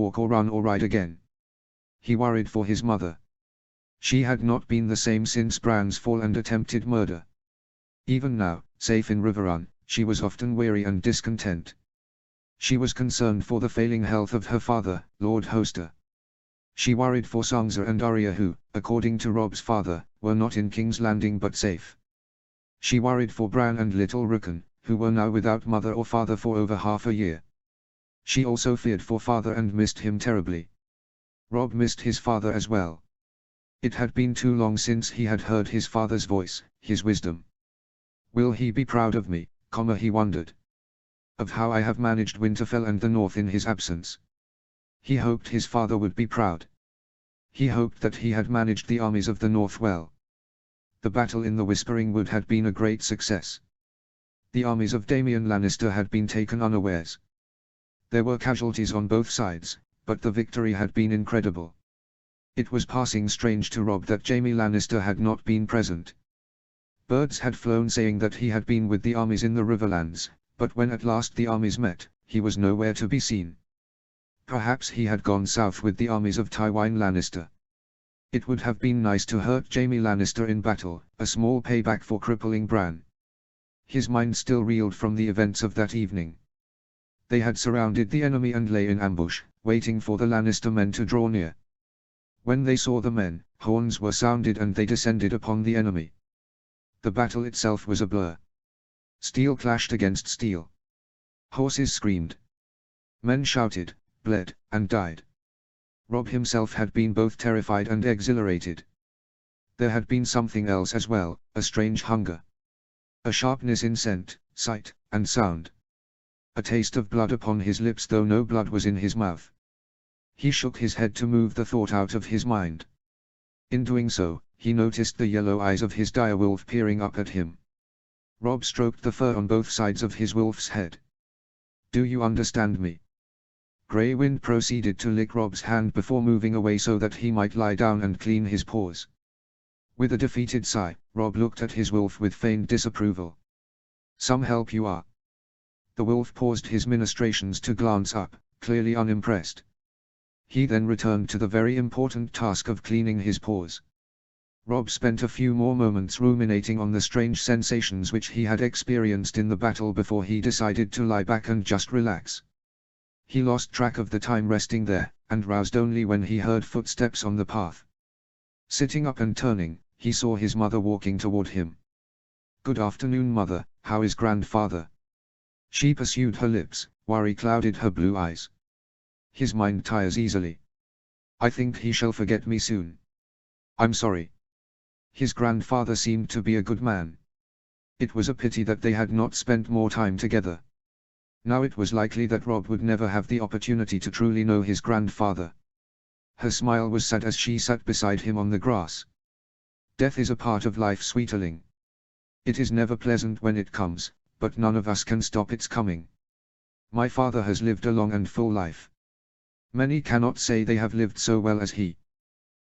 walk or run or ride again. He worried for his mother. She had not been the same since Bran's fall and attempted murder. Even now, safe in Riverrun, she was often weary and discontent. She was concerned for the failing health of her father, Lord Hoster. She worried for Sansa and Arya who, according to Robb's father, were not in King's Landing but safe. She worried for Bran and Little Rickon, who were now without mother or father for over half a year. She also feared for father and missed him terribly. Robb missed his father as well. It had been too long since he had heard his father's voice, his wisdom. Will he be proud of me, he wondered. Of how I have managed Winterfell and the North in his absence. He hoped his father would be proud. He hoped that he had managed the armies of the North well. The battle in the Whispering Wood had been a great success. The armies of Damian Lannister had been taken unawares. There were casualties on both sides, but the victory had been incredible. It was passing strange to Robb that Jaime Lannister had not been present. Birds had flown saying that he had been with the armies in the Riverlands, but when at last the armies met, he was nowhere to be seen. Perhaps he had gone south with the armies of Tywin Lannister. It would have been nice to hurt Jaime Lannister in battle, a small payback for crippling Bran. His mind still reeled from the events of that evening. They had surrounded the enemy and lay in ambush, waiting for the Lannister men to draw near. When they saw the men, horns were sounded and they descended upon the enemy. The battle itself was a blur. Steel clashed against steel. Horses screamed. Men shouted, bled, and died. Robb himself had been both terrified and exhilarated. There had been something else as well, a strange hunger. A sharpness in scent, sight, and sound. A taste of blood upon his lips though no blood was in his mouth. He shook his head to move the thought out of his mind. In doing so, he noticed the yellow eyes of his direwolf peering up at him. Robb stroked the fur on both sides of his wolf's head. Do you understand me? Grey Wind proceeded to lick Robb's hand before moving away so that he might lie down and clean his paws. With a defeated sigh, Robb looked at his wolf with feigned disapproval. Some help you are. The wolf paused his ministrations to glance up, clearly unimpressed. He then returned to the very important task of cleaning his paws. Robb spent a few more moments ruminating on the strange sensations which he had experienced in the battle before he decided to lie back and just relax. He lost track of the time resting there, and roused only when he heard footsteps on the path. Sitting up and turning, he saw his mother walking toward him. Good afternoon, mother, how is grandfather? She pursued her lips, worry clouded her blue eyes. His mind tires easily. I think he shall forget me soon. I'm sorry. His grandfather seemed to be a good man. It was a pity that they had not spent more time together. Now it was likely that Robb would never have the opportunity to truly know his grandfather. Her smile was sad as she sat beside him on the grass. Death is a part of life, sweeterling. It is never pleasant when it comes, but none of us can stop its coming. My father has lived a long and full life. Many cannot say they have lived so well as he.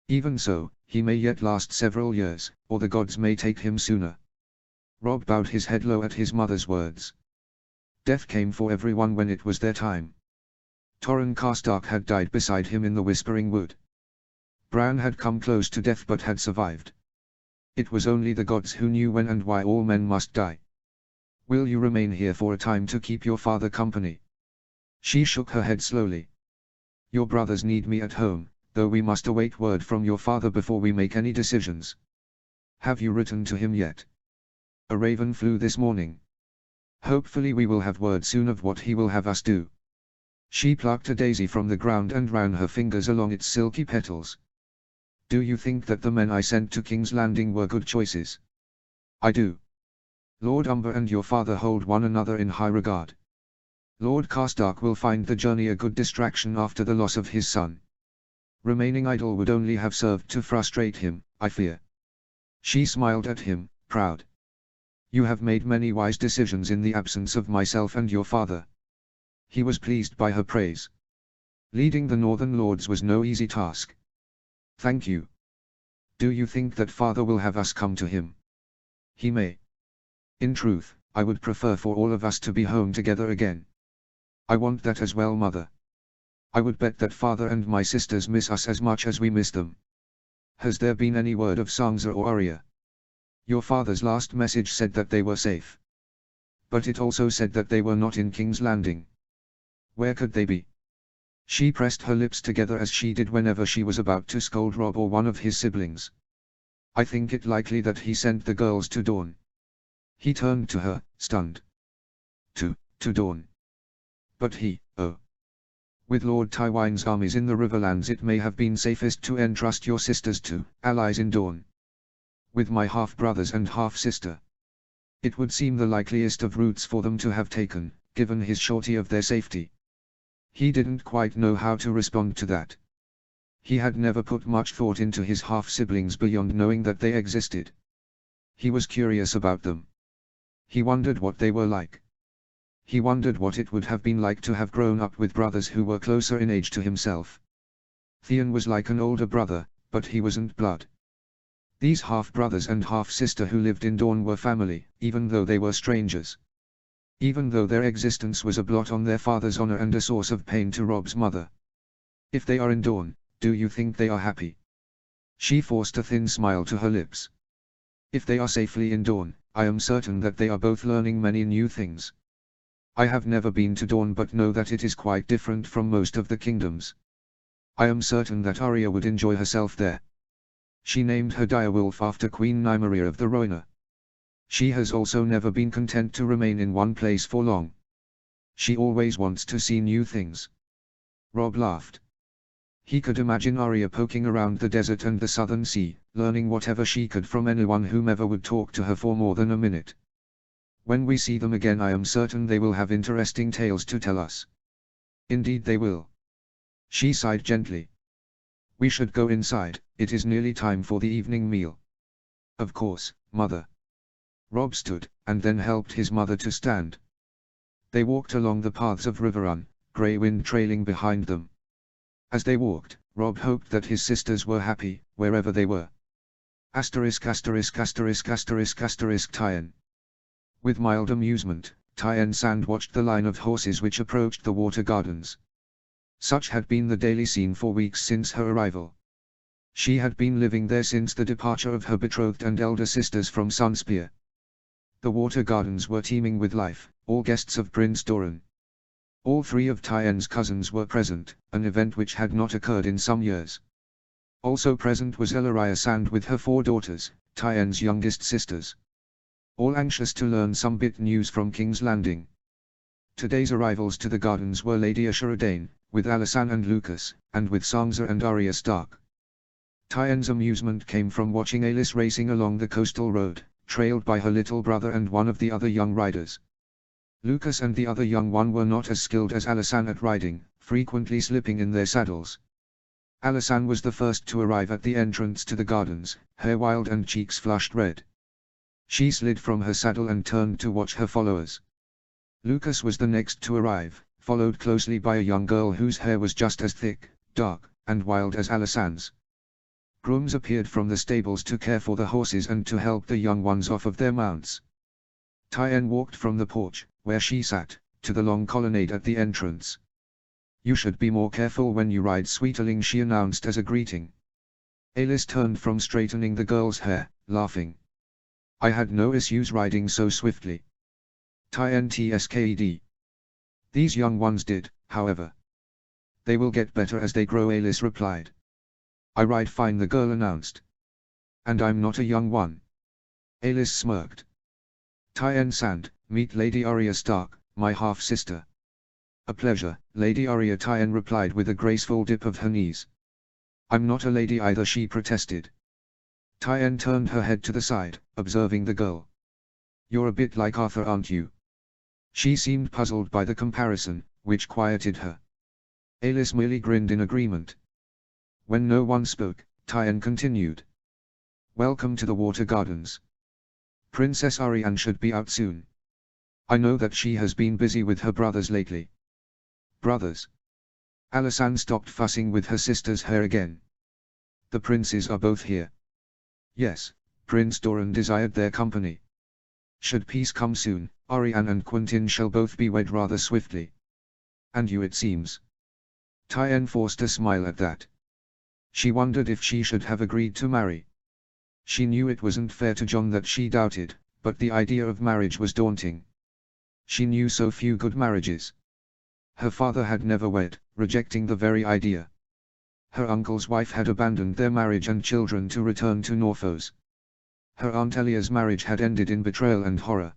Even so, he may yet last several years, or the gods may take him sooner. Robb bowed his head low at his mother's words. Death came for everyone when it was their time. Torrhen Karstark had died beside him in the Whispering Wood. Bran had come close to death but had survived. It was only the gods who knew when and why all men must die. Will you remain here for a time to keep your father company? She shook her head slowly. Your brothers need me at home, though we must await word from your father before we make any decisions. Have you written to him yet? A raven flew this morning. Hopefully we will have word soon of what he will have us do. She plucked a daisy from the ground and ran her fingers along its silky petals. Do you think that the men I sent to King's Landing were good choices? I do. Lord Umber and your father hold one another in high regard. Lord Karstark will find the journey a good distraction after the loss of his son. Remaining idle would only have served to frustrate him, I fear. She smiled at him, proud. You have made many wise decisions in the absence of myself and your father. He was pleased by her praise. Leading the Northern Lords was no easy task. Thank you. Do you think that father will have us come to him? He may. In truth, I would prefer for all of us to be home together again. I want that as well, mother. I would bet that father and my sisters miss us as much as we miss them. Has there been any word of Sansa or Arya? Your father's last message said that they were safe. But it also said that they were not in King's Landing. Where could they be? She pressed her lips together as she did whenever she was about to scold Robb or one of his siblings. I think it likely that he sent the girls to Dorne. He turned to her, stunned. To Dorne. But oh. With Lord Tywin's armies in the Riverlands, it may have been safest to entrust your sisters to allies in Dorne. With my half-brothers and half-sister. It would seem the likeliest of routes for them to have taken, given his surety of their safety. He didn't quite know how to respond to that. He had never put much thought into his half-siblings beyond knowing that they existed. He was curious about them. He wondered what they were like. He wondered what it would have been like to have grown up with brothers who were closer in age to himself. Theon was like an older brother, but he wasn't blood. These half-brothers and half-sister who lived in Dorne were family, even though they were strangers. Even though their existence was a blot on their father's honor and a source of pain to Robb's mother. If they are in Dorne, do you think they are happy? She forced a thin smile to her lips. If they are safely in Dorne, I am certain that they are both learning many new things. I have never been to Dorne but know that it is quite different from most of the kingdoms. I am certain that Arya would enjoy herself there. She named her direwolf after Queen Nymeria of the Rhoynar. She has also never been content to remain in one place for long. She always wants to see new things. Robb laughed. He could imagine Arya poking around the desert and the southern sea, learning whatever she could from anyone whomever would talk to her for more than a minute. When we see them again, I am certain they will have interesting tales to tell us. Indeed they will. She sighed gently. We should go inside, it is nearly time for the evening meal. Of course, mother. Robb stood, and then helped his mother to stand. They walked along the paths of Riverrun, grey wind trailing behind them. As they walked, Robb hoped that his sisters were happy, wherever they were. Tyen. With mild amusement, Tyen Sand watched the line of horses which approached the water gardens. Such had been the daily scene for weeks since her arrival. She had been living there since the departure of her betrothed and elder sisters from Sunspear. The water gardens were teeming with life, all guests of Prince Doran. All three of Tyen's cousins were present, an event which had not occurred in some years. Also present was Ellaria Sand with her 4 daughters, Tyen's youngest sisters. All anxious to learn some bit news from King's Landing. Today's arrivals to the gardens were Lady Ashara Dayne, with Alysanne and Lucas, and with Sansa and Arya Stark. Tyen's amusement came from watching Alis racing along the coastal road, trailed by her little brother and one of the other young riders. Lucas and the other young one were not as skilled as Alysanne at riding, frequently slipping in their saddles. Alysanne was the first to arrive at the entrance to the gardens, hair wild and cheeks flushed red. She slid from her saddle and turned to watch her followers. Lucas was the next to arrive, followed closely by a young girl whose hair was just as thick, dark, and wild as Alysanne's. Grooms appeared from the stables to care for the horses and to help the young ones off of their mounts. Tyen walked from the porch, where she sat, to the long colonnade at the entrance. You should be more careful when you ride, Sweeterling, she announced as a greeting. Alis turned from straightening the girl's hair, laughing. I had no issues riding so swiftly. Tsked. These young ones did, however. They will get better as they grow, Alis replied. I ride fine, the girl announced. And I'm not a young one. Alis smirked. Tyen Sand, meet Lady Arya Stark, my half-sister. A pleasure, Lady Arya, Tyen replied with a graceful dip of her knees. I'm not a lady either, she protested. Tyen turned her head to the side, observing the girl. You're a bit like Arthur, aren't you? She seemed puzzled by the comparison, which quieted her. Alis merely grinned in agreement. When no one spoke, Tyen continued. Welcome to the water gardens. Princess Arianne should be out soon. I know that she has been busy with her brothers lately. Brothers? Alysanne stopped fussing with her sister's hair again. The princes are both here. Yes, Prince Doran desired their company. Should peace come soon, Arianne and Quentyn shall both be wed rather swiftly. And you, it seems. Tien forced a smile at that. She wondered if she should have agreed to marry. She knew it wasn't fair to John that she doubted, but the idea of marriage was daunting. She knew so few good marriages. Her father had never wed, rejecting the very idea. Her uncle's wife had abandoned their marriage and children to return to Norphos. Her Aunt Elia's marriage had ended in betrayal and horror.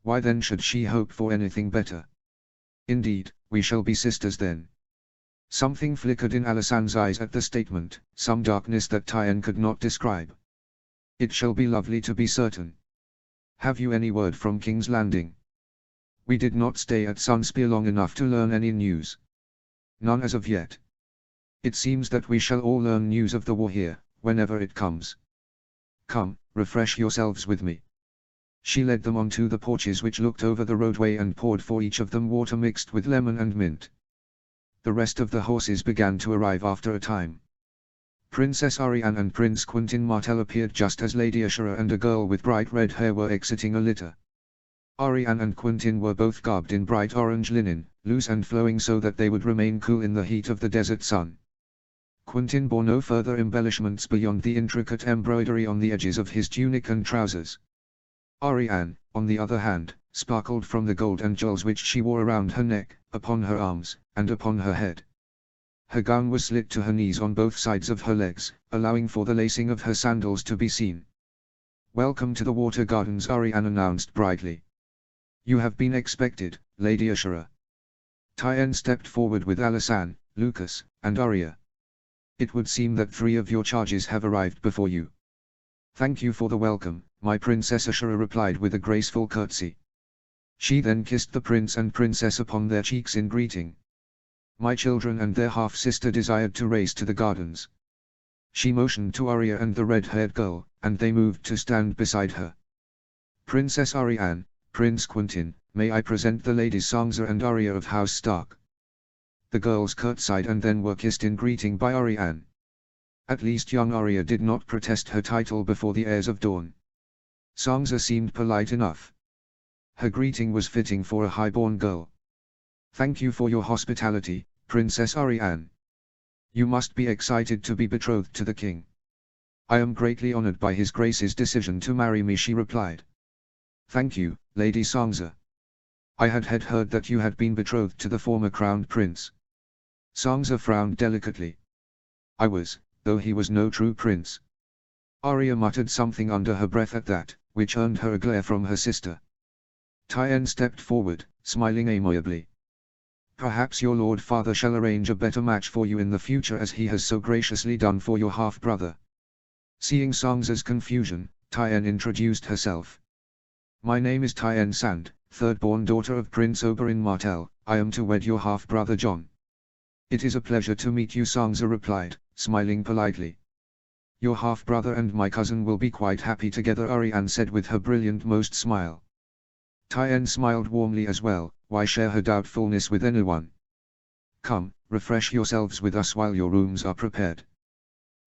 Why then should she hope for anything better? Indeed, we shall be sisters then. Something flickered in Alasan's eyes at the statement, some darkness that Tien could not describe. It shall be lovely to be certain. Have you any word from King's Landing? We did not stay at Sunspear long enough to learn any news. None as of yet. It seems that we shall all learn news of the war here, whenever it comes. Come, refresh yourselves with me. She led them onto the porches which looked over the roadway and poured for each of them water mixed with lemon and mint. The rest of the horses began to arrive after a time. Princess Ariane and Prince Quentin Martel appeared just as Lady Ashura and a girl with bright red hair were exiting a litter. Ariane and Quentin were both garbed in bright orange linen, loose and flowing so that they would remain cool in the heat of the desert sun. Quentin bore no further embellishments beyond the intricate embroidery on the edges of his tunic and trousers. Ariane, on the other hand, sparkled from the gold and jewels which she wore around her neck, upon her arms, and upon her head. Her gown was slit to her knees on both sides of her legs, allowing for the lacing of her sandals to be seen. "Welcome to the Water Gardens," Ariane announced brightly. "You have been expected, Lady Ashura." Tien stepped forward with Alasan, Lucas, and Arya. "It would seem that 3 of your charges have arrived before you." "Thank you for the welcome," my Princess Ashura replied with a graceful curtsy. She then kissed the prince and princess upon their cheeks in greeting. "My children and their half-sister desired to race to the gardens." She motioned to Arya and the red-haired girl, and they moved to stand beside her. "Princess Ariane, Prince Quentin, may I present the ladies Sansa and Arya of House Stark." The girls curtsied and then were kissed in greeting by Ariane. At least young Arya did not protest her title before the heirs of Dawn. Sansa seemed polite enough. Her greeting was fitting for a high-born girl. "Thank you for your hospitality, Princess Ariane. You must be excited to be betrothed to the king." "I am greatly honored by His Grace's decision to marry me," she replied. "Thank you, Lady Sansa. I had heard that you had been betrothed to the former crowned prince." Sansa frowned delicately. "I was, though he was no true prince." Arya muttered something under her breath at that, which earned her a glare from her sister. Tien stepped forward, smiling amiably. "Perhaps your lord father shall arrange a better match for you in the future, as he has so graciously done for your half-brother." Seeing Sansa's confusion, Tien introduced herself. "My name is Tien Sand, third-born daughter of Prince Oberyn Martell. I am to wed your half-brother Jon." "It is a pleasure to meet you," Sansa replied, smiling politely. "Your half-brother and my cousin will be quite happy together," Ariane said with her brilliant most smile. Tien smiled warmly as well. Why share her doubtfulness with anyone? "Come, refresh yourselves with us while your rooms are prepared."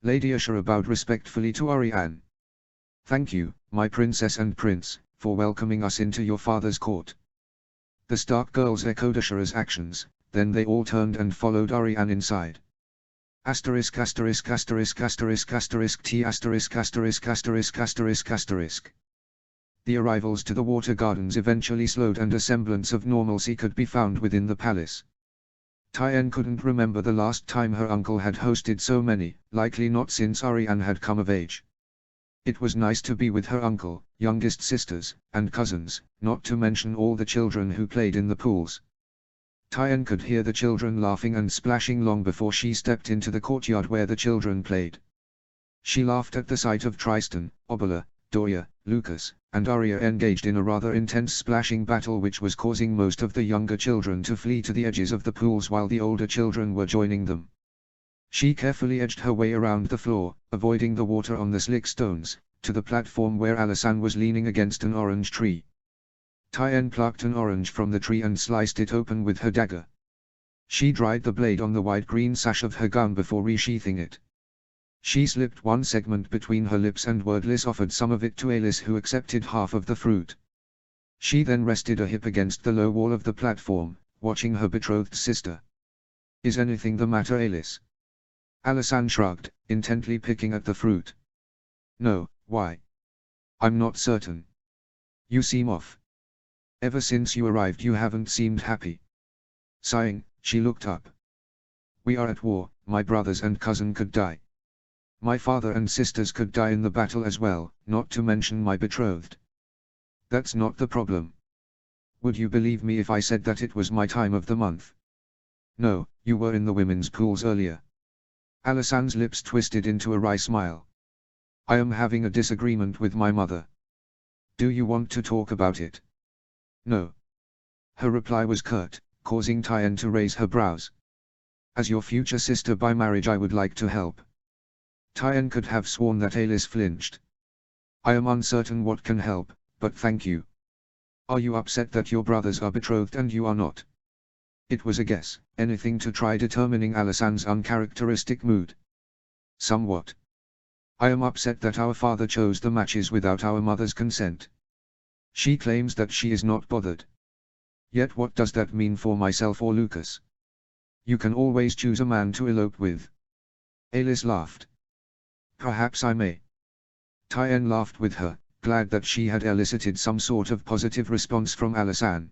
Lady Ashura bowed respectfully to Ariane. "Thank you, my princess and prince, for welcoming us into your father's court." The Stark girls echoed Ashura's actions, then they all turned and followed Ariane inside. Asterisk asterisk asterisk asterisk asterisk T asterisk asterisk asterisk asterisk asterisk. The arrivals to the Water Gardens eventually slowed and a semblance of normalcy could be found within the palace. Tien couldn't remember the last time her uncle had hosted so many, likely not since Ariane had come of age. It was nice to be with her uncle, youngest sisters, and cousins, not to mention all the children who played in the pools. Tien could hear the children laughing and splashing long before she stepped into the courtyard where the children played. She laughed at the sight of Tristan, Obola, Doria, Lucas, and Arya engaged in a rather intense splashing battle which was causing most of the younger children to flee to the edges of the pools while the older children were joining them. She carefully edged her way around the floor, avoiding the water on the slick stones, to the platform where Alasan was leaning against an orange tree. Tien plucked an orange from the tree and sliced it open with her dagger. She dried the blade on the wide green sash of her gown before resheathing it. She slipped one segment between her lips and wordless offered some of it to Alice, who accepted half of the fruit. She then rested a hip against the low wall of the platform, watching her betrothed sister. Is anything the matter, Alice? Alisan shrugged, intently picking at the fruit. No, why? I'm not certain. You seem off. Ever since you arrived you haven't seemed happy. Sighing, she looked up. We are at war, my brothers and cousin could die. My father and sisters could die in the battle as well, not to mention my betrothed. That's not the problem. Would you believe me if I said that it was my time of the month? No, you were in the women's pools earlier. Alisan's lips twisted into a wry smile. I am having a disagreement with my mother. Do you want to talk about it? No. Her reply was curt, causing Tyen to raise her brows. As your future sister by marriage I would like to help. Tyen could have sworn that Alice flinched. I am uncertain what can help, but thank you. Are you upset that your brothers are betrothed and you are not? It was a guess, anything to try determining Alisan's uncharacteristic mood. Somewhat. I am upset that our father chose the matches without our mother's consent. She claims that she is not bothered. Yet what does that mean for myself or Lucas? You can always choose a man to elope with. Alice laughed. Perhaps I may. Tyen laughed with her, glad that she had elicited some sort of positive response from Alisan.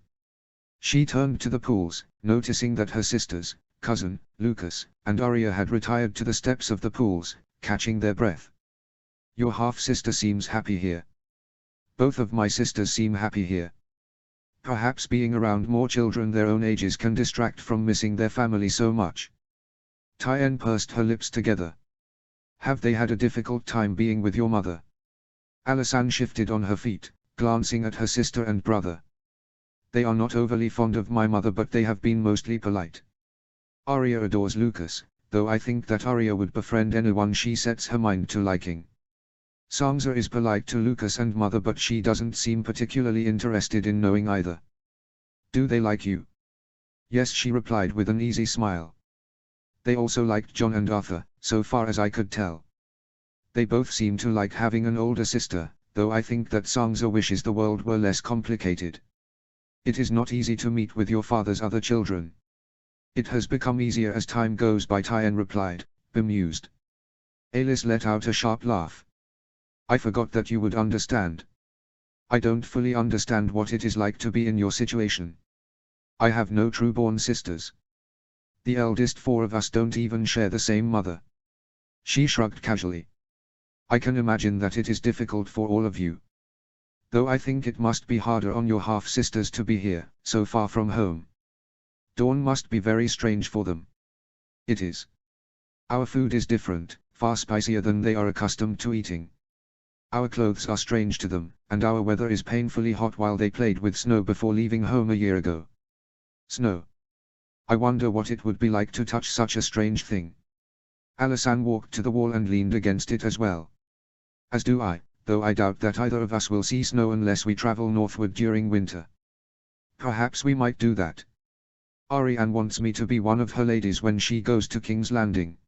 She turned to the pools, noticing that her sisters, cousin, Lucas, and Arya had retired to the steps of the pools, catching their breath. Your half-sister seems happy here. Both of my sisters seem happy here. Perhaps being around more children their own ages can distract from missing their family so much. Tyen pursed her lips together. Have they had a difficult time being with your mother? Alisan shifted on her feet, glancing at her sister and brother. They are not overly fond of my mother but they have been mostly polite. Arya adores Lucas, though I think that Arya would befriend anyone she sets her mind to liking. Sansa is polite to Lucas and mother but she doesn't seem particularly interested in knowing either. Do they like you? Yes, she replied with an easy smile. They also liked Jon and Arthur, so far as I could tell. They both seem to like having an older sister, though I think that Sansa wishes the world were less complicated. It is not easy to meet with your father's other children. It has become easier as time goes by, Tyen replied, bemused. Alice let out a sharp laugh. I forgot that you would understand. I don't fully understand what it is like to be in your situation. I have no true-born sisters. The eldest four of us don't even share the same mother. She shrugged casually. I can imagine that it is difficult for all of you. Though I think it must be harder on your half-sisters to be here, so far from home. Dawn must be very strange for them. It is. Our food is different, far spicier than they are accustomed to eating. Our clothes are strange to them, and our weather is painfully hot while they played with snow before leaving home a year ago. Snow. I wonder what it would be like to touch such a strange thing. Alisan walked to the wall and leaned against it as well. As do I, though I doubt that either of us will see snow unless we travel northward during winter. Perhaps we might do that. Arianne wants me to be one of her ladies when she goes to King's Landing.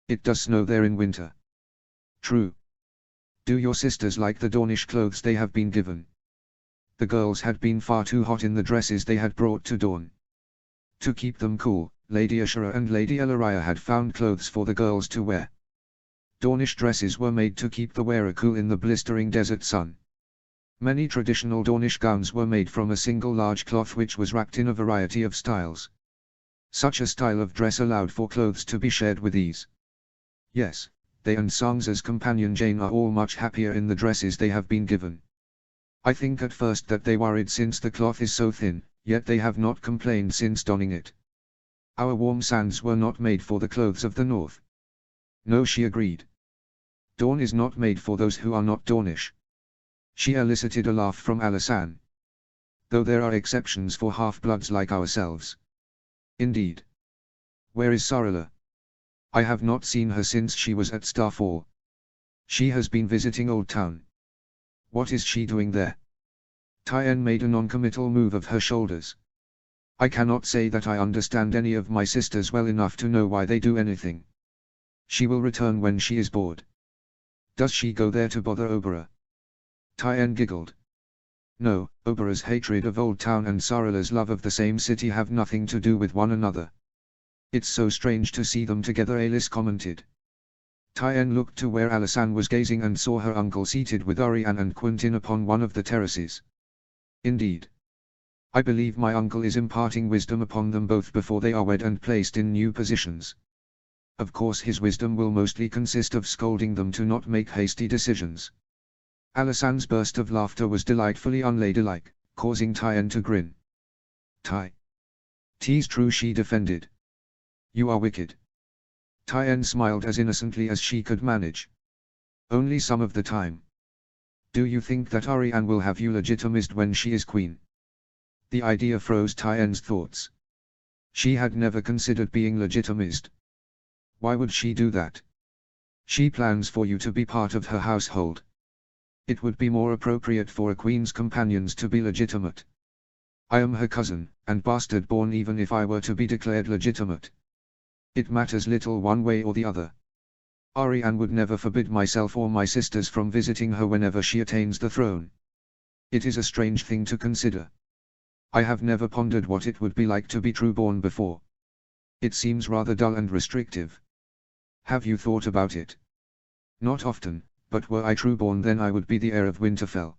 It does snow there in winter. True. Do your sisters like the Dornish clothes they have been given? The girls had been far too hot in the dresses they had brought to Dorne. To keep them cool, Lady Ashera and Lady Ellaria had found clothes for the girls to wear. Dornish dresses were made to keep the wearer cool in the blistering desert sun. Many traditional Dornish gowns were made from a single large cloth which was wrapped in a variety of styles. Such a style of dress allowed for clothes to be shared with ease. Yes, they and Sansa's companion Jane are all much happier in the dresses they have been given. I think at first that they worried since the cloth is so thin, yet they have not complained since donning it. Our warm sands were not made for the clothes of the north. No, she agreed. Dorne is not made for those who are not Dornish. She elicited a laugh from Alisan. Though there are exceptions for half-bloods like ourselves. Indeed. Where is Sarilla? I have not seen her since she was at Starfall. She has been visiting Old Town. What is she doing there? Tyen made a non-committal move of her shoulders. I cannot say that I understand any of my sisters well enough to know why they do anything. She will return when she is bored. Does she go there to bother Oberyn? Tyen giggled. No, Oberyn's hatred of Old Town and Sarilla's love of the same city have nothing to do with one another. It's so strange to see them together, Alice commented. Tyen looked to where Alysanne was gazing and saw her uncle seated with Ariane and Quentin upon one of the terraces. Indeed. I believe my uncle is imparting wisdom upon them both before they are wed and placed in new positions. Of course his wisdom will mostly consist of scolding them to not make hasty decisions. Alysanne's burst of laughter was delightfully unladylike, causing Tyen to grin. "'Tis true," she defended. "You are wicked." Tyen smiled as innocently as she could manage. "Only some of the time. Do you think that Ariane will have you legitimized when she is queen?" The idea froze Tyen's thoughts. She had never considered being legitimized. Why would she do that? She plans for you to be part of her household. It would be more appropriate for a queen's companions to be legitimate. I am her cousin, and bastard-born even if I were to be declared legitimate. It matters little one way or the other. Ariane would never forbid myself or my sisters from visiting her whenever she attains the throne. It is a strange thing to consider. I have never pondered what it would be like to be true-born before. It seems rather dull and restrictive. Have you thought about it? Not often, but were I true-born then I would be the heir of Winterfell.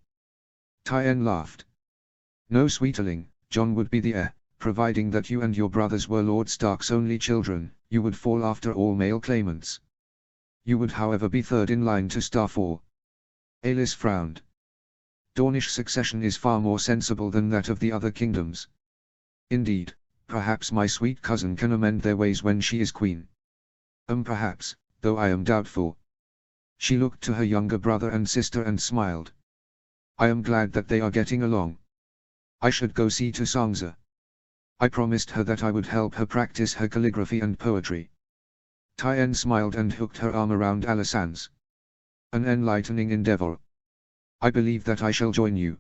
Tyen laughed. No, sweeterling, Jon would be the heir, providing that you and your brothers were Lord Stark's only children. You would fall after all male claimants. You would however be third in line to Starfall. Aelys frowned. Dornish succession is far more sensible than that of the other kingdoms. Indeed, perhaps my sweet cousin can amend their ways when she is queen. Perhaps, though I am doubtful. She looked to her younger brother and sister and smiled. I am glad that they are getting along. I should go see to Sansa. I promised her that I would help her practice her calligraphy and poetry. Tyen smiled and hooked her arm around Alysanne's. An enlightening endeavor. I believe that I shall join you.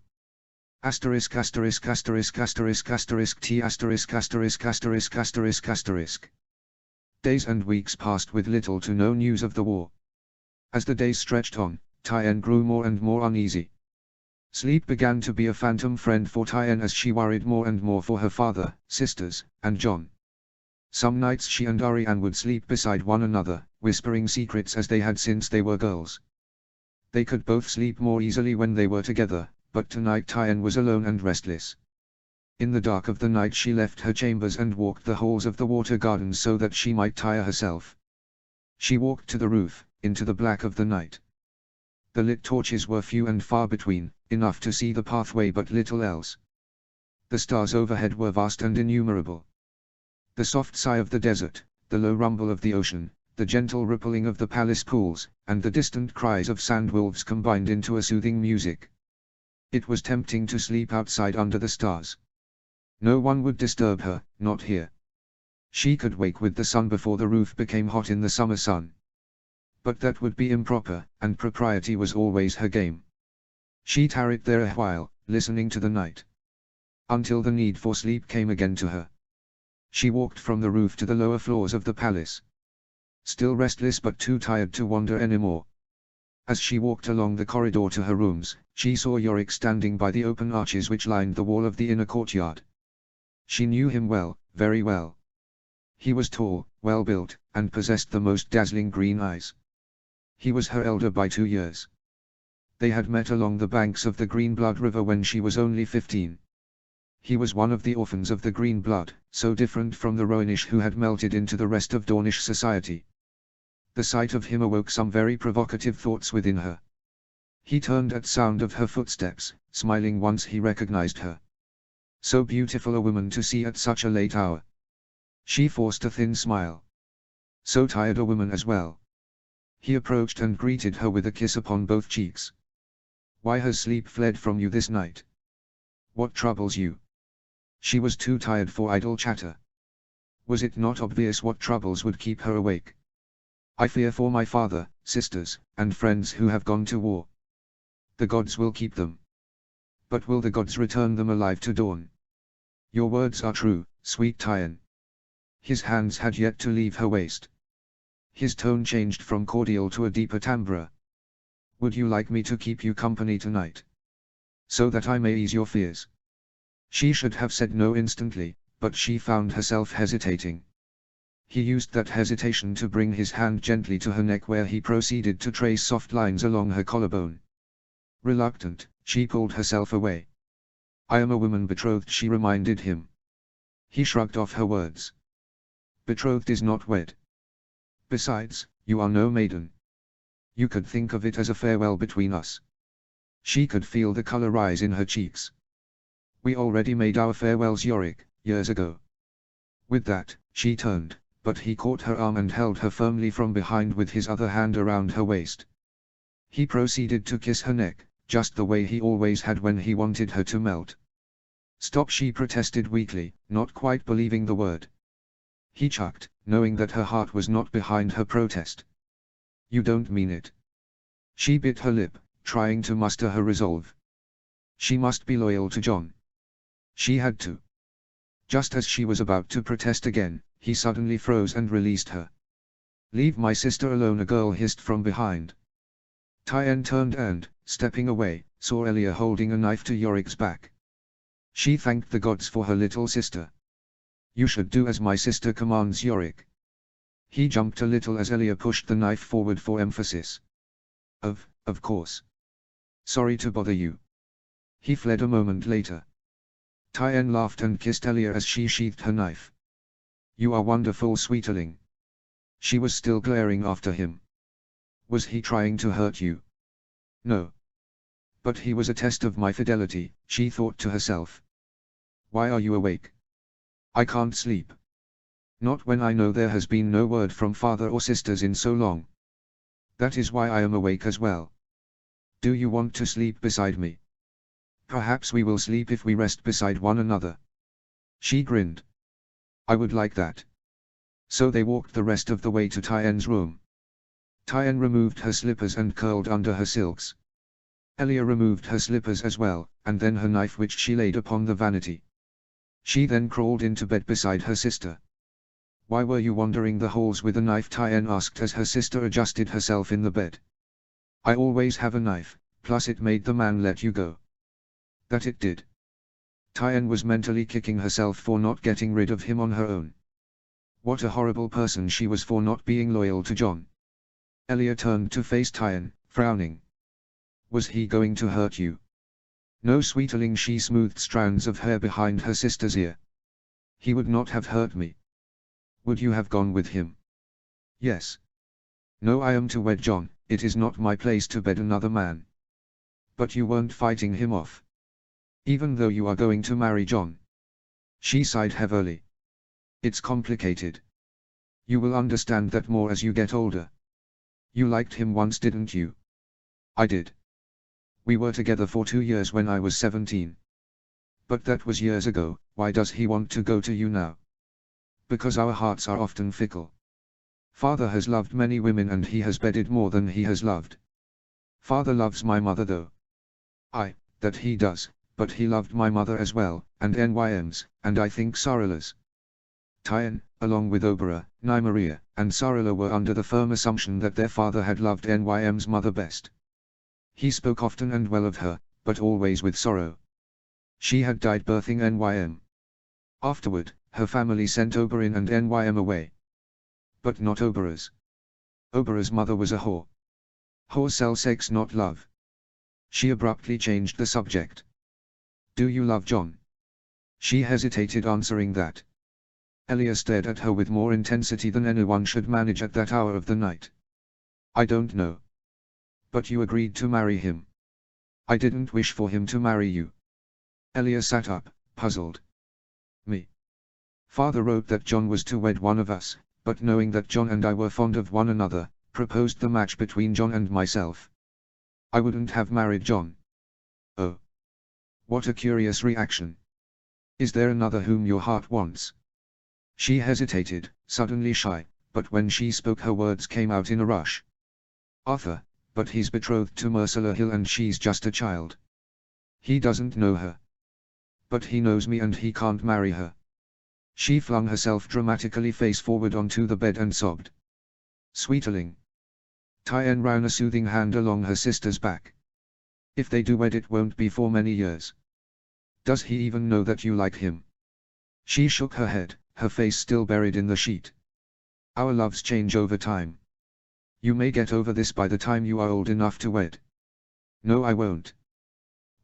Asterisk asterisk asterisk asterisk asterisk t asterisk asterisk asterisk asterisk asterisk. Days and weeks passed with little to no news of the war. As the days stretched on, Tyen grew more and more uneasy. Sleep began to be a phantom friend for Tyen as she worried more and more for her father, sisters, and Jon. Some nights she and Ariane would sleep beside one another, whispering secrets as they had since they were girls. They could both sleep more easily when they were together, but tonight Tyen was alone and restless. In the dark of the night she left her chambers and walked the halls of the water gardens so that she might tire herself. She walked to the roof, into the black of the night. The lit torches were few and far between, enough to see the pathway but little else. The stars overhead were vast and innumerable. The soft sigh of the desert, the low rumble of the ocean, the gentle rippling of the palace pools, and the distant cries of sandwolves combined into a soothing music. It was tempting to sleep outside under the stars. No one would disturb her, not here. She could wake with the sun before the roof became hot in the summer sun. But that would be improper, and propriety was always her game. She tarried there a while, listening to the night. Until the need for sleep came again to her. She walked from the roof to the lower floors of the palace. Still restless but too tired to wander anymore. As she walked along the corridor to her rooms, she saw Yorick standing by the open arches which lined the wall of the inner courtyard. She knew him well, very well. He was tall, well-built, and possessed the most dazzling green eyes. He was her elder by 2 years. They had met along the banks of the Greenblood River when she was only 15. He was one of the orphans of the Greenblood, so different from the Rhoynish who had melted into the rest of Dornish society. The sight of him awoke some very provocative thoughts within her. He turned at sound of her footsteps, smiling once he recognized her. So beautiful a woman to see at such a late hour. She forced a thin smile. So tired a woman as well. He approached and greeted her with a kiss upon both cheeks. Why has sleep fled from you this night? What troubles you? She was too tired for idle chatter. Was it not obvious what troubles would keep her awake? I fear for my father, sisters, and friends who have gone to war. The gods will keep them. But will the gods return them alive to Dorne? Your words are true, sweet Tyen. His hands had yet to leave her waist. His tone changed from cordial to a deeper timbre. Would you like me to keep you company tonight? So that I may ease your fears. She should have said no instantly, but she found herself hesitating. He used that hesitation to bring his hand gently to her neck, where he proceeded to trace soft lines along her collarbone. Reluctant, she pulled herself away. "I am a woman betrothed," she reminded him. He shrugged off her words. "Betrothed is not wed. Besides, you are no maiden. You could think of it as a farewell between us." She could feel the color rise in her cheeks. "We already made our farewells, Yorick, years ago." With that, she turned, but he caught her arm and held her firmly from behind with his other hand around her waist. He proceeded to kiss her neck, just the way he always had when he wanted her to melt. "Stop," she protested weakly, not quite believing the word. He chucked, knowing that her heart was not behind her protest. "You don't mean it." She bit her lip, trying to muster her resolve. She must be loyal to John. She had to. Just as she was about to protest again, he suddenly froze and released her. "Leave my sister alone," a girl hissed from behind. Tyen turned and, stepping away, saw Elia holding a knife to Yorick's back. She thanked the gods for her little sister. "You should do as my sister commands, Yorick." He jumped a little as Elia pushed the knife forward for emphasis. Of course. Sorry to bother you." He fled a moment later. Tyen laughed and kissed Elia as she sheathed her knife. "You are wonderful, sweeterling." She was still glaring after him. "Was he trying to hurt you?" "No. But he was a test of my fidelity," she thought to herself. "Why are you awake?" "I can't sleep. Not when I know there has been no word from father or sisters in so long. That is why I am awake as well. Do you want to sleep beside me? Perhaps we will sleep if we rest beside one another." She grinned. "I would like that." So they walked the rest of the way to Tyen's room. Tyen removed her slippers and curled under her silks. Elia removed her slippers as well, and then her knife, which she laid upon the vanity. She then crawled into bed beside her sister. "Why were you wandering the halls with a knife?" Tyen asked as her sister adjusted herself in the bed. "I always have a knife, plus it made the man let you go." "That it did." Tyen was mentally kicking herself for not getting rid of him on her own. What a horrible person she was for not being loyal to John. Elia turned to face Tyen, frowning. "Was he going to hurt you?" "No, sweeterling." She smoothed strands of hair behind her sister's ear. "He would not have hurt me." "Would you have gone with him?" "Yes." "No, I am to wed John, it is not my place to bed another man." "But you weren't fighting him off. Even though you are going to marry John." She sighed heavily. "It's complicated. You will understand that more as you get older." "You liked him once, didn't you?" "I did. We were together for 2 years when I was 17. But that was years ago. Why does he want to go to you now?" "Because our hearts are often fickle. Father has loved many women and he has bedded more than he has loved. Father loves my mother though." That he does, but he loved my mother as well, and Nym's, and I think Sarala's." Tyen, along with Obera, Nymeria, and Sarala were under the firm assumption that their father had loved Nym's mother best. He spoke often and well of her, but always with sorrow. She had died birthing Nym. Afterward, her family sent Oberyn and Nym away. But not Obera's. Obera's mother was a whore. Whores sell sex, not love. She abruptly changed the subject. "Do you love John?" She hesitated answering that. Elia stared at her with more intensity than anyone should manage at that hour of the night. "I don't know. But you agreed to marry him." "I didn't wish for him to marry you." Elia sat up, puzzled. "Me? Father wrote that John was to wed one of us, but knowing that John and I were fond of one another, proposed the match between John and myself. I wouldn't have married John." "Oh. What a curious reaction. Is there another whom your heart wants?" She hesitated, suddenly shy, but when she spoke her words came out in a rush. "Arthur, but he's betrothed to Myrcella Hill and she's just a child. He doesn't know her." "But he knows me and he can't marry her." She flung herself dramatically face forward onto the bed and sobbed. "Sweeterling." Tyen ran a soothing hand along her sister's back. "If they do wed, it won't be for many years. Does he even know that you like him?" She shook her head, her face still buried in the sheet. Our loves change over time. You may get over this by the time you are old enough to wed. No, I won't,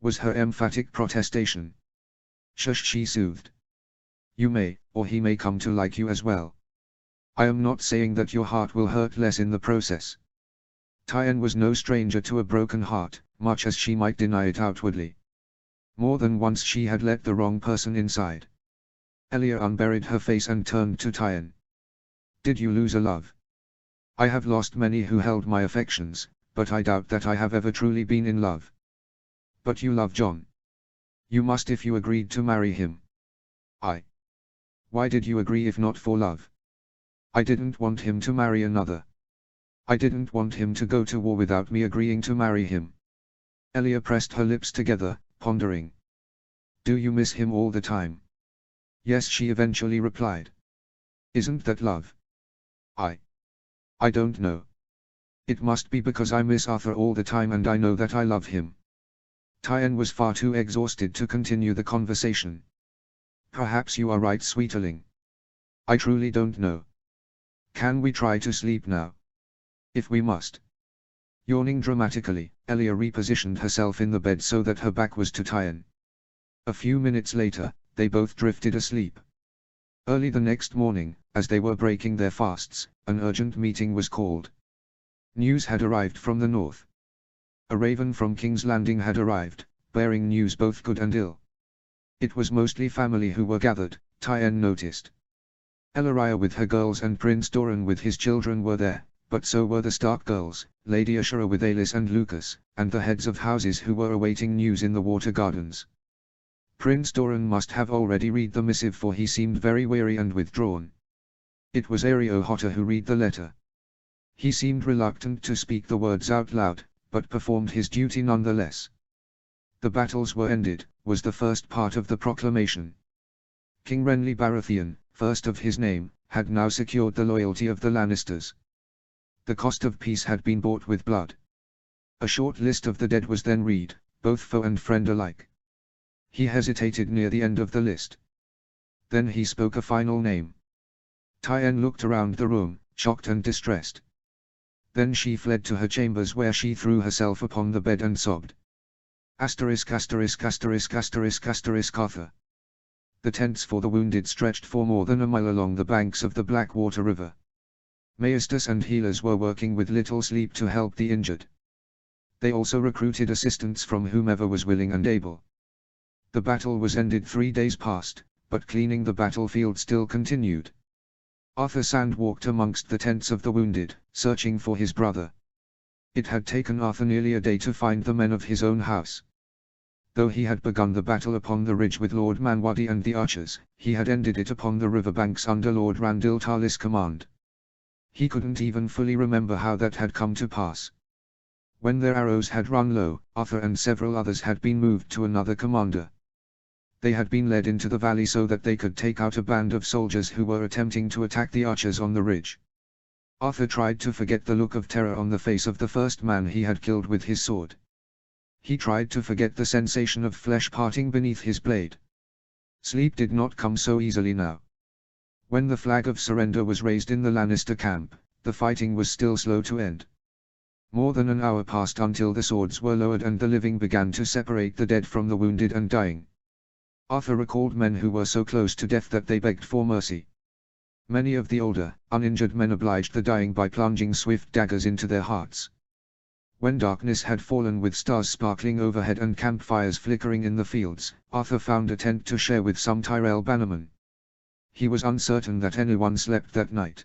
was her emphatic protestation. Shush, she soothed. You may, or he may come to like you as well. I am not saying that your heart will hurt less in the process. Tyann was no stranger to a broken heart, much as she might deny it outwardly. More than once she had let the wrong person inside. Elia unburied her face and turned to Tyann. Did you lose a love? I have lost many who held my affections, but I doubt that I have ever truly been in love. But you love Jon. You must if you agreed to marry him. Why did you agree if not for love? I didn't want him to marry another. I didn't want him to go to war without me agreeing to marry him. Elia pressed her lips together, pondering. Do you miss him all the time? Yes, she eventually replied. Isn't that love? I don't know. It must be because I miss Arthur all the time and I know that I love him. Tyann was far too exhausted to continue the conversation. Perhaps you are right, sweeterling. I truly don't know. Can we try to sleep now? If we must. Yawning dramatically, Elia repositioned herself in the bed so that her back was to Tyann. A few minutes later, they both drifted asleep. Early the next morning, as they were breaking their fasts, an urgent meeting was called. News had arrived from the north. A raven from King's Landing had arrived, bearing news both good and ill. It was mostly family who were gathered, Tyann noticed. Ellaria with her girls and Prince Doran with his children were there, but so were the Stark girls, Lady Ashura with Alis and Lucas, and the heads of houses who were awaiting news in the Water Gardens. Prince Doran must have already read the missive, for he seemed very weary and withdrawn. It was Ariohota who read the letter. He seemed reluctant to speak the words out loud, but performed his duty nonetheless. The battles were ended, was the first part of the proclamation. King Renly Baratheon, first of his name, had now secured the loyalty of the Lannisters. The cost of peace had been bought with blood. A short list of the dead was then read, both foe and friend alike. He hesitated near the end of the list. Then he spoke a final name. Tyann looked around the room, shocked and distressed. Then she fled to her chambers, where she threw herself upon the bed and sobbed. Arthur. The tents for the wounded stretched for more than a mile along the banks of the Blackwater River. Maestas and healers were working with little sleep to help the injured. They also recruited assistants from whomever was willing and able. The battle was ended 3 days past, but cleaning the battlefield still continued. Arthur Sand walked amongst the tents of the wounded, searching for his brother. It had taken Arthur nearly a day to find the men of his own house. Though he had begun the battle upon the ridge with Lord Manwadi and the archers, he had ended it upon the riverbanks under Lord Randil Tarlis' command. He couldn't even fully remember how that had come to pass. When their arrows had run low, Arthur and several others had been moved to another commander. They had been led into the valley so that they could take out a band of soldiers who were attempting to attack the archers on the ridge. Arthur tried to forget the look of terror on the face of the first man he had killed with his sword. He tried to forget the sensation of flesh parting beneath his blade. Sleep did not come so easily now. When the flag of surrender was raised in the Lannister camp, the fighting was still slow to end. More than an hour passed until the swords were lowered and the living began to separate the dead from the wounded and dying. Arthur recalled men who were so close to death that they begged for mercy. Many of the older, uninjured men obliged the dying by plunging swift daggers into their hearts. When darkness had fallen with stars sparkling overhead and campfires flickering in the fields, Arthur found a tent to share with some Tyrell bannermen. He was uncertain that anyone slept that night.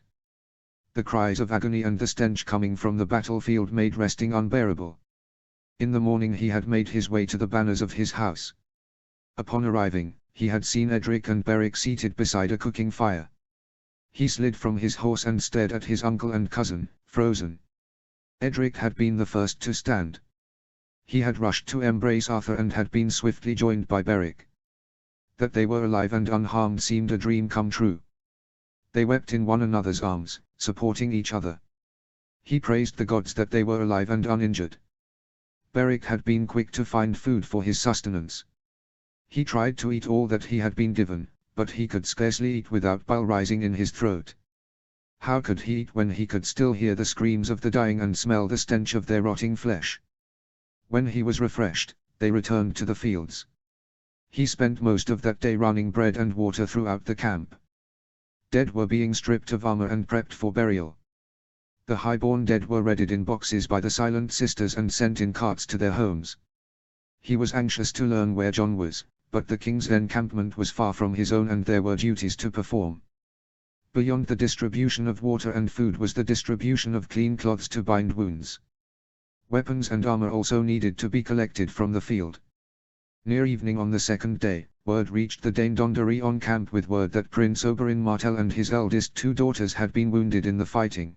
The cries of agony and the stench coming from the battlefield made resting unbearable. In the morning he had made his way to the banners of his house. Upon arriving, he had seen Edric and Beric seated beside a cooking fire. He slid from his horse and stared at his uncle and cousin, frozen. Edric had been the first to stand. He had rushed to embrace Arthur and had been swiftly joined by Beric. That they were alive and unharmed seemed a dream come true. They wept in one another's arms, supporting each other. He praised the gods that they were alive and uninjured. Beric had been quick to find food for his sustenance. He tried to eat all that he had been given, but he could scarcely eat without bile rising in his throat. How could he eat when he could still hear the screams of the dying and smell the stench of their rotting flesh? When he was refreshed, they returned to the fields. He spent most of that day running bread and water throughout the camp. Dead were being stripped of armor and prepped for burial. The high-born dead were readied in boxes by the Silent Sisters and sent in carts to their homes. He was anxious to learn where John was, but the king's encampment was far from his own and there were duties to perform. Beyond the distribution of water and food was the distribution of clean cloths to bind wounds. Weapons and armor also needed to be collected from the field. Near evening on the second day, word reached the Dane Dondarrion camp with word that Prince Oberyn Martell and his eldest two daughters had been wounded in the fighting.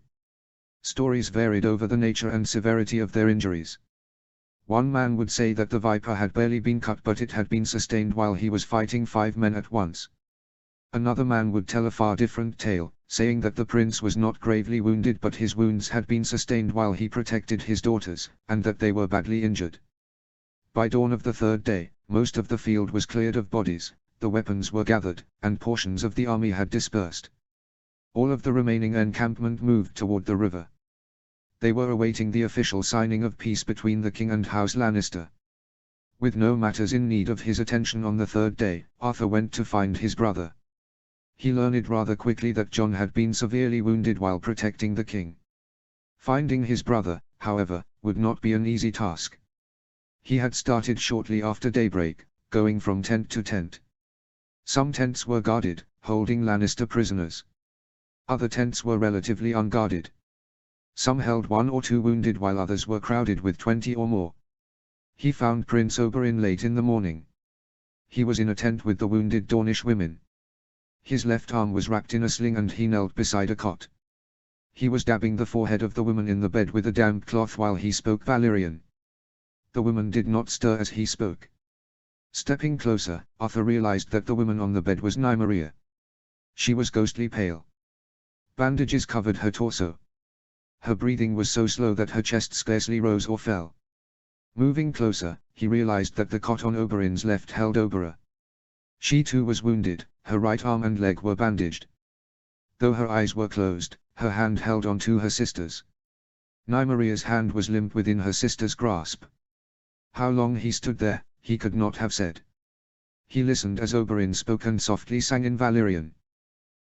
Stories varied over the nature and severity of their injuries. One man would say that the viper had barely been cut but it had been sustained while he was fighting 5 men at once. Another man would tell a far different tale, saying that the prince was not gravely wounded but his wounds had been sustained while he protected his daughters, and that they were badly injured. By dawn of the third day, most of the field was cleared of bodies, the weapons were gathered, and portions of the army had dispersed. All of the remaining encampment moved toward the river. They were awaiting the official signing of peace between the king and House Lannister. With no matters in need of his attention on the third day, Arthur went to find his brother. He learned rather quickly that Jon had been severely wounded while protecting the king. Finding his brother, however, would not be an easy task. He had started shortly after daybreak, going from tent to tent. Some tents were guarded, holding Lannister prisoners. Other tents were relatively unguarded. Some held 1 or 2 wounded while others were crowded with 20 or more. He found Prince Oberyn late in the morning. He was in a tent with the wounded Dornish women. His left arm was wrapped in a sling and he knelt beside a cot. He was dabbing the forehead of the woman in the bed with a damp cloth while he spoke Valyrian. The woman did not stir as he spoke. Stepping closer, Arthur realized that the woman on the bed was Nymeria. She was ghostly pale. Bandages covered her torso. Her breathing was so slow that her chest scarcely rose or fell. Moving closer, he realized that the cot on Oberyn's left held Oberyn. She too was wounded, her right arm and leg were bandaged. Though her eyes were closed, her hand held on to her sister's. Nymeria's hand was limp within her sister's grasp. How long he stood there, he could not have said. He listened as Oberyn spoke and softly sang in Valyrian.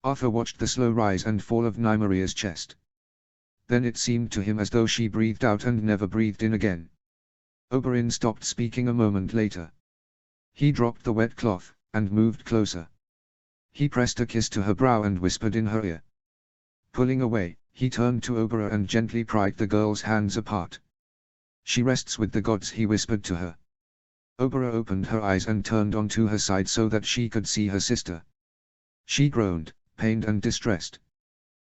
Arthur watched the slow rise and fall of Nymeria's chest. Then it seemed to him as though she breathed out and never breathed in again. Oberyn stopped speaking a moment later. He dropped the wet cloth, and moved closer. He pressed a kiss to her brow and whispered in her ear. Pulling away, he turned to Oberyn and gently pried the girl's hands apart. She rests with the gods, he whispered to her. Oberyn opened her eyes and turned onto her side so that she could see her sister. She groaned, pained and distressed.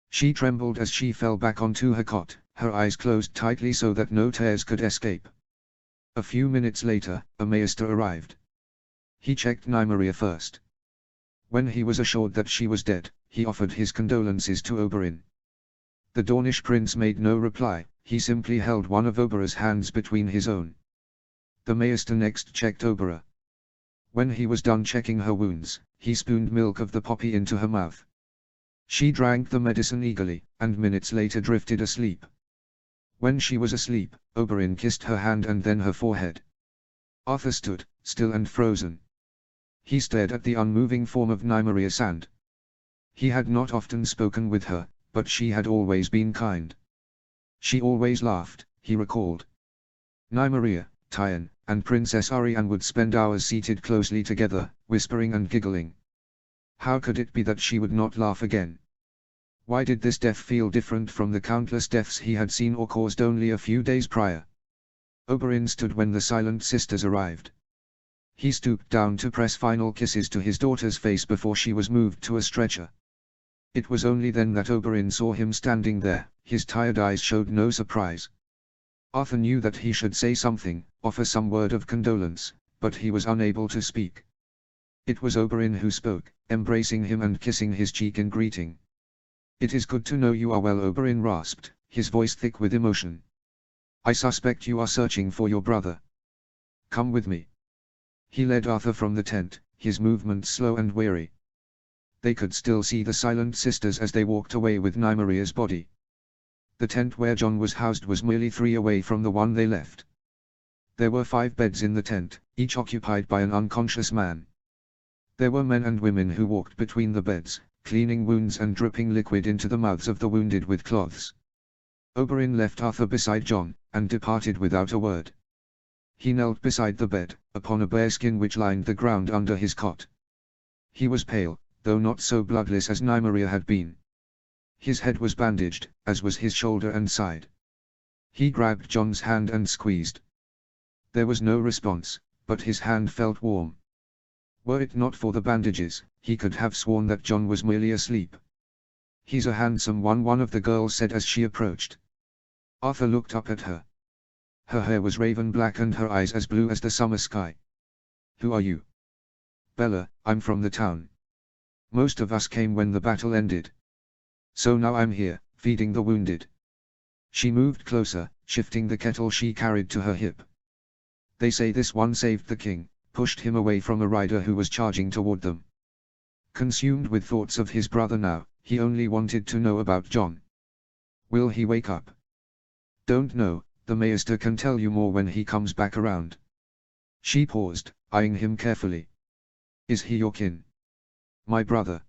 She trembled as she fell back onto her cot, her eyes closed tightly so that no tears could escape. A few minutes later, a maester arrived. He checked Nymeria first. When he was assured that she was dead, he offered his condolences to Oberyn. The Dornish prince made no reply, he simply held one of Oberyn's hands between his own. The maester next checked Oberyn. When he was done checking her wounds, he spooned milk of the poppy into her mouth. She drank the medicine eagerly, and minutes later drifted asleep. When she was asleep, Oberyn kissed her hand and then her forehead. Arthur stood, still and frozen. He stared at the unmoving form of Nymeria Sand. He had not often spoken with her, but she had always been kind. She always laughed, he recalled. Nymeria, Tyon, and Princess Arianne would spend hours seated closely together, whispering and giggling. How could it be that she would not laugh again? Why did this death feel different from the countless deaths he had seen or caused only a few days prior? Oberyn stood when the Silent Sisters arrived. He stooped down to press final kisses to his daughter's face before she was moved to a stretcher. It was only then that Oberyn saw him standing there, his tired eyes showed no surprise. Arthur knew that he should say something, offer some word of condolence, but he was unable to speak. It was Oberyn who spoke, embracing him and kissing his cheek in greeting. "It is good to know you are well," Oberyn rasped, his voice thick with emotion. "I suspect you are searching for your brother. Come with me." He led Arthur from the tent, his movements slow and weary. They could still see the silent sisters as they walked away with Nymaria's body. The tent where John was housed was merely 3 away from the one they left. There were 5 beds in the tent, each occupied by an unconscious man. There were men and women who walked between the beds, cleaning wounds and dripping liquid into the mouths of the wounded with cloths. Oberyn left Arthur beside John, and departed without a word. He knelt beside the bed, upon a bearskin which lined the ground under his cot. He was pale, though not so bloodless as Nymeria had been. His head was bandaged, as was his shoulder and side. He grabbed John's hand and squeezed. There was no response, but his hand felt warm. Were it not for the bandages, he could have sworn that John was merely asleep. "He's a handsome one of the girls said as she approached. Arthur looked up at her. Her hair was raven black and her eyes as blue as the summer sky. "Who are you?" "Bella, I'm from the town. Most of us came when the battle ended. So now I'm here, feeding the wounded." She moved closer, shifting the kettle she carried to her hip. "They say this one saved the king," pushed him away from a rider who was charging toward them. Consumed with thoughts of his brother now, he only wanted to know about John. "Will he wake up?" "Don't know, the Maester can tell you more when he comes back around." She paused, eyeing him carefully. "Is he your kin?" "My brother."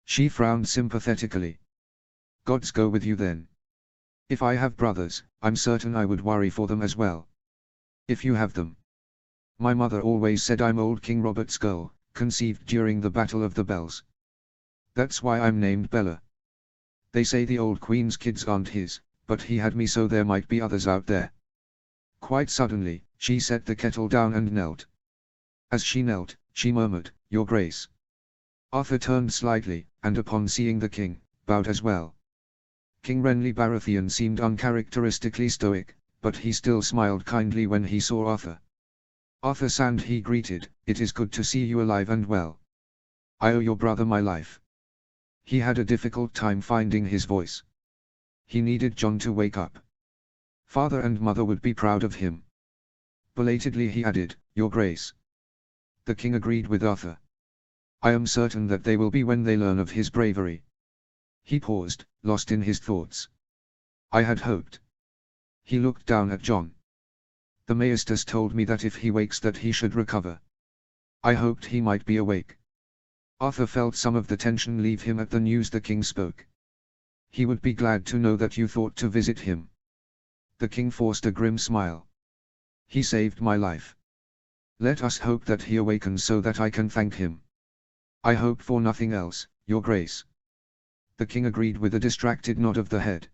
She frowned sympathetically. "Gods go with you then. If I have brothers, I'm certain I would worry for them as well. If you have them. My mother always said I'm old King Robert's girl, conceived during the Battle of the Bells. That's why I'm named Bella. They say the old Queen's kids aren't his, but he had me, so there might be others out there." Quite suddenly, she set the kettle down and knelt. As she knelt, she murmured, "Your Grace." Arthur turned slightly, and upon seeing the king, bowed as well. King Renly Baratheon seemed uncharacteristically stoic, but he still smiled kindly when he saw Arthur. "Arthur Sand," he greeted, "it is good to see you alive and well. I owe your brother my life." He had a difficult time finding his voice. He needed John to wake up. Father and mother would be proud of him. Belatedly he added, "Your Grace." The king agreed with Arthur. "I am certain that they will be when they learn of his bravery." He paused, lost in his thoughts. "I had hoped." He looked down at John. "The Maesters told me that if he wakes that he should recover. I hoped he might be awake." Arthur felt some of the tension leave him at the news the king spoke. "He would be glad to know that you thought to visit him." The king forced a grim smile. "He saved my life. Let us hope that he awakens so that I can thank him." "I hope for nothing else, Your Grace." The king agreed with a distracted nod of the head.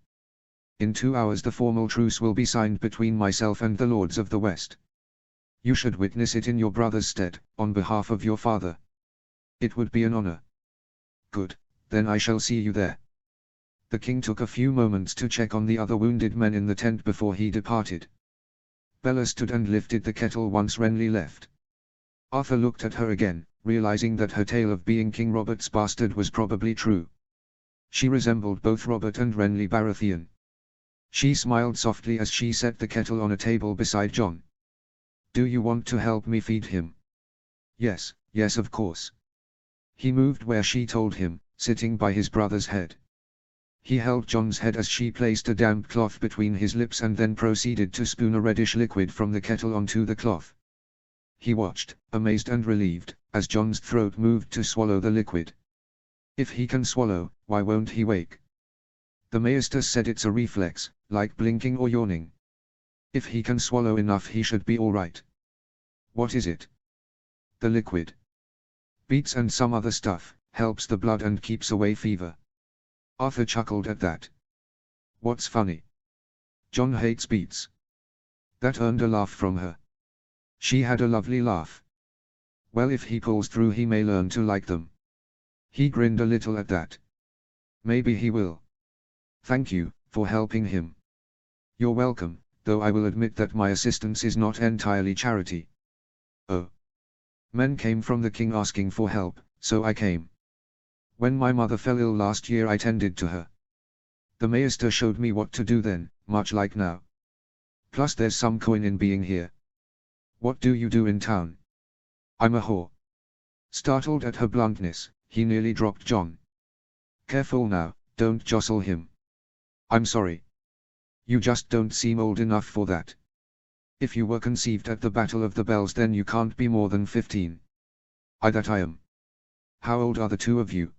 "In 2 hours the formal truce will be signed between myself and the Lords of the West. You should witness it in your brother's stead, on behalf of your father. It would be an honor." "Good, then I shall see you there." The king took a few moments to check on the other wounded men in the tent before he departed. Bella stood and lifted the kettle once Renly left. Arthur looked at her again, realizing that her tale of being King Robert's bastard was probably true. She resembled both Robert and Renly Baratheon. She smiled softly as she set the kettle on a table beside John. "Do you want to help me feed him?" Yes, of course." He moved where she told him, sitting by his brother's head. He held John's head as she placed a damp cloth between his lips and then proceeded to spoon a reddish liquid from the kettle onto the cloth. He watched, amazed and relieved, as John's throat moved to swallow the liquid. If he can swallow, why won't he wake? The Maester said it's a reflex, like blinking or yawning. If he can swallow enough he should be alright. What is it? The liquid. Beets and some other stuff, helps the blood and keeps away fever. Arthur chuckled at that. What's funny? John hates beets. That earned a laugh from her. She had a lovely laugh. Well, if he pulls through he may learn to like them. He grinned a little at that. Maybe he will. Thank you, for helping him. You're welcome, though I will admit that my assistance is not entirely charity. Oh. Men came from the king asking for help, so I came. When my mother fell ill last year I tended to her. The Maester showed me what to do then, much like now. Plus there's some coin in being here. What do you do in town? I'm a whore. Startled at her bluntness, He nearly dropped Jon. "Careful now, don't jostle him." "I'm sorry. You just don't seem old enough for that. If you were conceived at the Battle of the Bells then you can't be more than 15. That I am." "How old are the two of you?"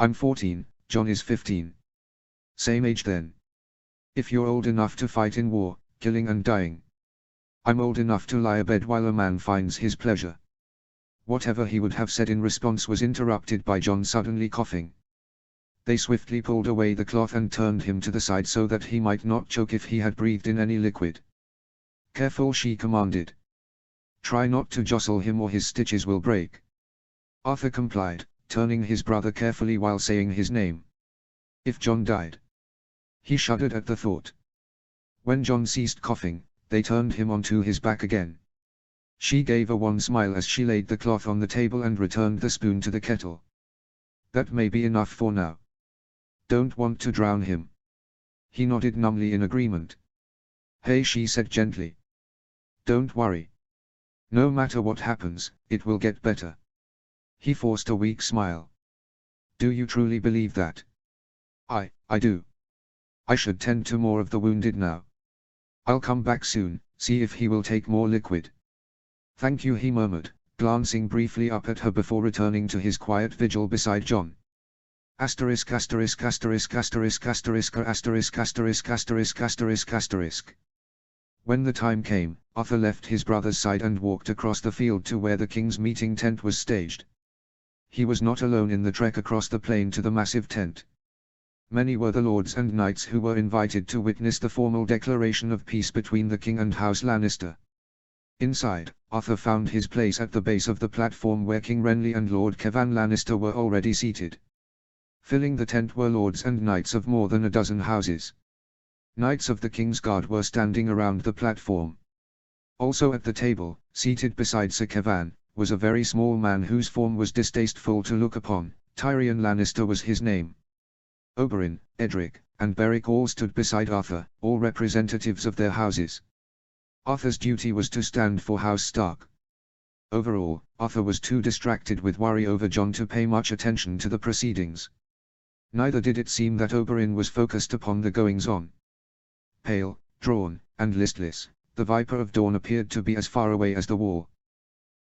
"I'm 14, Jon is 15. "Same age then. If you're old enough to fight in war, killing and dying." "I'm old enough to lie abed while a man finds his pleasure." Whatever he would have said in response was interrupted by Jon suddenly coughing. They swiftly pulled away the cloth and turned him to the side so that he might not choke if he had breathed in any liquid. "Careful," she commanded. "Try not to jostle him or his stitches will break." Arthur complied, turning his brother carefully while saying his name. If Jon died. He shuddered at the thought. When Jon ceased coughing, they turned him onto his back again. She gave a wan smile as she laid the cloth on the table and returned the spoon to the kettle. "That may be enough for now. Don't want to drown him." He nodded numbly in agreement. "Hey," she said gently. "Don't worry. No matter what happens, it will get better." He forced a weak smile. "Do you truly believe that?" I do. I should tend to more of the wounded now. I'll come back soon, see if he will take more liquid." "Thank you," he murmured, glancing briefly up at her before returning to his quiet vigil beside Jon. Asterisk asterisk asterisk asterisk asterisk asterisk asterisk asterisk asterisk asterisk. When the time came, Arthur left his brother's side and walked across the field to where the king's meeting tent was staged. He was not alone in the trek across the plain to the massive tent. Many were the lords and knights who were invited to witness the formal declaration of peace between the king and House Lannister. Inside, Arthur found his place at the base of the platform where King Renly and Lord Kevan Lannister were already seated. Filling the tent were lords and knights of more than a dozen houses. Knights of the King's Guard were standing around the platform. Also at the table, seated beside Sir Kevan, was a very small man whose form was distasteful to look upon. Tyrion Lannister was his name. Oberyn, Edric, and Beric all stood beside Arthur, all representatives of their houses. Arthur's duty was to stand for House Stark. Overall, Arthur was too distracted with worry over Jon to pay much attention to the proceedings. Neither did it seem that Oberyn was focused upon the goings-on. Pale, drawn, and listless, the Viper of Dawn appeared to be as far away as the wall.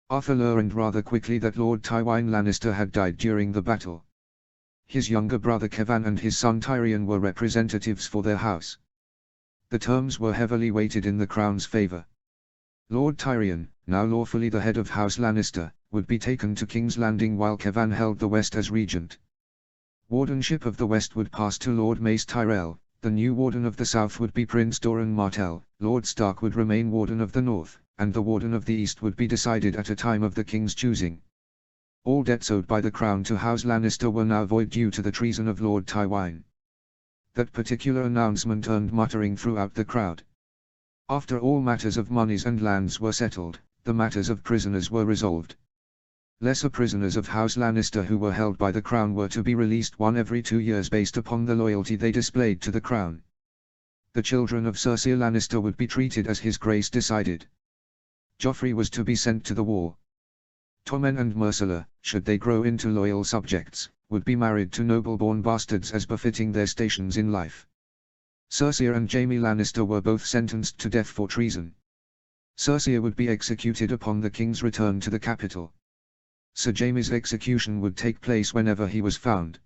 Arthur learned rather quickly that Lord Tywin Lannister had died during the battle. His younger brother Kevan and his son Tyrion were representatives for their house. The terms were heavily weighted in the crown's favor. Lord Tyrion, now lawfully the head of House Lannister, would be taken to King's Landing while Kevan held the West as regent. Wardenship of the West would pass to Lord Mace Tyrell. The new Warden of the South would be Prince Doran Martell, Lord Stark would remain Warden of the North, and the Warden of the East would be decided at a time of the King's choosing. All debts owed by the Crown to House Lannister were now void due to the treason of Lord Tywin. That particular announcement earned muttering throughout the crowd. After all matters of monies and lands were settled, the matters of prisoners were resolved. Lesser prisoners of House Lannister who were held by the Crown were to be released one every 2 years based upon the loyalty they displayed to the Crown. The children of Cersei Lannister would be treated as His Grace decided. Joffrey was to be sent to the wall. Tommen and Myrcella, should they grow into loyal subjects, would be married to noble-born bastards as befitting their stations in life. Cersei and Jaime Lannister were both sentenced to death for treason. Cersei would be executed upon the king's return to the capital. Sir Jaime's execution would take place whenever he was found.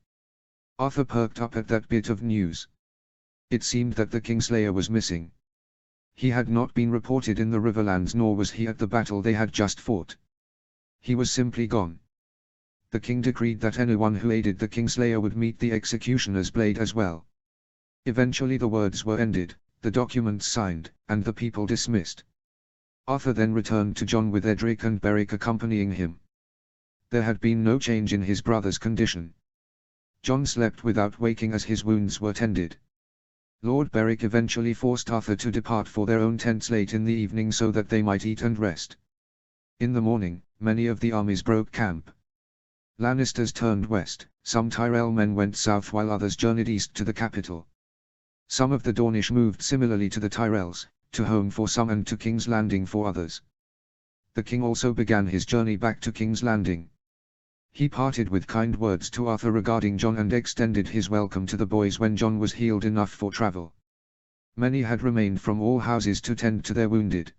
Arthur perked up at that bit of news. It seemed that the Kingslayer was missing. He had not been reported in the Riverlands nor was he at the battle they had just fought. He was simply gone. The king decreed that anyone who aided the Kingslayer would meet the executioner's blade as well. Eventually the words were ended, the documents signed, and the people dismissed. Arthur then returned to Jon with Edric and Beric accompanying him. There had been no change in his brother's condition. Jon slept without waking as his wounds were tended. Lord Beric eventually forced Arthur to depart for their own tents late in the evening so that they might eat and rest. In the morning, many of the armies broke camp. Lannisters turned west, some Tyrell men went south while others journeyed east to the capital. Some of the Dornish moved similarly to the Tyrells, to Home for some and to King's Landing for others. The king also began his journey back to King's Landing. He parted with kind words to Arthur regarding John and extended his welcome to the boys when John was healed enough for travel. Many had remained from all houses to tend to their wounded.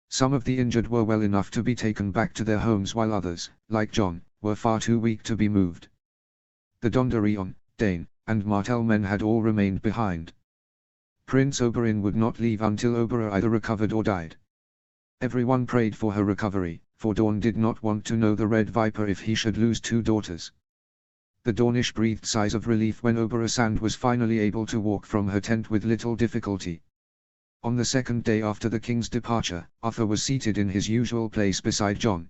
Some of the injured were well enough to be taken back to their homes while others, like John, were far too weak to be moved. The Dondarrion, Dane, and Martell men had all remained behind. Prince Oberyn would not leave until Oberyn either recovered or died. Everyone prayed for her recovery, for Dorne did not want to know the Red Viper if he should lose 2 daughters. The Dornish breathed sighs of relief when Oberyn Sand was finally able to walk from her tent with little difficulty. On the second day after the king's departure, Arthur was seated in his usual place beside John.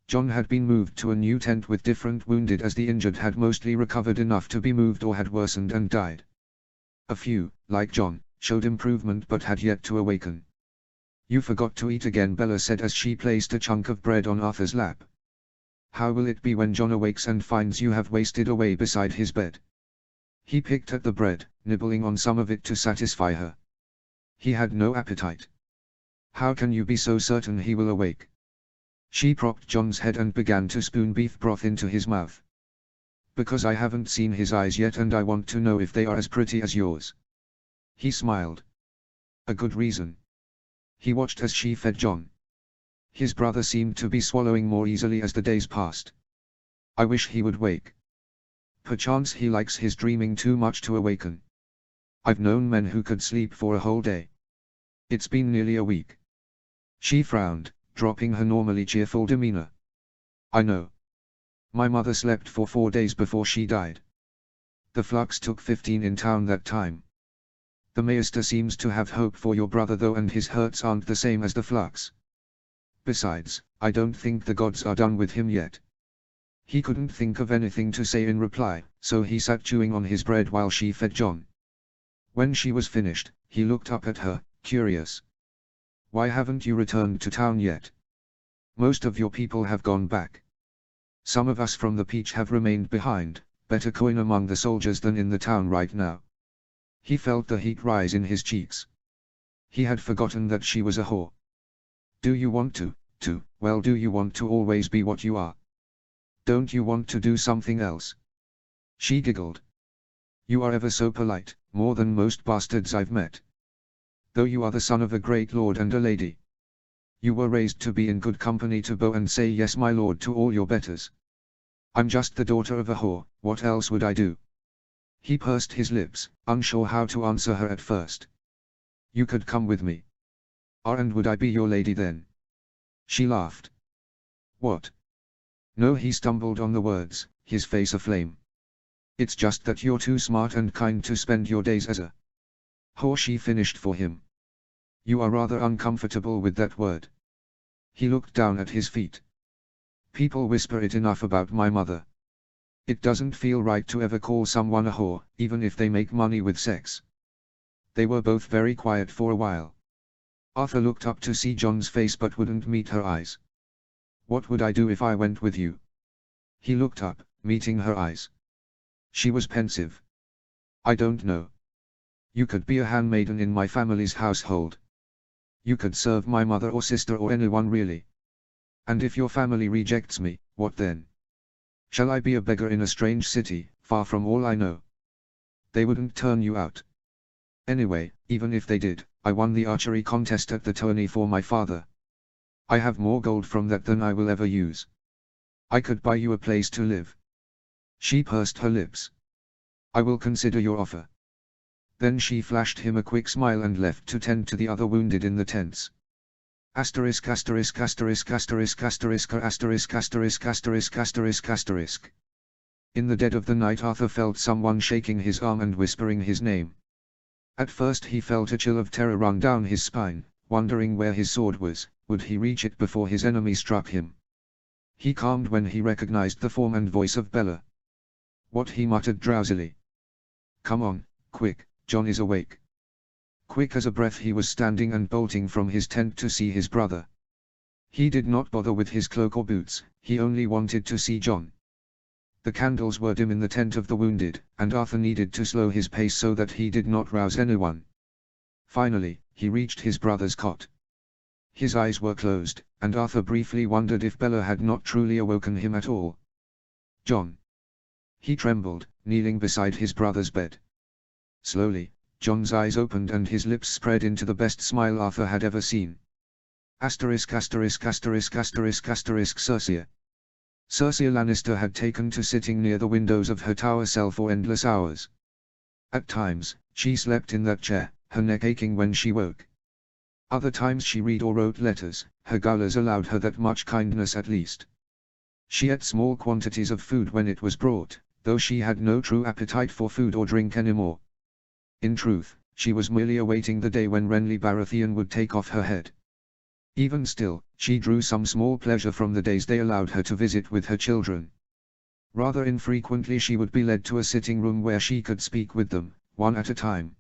John had been moved to a new tent with different wounded as the injured had mostly recovered enough to be moved or had worsened and died. A few, like John, showed improvement but had yet to awaken. "You forgot to eat again," Bella said as she placed a chunk of bread on Arthur's lap. "How will it be when John awakes and finds you have wasted away beside his bed?" He picked at the bread, nibbling on some of it to satisfy her. He had no appetite. "How can you be so certain he will awake?" She propped John's head and began to spoon beef broth into his mouth. "Because I haven't seen his eyes yet and I want to know if they are as pretty as yours." He smiled. "A good reason." He watched as she fed John. His brother seemed to be swallowing more easily as the days passed. "I wish he would wake. Perchance he likes his dreaming too much to awaken. I've known men who could sleep for a whole day. It's been nearly a week." She frowned, dropping her normally cheerful demeanor. "I know. My mother slept for 4 days before she died. The flux took 15 in town that time. The Maester seems to have hope for your brother though, and his hurts aren't the same as the flux. Besides, I don't think the gods are done with him yet." He couldn't think of anything to say in reply, so he sat chewing on his bread while she fed John. When she was finished, he looked up at her, curious. "Why haven't you returned to town yet? Most of your people have gone back. Some of us from the Peach have remained behind, better coin among the soldiers than in the town right now." He felt the heat rise in his cheeks. He had forgotten that she was a whore. "Do you want to, well, do you want to always be what you are? Don't you want to do something else?" She giggled. "You are ever so polite, more than most bastards I've met. Though you are the son of a great lord and a lady. You were raised to be in good company to bow and say yes my lord to all your betters. I'm just the daughter of a whore, what else would I do?" He pursed his lips, unsure how to answer her at first. "You could come with me." And would I be your lady then?" She laughed. "What?" "No," he stumbled on the words, his face aflame. "It's just that you're too smart and kind to spend your days as a whore," she finished for him. "You are rather uncomfortable with that word." He looked down at his feet. "People whisper it enough about my mother. It doesn't feel right to ever call someone a whore, even if they make money with sex." They were both very quiet for a while. Arthur looked up to see John's face but wouldn't meet her eyes. "What would I do if I went with you?" He looked up, meeting her eyes. She was pensive. "I don't know. You could be a handmaiden in my family's household. You could serve my mother or sister or anyone really. And if your family rejects me, what then? Shall I be a beggar in a strange city, far from all I know? They wouldn't turn you out. Anyway, even if they did, I won the archery contest at the tourney for my father. I have more gold from that than I will ever use. I could buy you a place to live." She pursed her lips. "I will consider your offer." Then she flashed him a quick smile and left to tend to the other wounded in the tents. Asterisk asterisk asterisk asterisk asterisk asterisk asterisk asterisk asterisk asterisk. In the dead of the night Arthur felt someone shaking his arm and whispering his name. At first he felt a chill of terror run down his spine, wondering where his sword was, would he reach it before his enemy struck him? He calmed when he recognized the form and voice of Bella. "What?" he muttered drowsily. "Come on, quick, John is awake." Quick as a breath he was standing and bolting from his tent to see his brother. He did not bother with his cloak or boots, he only wanted to see John. The candles were dim in the tent of the wounded, and Arthur needed to slow his pace so that he did not rouse anyone. Finally, he reached his brother's cot. His eyes were closed, and Arthur briefly wondered if Bella had not truly awoken him at all. John. He trembled, kneeling beside his brother's bed. Slowly, John's eyes opened and his lips spread into the best smile Arthur had ever seen. Asterisk asterisk asterisk asterisk asterisk Cersei. Cersei Lannister had taken to sitting near the windows of her tower cell for endless hours. At times, she slept in that chair, her neck aching when she woke. Other times she read or wrote letters, her gaolers allowed her that much kindness at least. She ate small quantities of food when it was brought, though she had no true appetite for food or drink anymore. In truth, she was merely awaiting the day when Renly Baratheon would take off her head. Even still, she drew some small pleasure from the days they allowed her to visit with her children. Rather infrequently she would be led to a sitting room where she could speak with them, one at a time.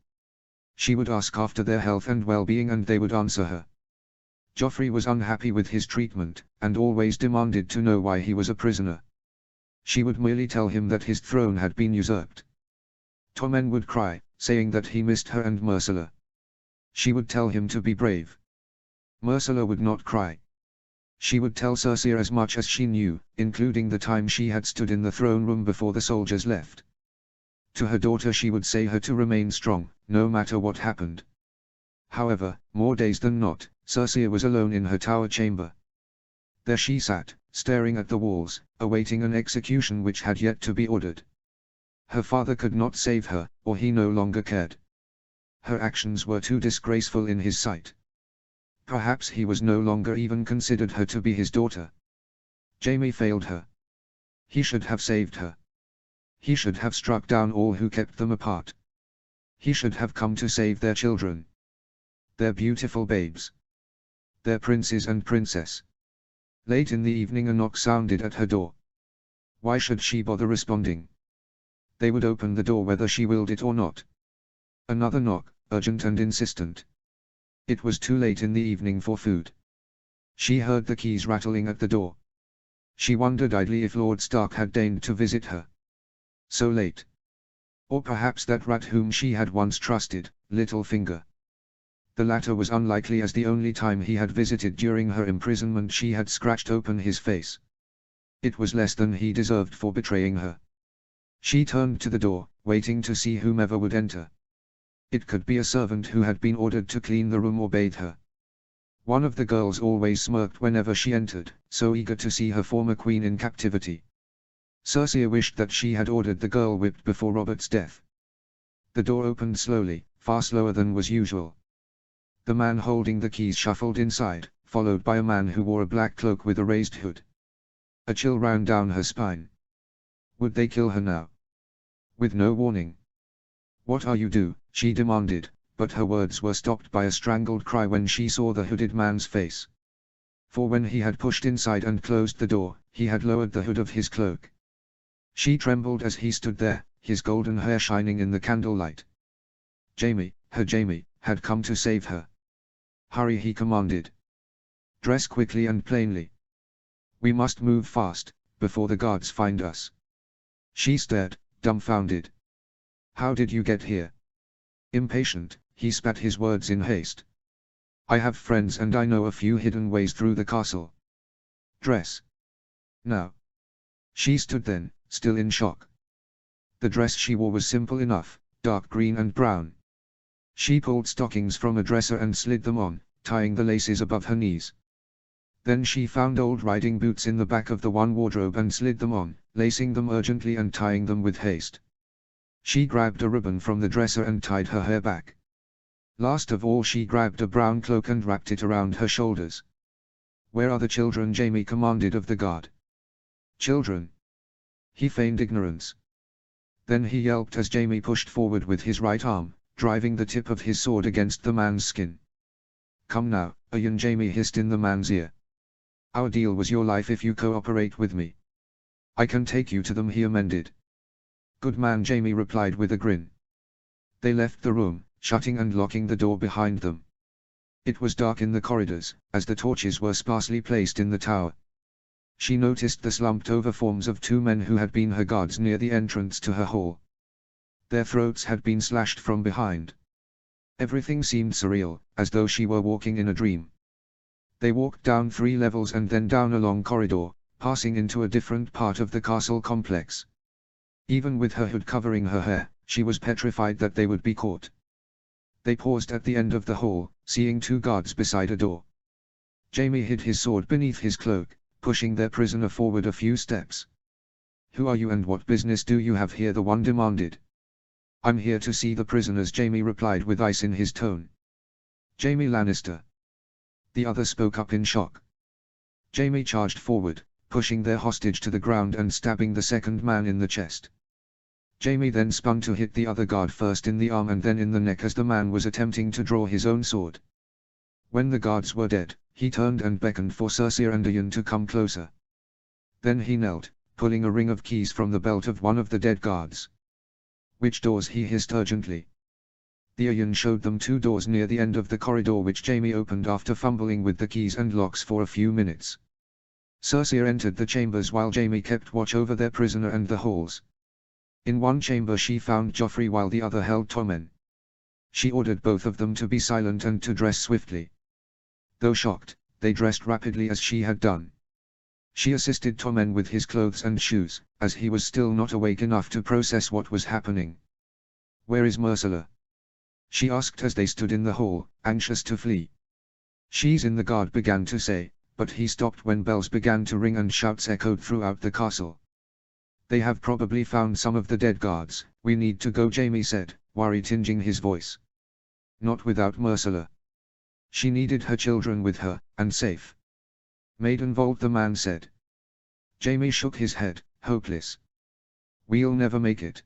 She would ask after their health and well-being and they would answer her. Joffrey was unhappy with his treatment, and always demanded to know why he was a prisoner. She would merely tell him that his throne had been usurped. Tommen would cry, saying that he missed her and Myrcella. She would tell him to be brave. Myrcella would not cry. She would tell Cersei as much as she knew, including the time she had stood in the throne room before the soldiers left. To her daughter she would say her to remain strong, no matter what happened. However, more days than not, Cersei was alone in her tower chamber. There she sat, staring at the walls, awaiting an execution which had yet to be ordered. Her father could not save her, or he no longer cared. Her actions were too disgraceful in his sight. Perhaps he was no longer even considered her to be his daughter. Jaime failed her. He should have saved her. He should have struck down all who kept them apart. He should have come to save their children. Their beautiful babes. Their princes and princess. Late in the evening a knock sounded at her door. Why should she bother responding? They would open the door whether she willed it or not. Another knock, urgent and insistent. It was too late in the evening for food. She heard the keys rattling at the door. She wondered idly if Lord Stark had deigned to visit her. So late. Or perhaps that rat whom she had once trusted, Littlefinger. The latter was unlikely, as the only time he had visited during her imprisonment she had scratched open his face. It was less than he deserved for betraying her. She turned to the door, waiting to see whomever would enter. It could be a servant who had been ordered to clean the room or bathe her. One of the girls always smirked whenever she entered, so eager to see her former queen in captivity. Cersei wished that she had ordered the girl whipped before Robert's death. The door opened slowly, far slower than was usual. The man holding the keys shuffled inside, followed by a man who wore a black cloak with a raised hood. A chill ran down her spine. Would they kill her now? With no warning. "What are you do?" she demanded, but her words were stopped by a strangled cry when she saw the hooded man's face. For when he had pushed inside and closed the door, he had lowered the hood of his cloak. She trembled as he stood there, his golden hair shining in the candlelight. Jaime, her Jaime, had come to save her. "Hurry," he commanded. "Dress quickly and plainly. We must move fast, before the guards find us." She stared, dumbfounded. "How did you get here?" Impatient, he spat his words in haste. "I have friends and I know a few hidden ways through the castle." "Dress. Now." She stood then, still in shock. The dress she wore was simple enough, dark green and brown. She pulled stockings from a dresser and slid them on, tying the laces above her knees. Then she found old riding boots in the back of the one wardrobe and slid them on, lacing them urgently and tying them with haste. She grabbed a ribbon from the dresser and tied her hair back. Last of all she grabbed a brown cloak and wrapped it around her shoulders. "Where are the children?" Jaime commanded of the guard. "Children?" He feigned ignorance. Then he yelped as Jaime pushed forward with his right arm, driving the tip of his sword against the man's skin. "Come now, Iron," Jaime hissed in the man's ear. "Our deal was your life if you cooperate with me. I can take you to them," he amended. "Good man," Jaime replied with a grin. They left the room, shutting and locking the door behind them. It was dark in the corridors, as the torches were sparsely placed in the tower. She noticed the slumped-over forms of two men who had been her guards near the entrance to her hall. Their throats had been slashed from behind. Everything seemed surreal, as though she were walking in a dream. They walked down 3 levels and then down a long corridor, passing into a different part of the castle complex. Even with her hood covering her hair, she was petrified that they would be caught. They paused at the end of the hall, seeing two guards beside a door. Jamie hid his sword beneath his cloak, pushing their prisoner forward a few steps. "Who are you and what business do you have here?" the one demanded. "I'm here to see the prisoners," Jamie replied with ice in his tone. "Jamie Lannister." The other spoke up in shock. Jamie charged forward, pushing their hostage to the ground and stabbing the second man in the chest. Jamie then spun to hit the other guard first in the arm and then in the neck as the man was attempting to draw his own sword. When the guards were dead, he turned and beckoned for Cersei and Ian to come closer. Then he knelt, pulling a ring of keys from the belt of one of the dead guards. "Which doors?" he hissed urgently. The Ian showed them two doors near the end of the corridor which Jamie opened after fumbling with the keys and locks for a few minutes. Cersei entered the chambers while Jamie kept watch over their prisoner and the halls. In one chamber she found Joffrey while the other held Tommen. She ordered both of them to be silent and to dress swiftly. Though shocked, they dressed rapidly as she had done. She assisted Tommen with his clothes and shoes, as he was still not awake enough to process what was happening. "Where is Myrcella?" she asked as they stood in the hall, anxious to flee. "She's in," the guard began to say, but he stopped when bells began to ring and shouts echoed throughout the castle. "They have probably found some of the dead guards. We need to go," Jamie said, worry tinging his voice. "Not without Myrcella. She needed her children with her, and safe." "Maidenvold," the man said. Jamie shook his head, hopeless. "We'll never make it."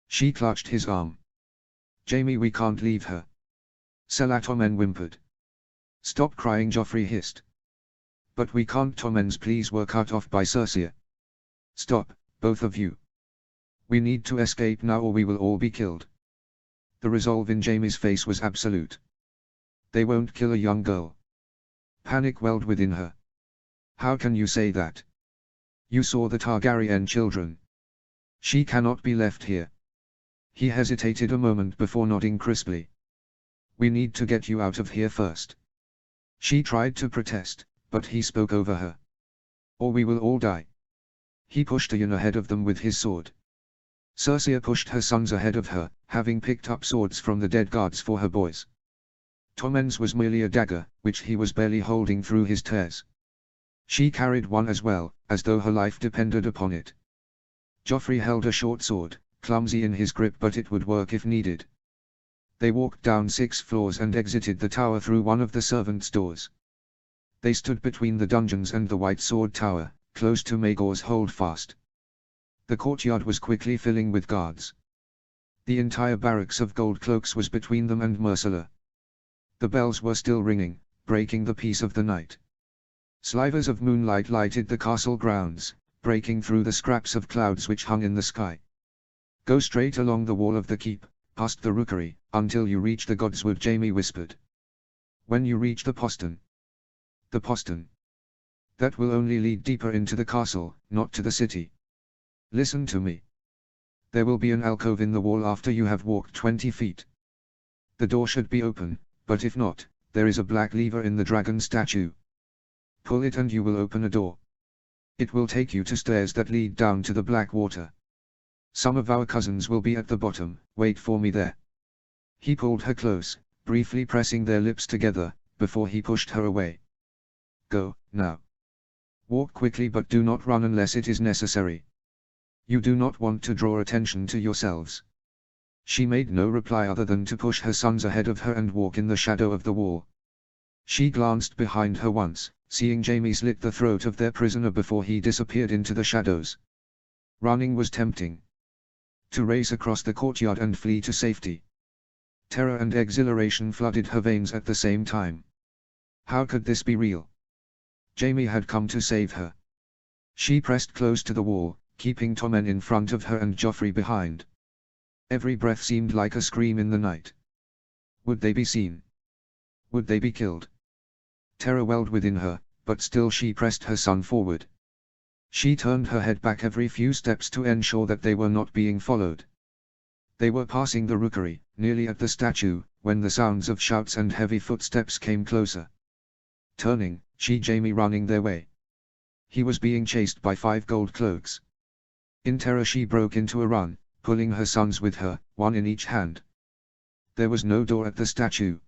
She clutched his arm. "Jamie, we can't leave her." Tommen whimpered. "Stop crying," Joffrey hissed. "But we can't." Tommen's pleas were cut off by Cersei. "Stop, both of you. We need to escape now or we will all be killed." The resolve in Jamie's face was absolute. "They won't kill a young girl." Panic welled within her. "How can you say that? You saw the Targaryen children. She cannot be left here." He hesitated a moment before nodding crisply. "We need to get you out of here first." She tried to protest, but he spoke over her. "Or we will all die." He pushed Ian ahead of them with his sword. Cersei pushed her sons ahead of her, having picked up swords from the dead guards for her boys. Tommen's was merely a dagger, which he was barely holding through his tears. She carried one as well, as though her life depended upon it. Joffrey held a short sword, clumsy in his grip, but it would work if needed. They walked down 6 floors and exited the tower through one of the servants' doors. They stood between the dungeons and the White Sword Tower, close to Maegor's Holdfast. The courtyard was quickly filling with guards. The entire barracks of gold cloaks was between them and Myrcella. The bells were still ringing, breaking the peace of the night. Slivers of moonlight lighted the castle grounds, breaking through the scraps of clouds which hung in the sky. "Go straight along the wall of the keep, past the rookery, until you reach the Godswood," Jamie whispered. "When you reach the postern." "The postern? That will only lead deeper into the castle, not to the city. Listen to me. There will be an alcove in the wall after you have walked 20 feet. The door should be open, but if not, there is a black lever in the dragon statue. Pull it and you will open a door. It will take you to stairs that lead down to the black water. Some of our cousins will be at the bottom, wait for me there." He pulled her close, briefly pressing their lips together, before he pushed her away. "Go, now. Walk quickly but do not run unless it is necessary. You do not want to draw attention to yourselves." She made no reply other than to push her sons ahead of her and walk in the shadow of the wall. She glanced behind her once, seeing Jamie slit the throat of their prisoner before he disappeared into the shadows. Running was tempting. To race across the courtyard and flee to safety. Terror and exhilaration flooded her veins at the same time. How could this be real? Jamie had come to save her. She pressed close to the wall, keeping Tommen in front of her and Joffrey behind. Every breath seemed like a scream in the night. Would they be seen? Would they be killed? Terror welled within her, but still she pressed her son forward. She turned her head back every few steps to ensure that they were not being followed. They were passing the rookery, nearly at the statue, when the sounds of shouts and heavy footsteps came closer. Turning, Jamie running their way. He was being chased by 5 gold cloaks. In terror she broke into a run, pulling her sons with her, one in each hand. There was no door at the statue.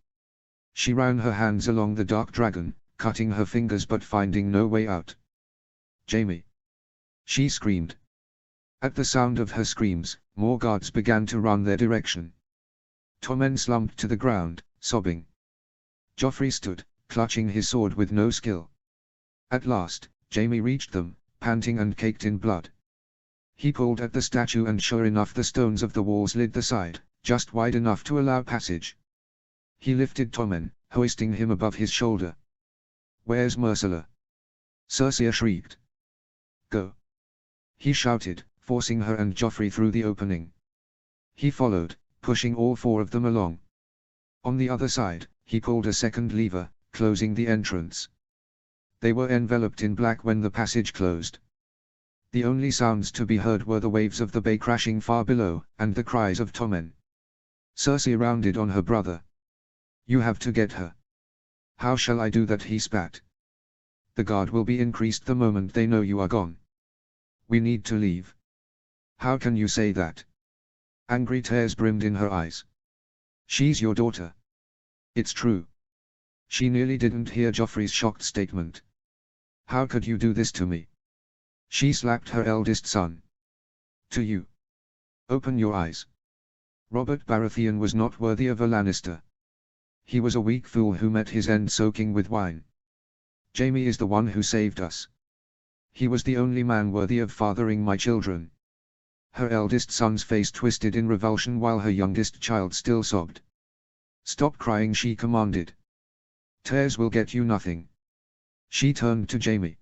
She ran her hands along the dark dragon, cutting her fingers but finding no way out. "Jaime!" she screamed. At the sound of her screams, more guards began to run their direction. Tommen slumped to the ground, sobbing. Joffrey stood, clutching his sword with no skill. At last, Jaime reached them, panting and caked in blood. He pulled at the statue and sure enough the stones of the wall slid the side, just wide enough to allow passage. He lifted Tommen, hoisting him above his shoulder. "Where's Myrcella?" Cersei shrieked. "Go!" he shouted, forcing her and Joffrey through the opening. He followed, pushing all 4 of them along. On the other side, he pulled a second lever, closing the entrance. They were enveloped in black when the passage closed. The only sounds to be heard were the waves of the bay crashing far below, and the cries of Tommen. Cersei rounded on her brother. "You have to get her." "How shall I do that?" he spat. "The guard will be increased the moment they know you are gone. We need to leave." "How can you say that?" Angry tears brimmed in her eyes. "She's your daughter." "It's true." She nearly didn't hear Joffrey's shocked statement. "How could you do this to me?" She slapped her eldest son. "To you. Open your eyes." Robert Baratheon was not worthy of a Lannister. He was a weak fool who met his end soaking with wine. Jaime is the one who saved us. He was the only man worthy of fathering my children. Her eldest son's face twisted in revulsion while her youngest child still sobbed. "Stop crying," she commanded. "Tears will get you nothing." She turned to Jaime.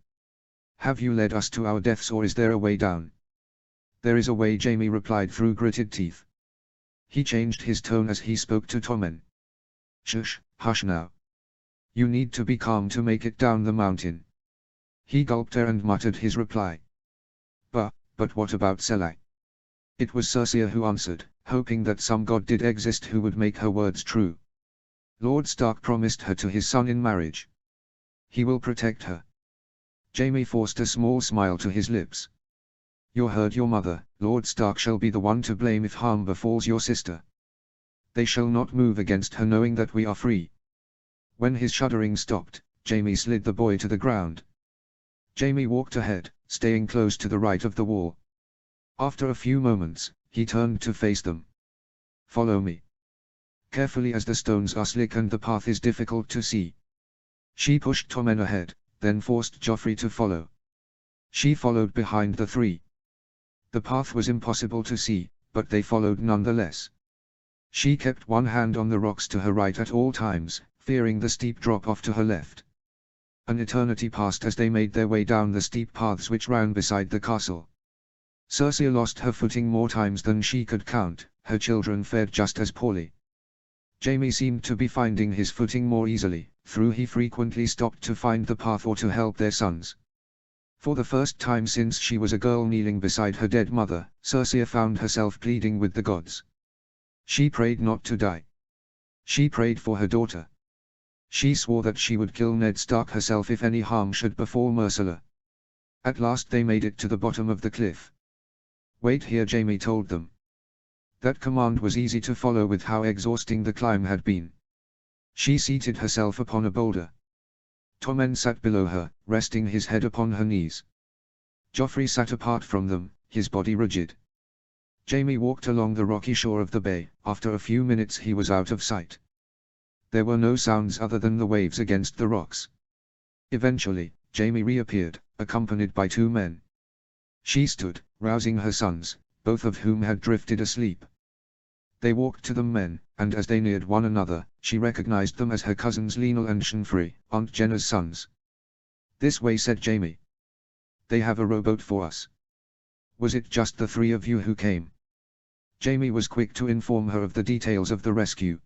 "Have you led us to our deaths or is there a way down?" "There is a way," Jaime replied through gritted teeth. He changed his tone as he spoke to Tommen. "Shush, hush now. You need to be calm to make it down the mountain." He gulped and muttered his reply. But what about Celae?" It was Cersei who answered, hoping that some god did exist who would make her words true. "Lord Stark promised her to his son in marriage. He will protect her." Jaime forced a small smile to his lips. "You heard your mother. Lord Stark shall be the one to blame if harm befalls your sister. They shall not move against her knowing that we are free." When his shuddering stopped, Jaime slid the boy to the ground. Jaime walked ahead, staying close to the right of the wall. After a few moments, he turned to face them. "Follow me. Carefully as the stones are slick and the path is difficult to see." She pushed Tommen ahead, then forced Joffrey to follow. She followed behind the 3. The path was impossible to see, but they followed nonetheless. She kept one hand on the rocks to her right at all times, fearing the steep drop-off to her left. An eternity passed as they made their way down the steep paths which ran beside the castle. Cersei lost her footing more times than she could count, her children fared just as poorly. Jaime seemed to be finding his footing more easily, though he frequently stopped to find the path or to help their sons. For the first time since she was a girl kneeling beside her dead mother, Cersei found herself pleading with the gods. She prayed not to die. She prayed for her daughter. She swore that she would kill Ned Stark herself if any harm should befall Myrcella. At last they made it to the bottom of the cliff. "Wait here," Jaime told them. That command was easy to follow with how exhausting the climb had been. She seated herself upon a boulder. Tommen sat below her, resting his head upon her knees. Joffrey sat apart from them, his body rigid. Jaime walked along the rocky shore of the bay. After a few minutes he was out of sight. There were no sounds other than the waves against the rocks. Eventually, Jaime reappeared, accompanied by 2 men. She stood, rousing her sons, both of whom had drifted asleep. They walked to the men, and as they neared one another, she recognized them as her cousins Lionel and Shenfrey, Aunt Jenna's sons. "This way," said Jaime. "They have a rowboat for us." "Was it just the 3 of you who came?" Jaime was quick to inform her of the details of the rescue.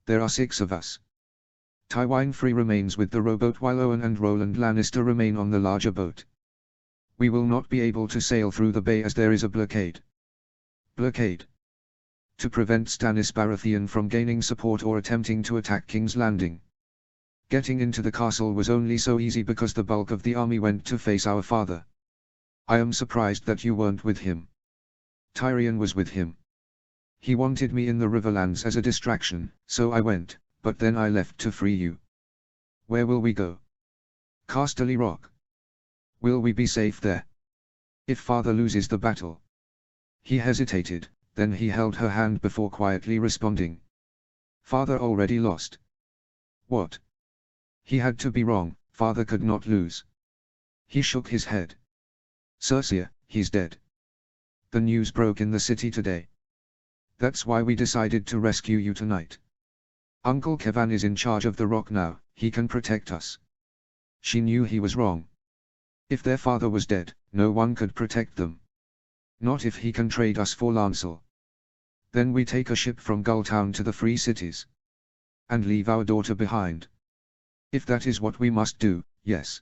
"There are 6 of us. Tywin Free remains with the rowboat while Owen and Roland Lannister remain on the larger boat. We will not be able to sail through the bay as there is a blockade." "Blockade?" "To prevent Stannis Baratheon from gaining support or attempting to attack King's Landing." Getting into the castle was only so easy because the bulk of the army went to face our father. I am surprised that you weren't with him. Tyrion was with him. He wanted me in the Riverlands as a distraction, so I went, but then I left to free you. Where will we go? Casterly Rock. Will we be safe there? If father loses the battle. He hesitated, then he held her hand before quietly responding. Father already lost. What? He had to be wrong, father could not lose. He shook his head. Cersei, he's dead. The news broke in the city today. That's why we decided to rescue you tonight. Uncle Kevan is in charge of the rock now, he can protect us. She knew he was wrong. If their father was dead, no one could protect them. Not if he can trade us for Lancel. Then we take a ship from Gulltown to the Free Cities. And leave our daughter behind. If that is what we must do, yes.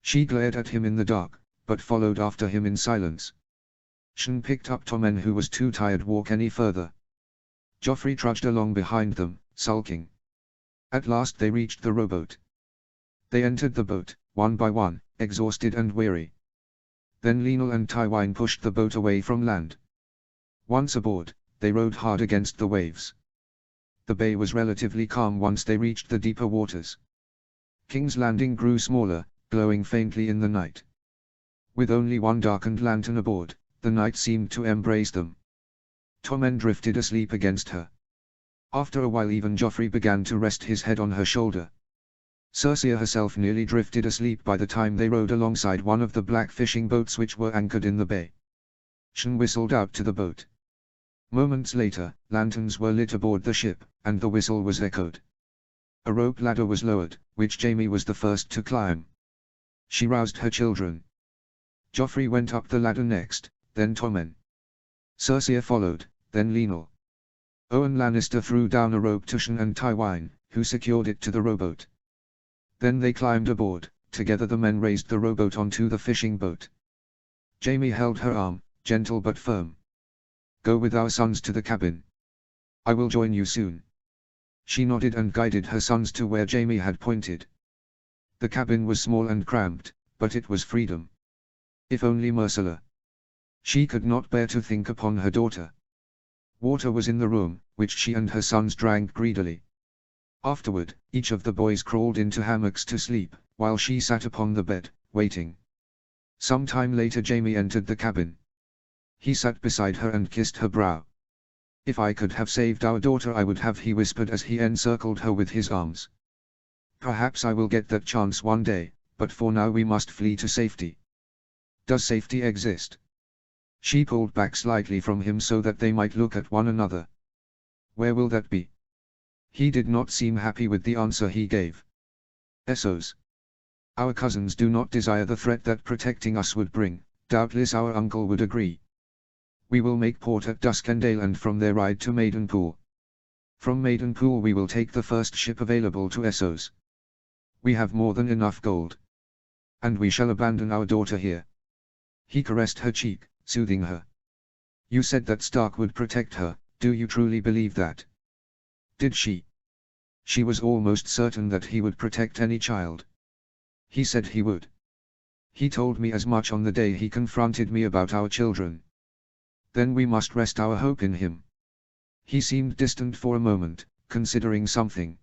She glared at him in the dark, but followed after him in silence. Shan picked up Tommen, who was too tired to walk any further. Joffrey trudged along behind them, sulking. At last they reached the rowboat. They entered the boat, one by one, exhausted and weary. Then Lenel and Tywine pushed the boat away from land. Once aboard, they rowed hard against the waves. The bay was relatively calm once they reached the deeper waters. King's Landing grew smaller, glowing faintly in the night. With only one darkened lantern aboard, the night seemed to embrace them. Tommen drifted asleep against her. After a while even Joffrey began to rest his head on her shoulder. Cersei herself nearly drifted asleep by the time they rowed alongside one of the black fishing boats which were anchored in the bay. Shan whistled out to the boat. Moments later, lanterns were lit aboard the ship, and the whistle was echoed. A rope ladder was lowered, which Jaime was the first to climb. She roused her children. Joffrey went up the ladder next, then Tommen. Cersei followed, then Lenel. Owen Lannister threw down a rope to Shan and Tywine, who secured it to the rowboat. Then they climbed aboard. Together the men raised the rowboat onto the fishing boat. Jaime held her arm, gentle but firm. Go with our sons to the cabin. I will join you soon. She nodded and guided her sons to where Jaime had pointed. The cabin was small and cramped, but it was freedom. If only Myrcella. She could not bear to think upon her daughter. Water was in the room, which she and her sons drank greedily. Afterward, each of the boys crawled into hammocks to sleep, while she sat upon the bed, waiting. Some time later Jaime entered the cabin. He sat beside her and kissed her brow. If I could have saved our daughter I would have, he whispered as he encircled her with his arms. Perhaps I will get that chance one day, but for now we must flee to safety. Does safety exist? She pulled back slightly from him so that they might look at one another. Where will that be? He did not seem happy with the answer he gave. Essos. Our cousins do not desire the threat that protecting us would bring, doubtless our uncle would agree. We will make port at Duskendale and from there ride to Maidenpool. From Maidenpool we will take the first ship available to Essos. We have more than enough gold. And we shall abandon our daughter here. He caressed her cheek, soothing her. You said that Stark would protect her, do you truly believe that? Did she? She was almost certain that he would protect any child. He said he would. He told me as much on the day he confronted me about our children. Then we must rest our hope in him. He seemed distant for a moment, considering something.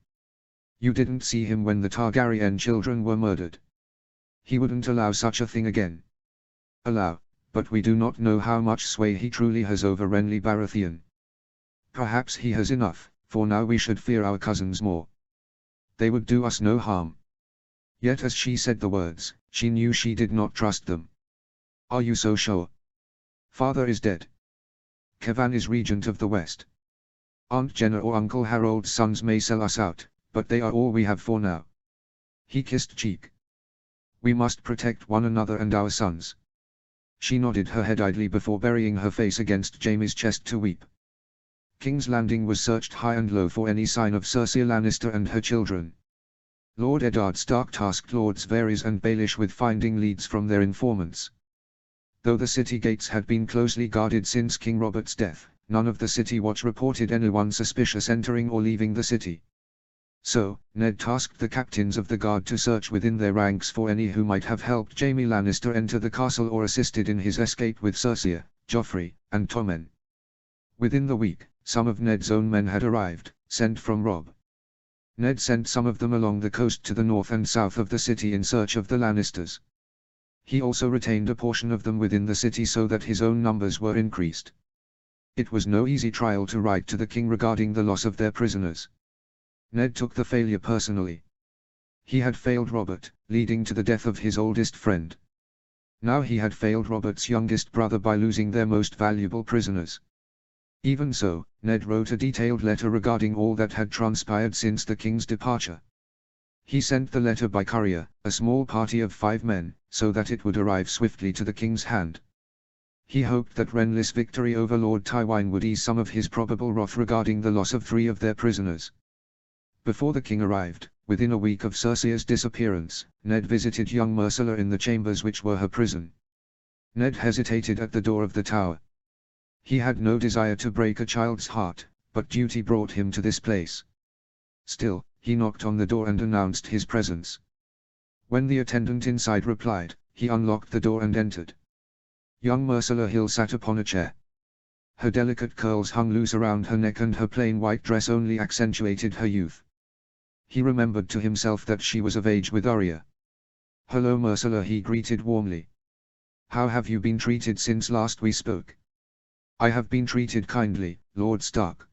You didn't see him when the Targaryen children were murdered. He wouldn't allow such a thing again. Allow, but we do not know how much sway he truly has over Renly Baratheon. Perhaps he has enough, for now we should fear our cousins more. They would do us no harm. Yet as she said the words, she knew she did not trust them. Are you so sure? Father is dead. Kevan is regent of the West. Aunt Jenna or Uncle Harold's sons may sell us out, but they are all we have for now. He kissed cheek. We must protect one another and our sons. She nodded her head idly before burying her face against Jaime's chest to weep. King's Landing was searched high and low for any sign of Cersei Lannister and her children. Lord Eddard Stark tasked Lords Varys and Baelish with finding leads from their informants. Though the city gates had been closely guarded since King Robert's death, none of the City Watch reported anyone suspicious entering or leaving the city. So, Ned tasked the captains of the guard to search within their ranks for any who might have helped Jaime Lannister enter the castle or assisted in his escape with Cersei, Joffrey, and Tommen. Within the week, some of Ned's own men had arrived, sent from Robb. Ned sent some of them along the coast to the north and south of the city in search of the Lannisters. He also retained a portion of them within the city so that his own numbers were increased. It was no easy trial to write to the king regarding the loss of their prisoners. Ned took the failure personally. He had failed Robert, leading to the death of his oldest friend. Now he had failed Robert's youngest brother by losing their most valuable prisoners. Even so, Ned wrote a detailed letter regarding all that had transpired since the king's departure. He sent the letter by courier, a small party of 5 men, so that it would arrive swiftly to the king's hand. He hoped that Renly's victory over Lord Tywine would ease some of his probable wrath regarding the loss of 3 of their prisoners. Before the king arrived, within a week of Cersei's disappearance, Ned visited young Myrcella in the chambers which were her prison. Ned hesitated at the door of the tower. He had no desire to break a child's heart, but duty brought him to this place. Still, he knocked on the door and announced his presence. When the attendant inside replied, he unlocked the door and entered. Young Myrcella Hill sat upon a chair. Her delicate curls hung loose around her neck and her plain white dress only accentuated her youth. He remembered to himself that she was of age with Arya. "Hello Myrcella," he greeted warmly. "How have you been treated since last we spoke?" "I have been treated kindly, Lord Stark.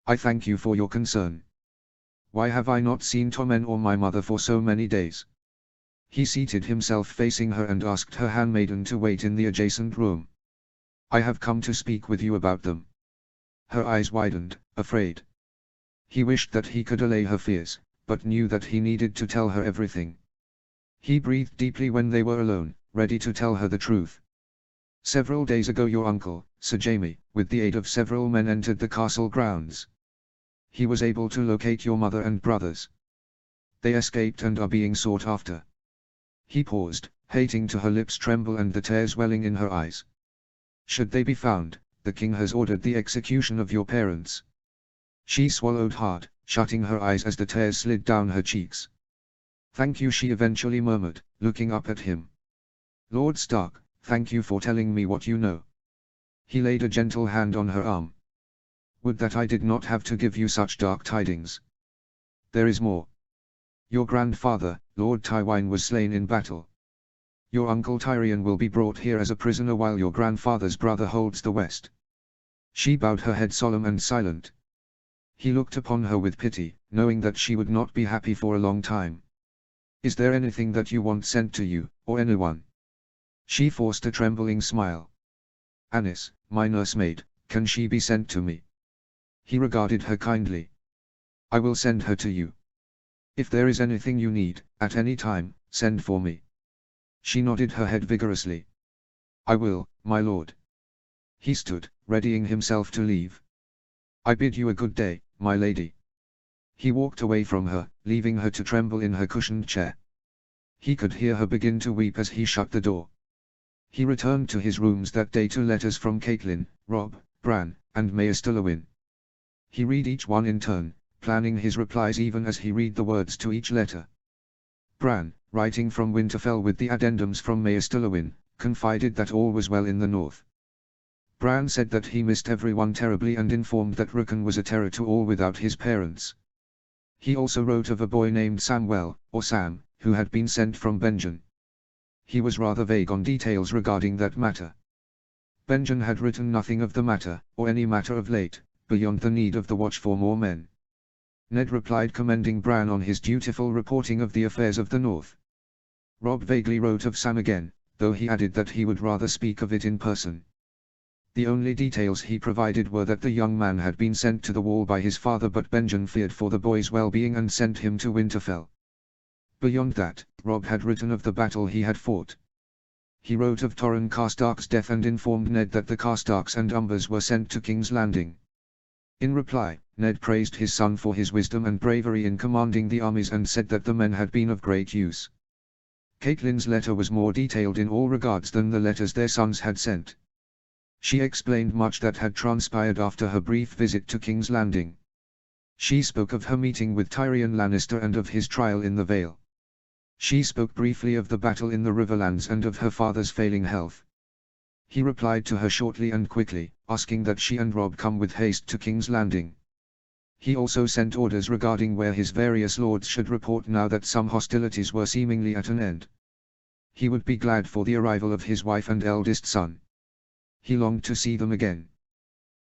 I thank you for your concern. Why have I not seen Tommen or my mother for so many days?" He seated himself facing her and asked her handmaiden to wait in the adjacent room. "I have come to speak with you about them." Her eyes widened, afraid. He wished that he could allay her fears, but knew that he needed to tell her everything. He breathed deeply when they were alone, ready to tell her the truth. "Several days ago your uncle, Sir Jaime, with the aid of several men entered the castle grounds. He was able to locate your mother and brothers. They escaped and are being sought after." He paused, hating to her lips tremble and the tears welling in her eyes. "Should they be found, the king has ordered the execution of your parents." She swallowed hard, shutting her eyes as the tears slid down her cheeks. "Thank you," she eventually murmured, looking up at him. "Lord Stark, thank you for telling me what you know." He laid a gentle hand on her arm. "Would that I did not have to give you such dark tidings. There is more. Your grandfather, Lord Tywine, was slain in battle. Your uncle Tyrion will be brought here as a prisoner while your grandfather's brother holds the West." She bowed her head solemn and silent. He looked upon her with pity, knowing that she would not be happy for a long time. "Is there anything that you want sent to you, or anyone?" She forced a trembling smile. "Anis, my nursemaid, can she be sent to me?" He regarded her kindly. "I will send her to you. If there is anything you need, at any time, send for me." She nodded her head vigorously. "I will, my lord." He stood, readying himself to leave. "I bid you a good day, my lady." He walked away from her, leaving her to tremble in her cushioned chair. He could hear her begin to weep as he shut the door. He returned to his rooms that day to letters from Catelyn, Robb, Bran, and Maester Luwin. He read each one in turn, planning his replies even as he read the words to each letter. Bran, writing from Winterfell with the addendums from Maester Luwin, confided that all was well in the north. Bran said that he missed everyone terribly and informed that Rickon was a terror to all without his parents. He also wrote of a boy named Samwell, or Sam, who had been sent from Benjen. He was rather vague on details regarding that matter. Benjen had written nothing of the matter, or any matter of late, beyond the need of the watch for more men. Ned replied commending Bran on his dutiful reporting of the affairs of the North. Robb vaguely wrote of Sam again, though he added that he would rather speak of it in person. The only details he provided were that the young man had been sent to the wall by his father, but Benjen feared for the boy's well-being and sent him to Winterfell. Beyond that, Robb had written of the battle he had fought. He wrote of Torrhen Karstark's death and informed Ned that the Karstarks and Umbers were sent to King's Landing. In reply, Ned praised his son for his wisdom and bravery in commanding the armies and said that the men had been of great use. Catelyn's letter was more detailed in all regards than the letters their sons had sent. She explained much that had transpired after her brief visit to King's Landing. She spoke of her meeting with Tyrion Lannister and of his trial in the Vale. She spoke briefly of the battle in the Riverlands and of her father's failing health. He replied to her shortly and quickly, asking that she and Robb come with haste to King's Landing. He also sent orders regarding where his various lords should report now that some hostilities were seemingly at an end. He would be glad for the arrival of his wife and eldest son. He longed to see them again.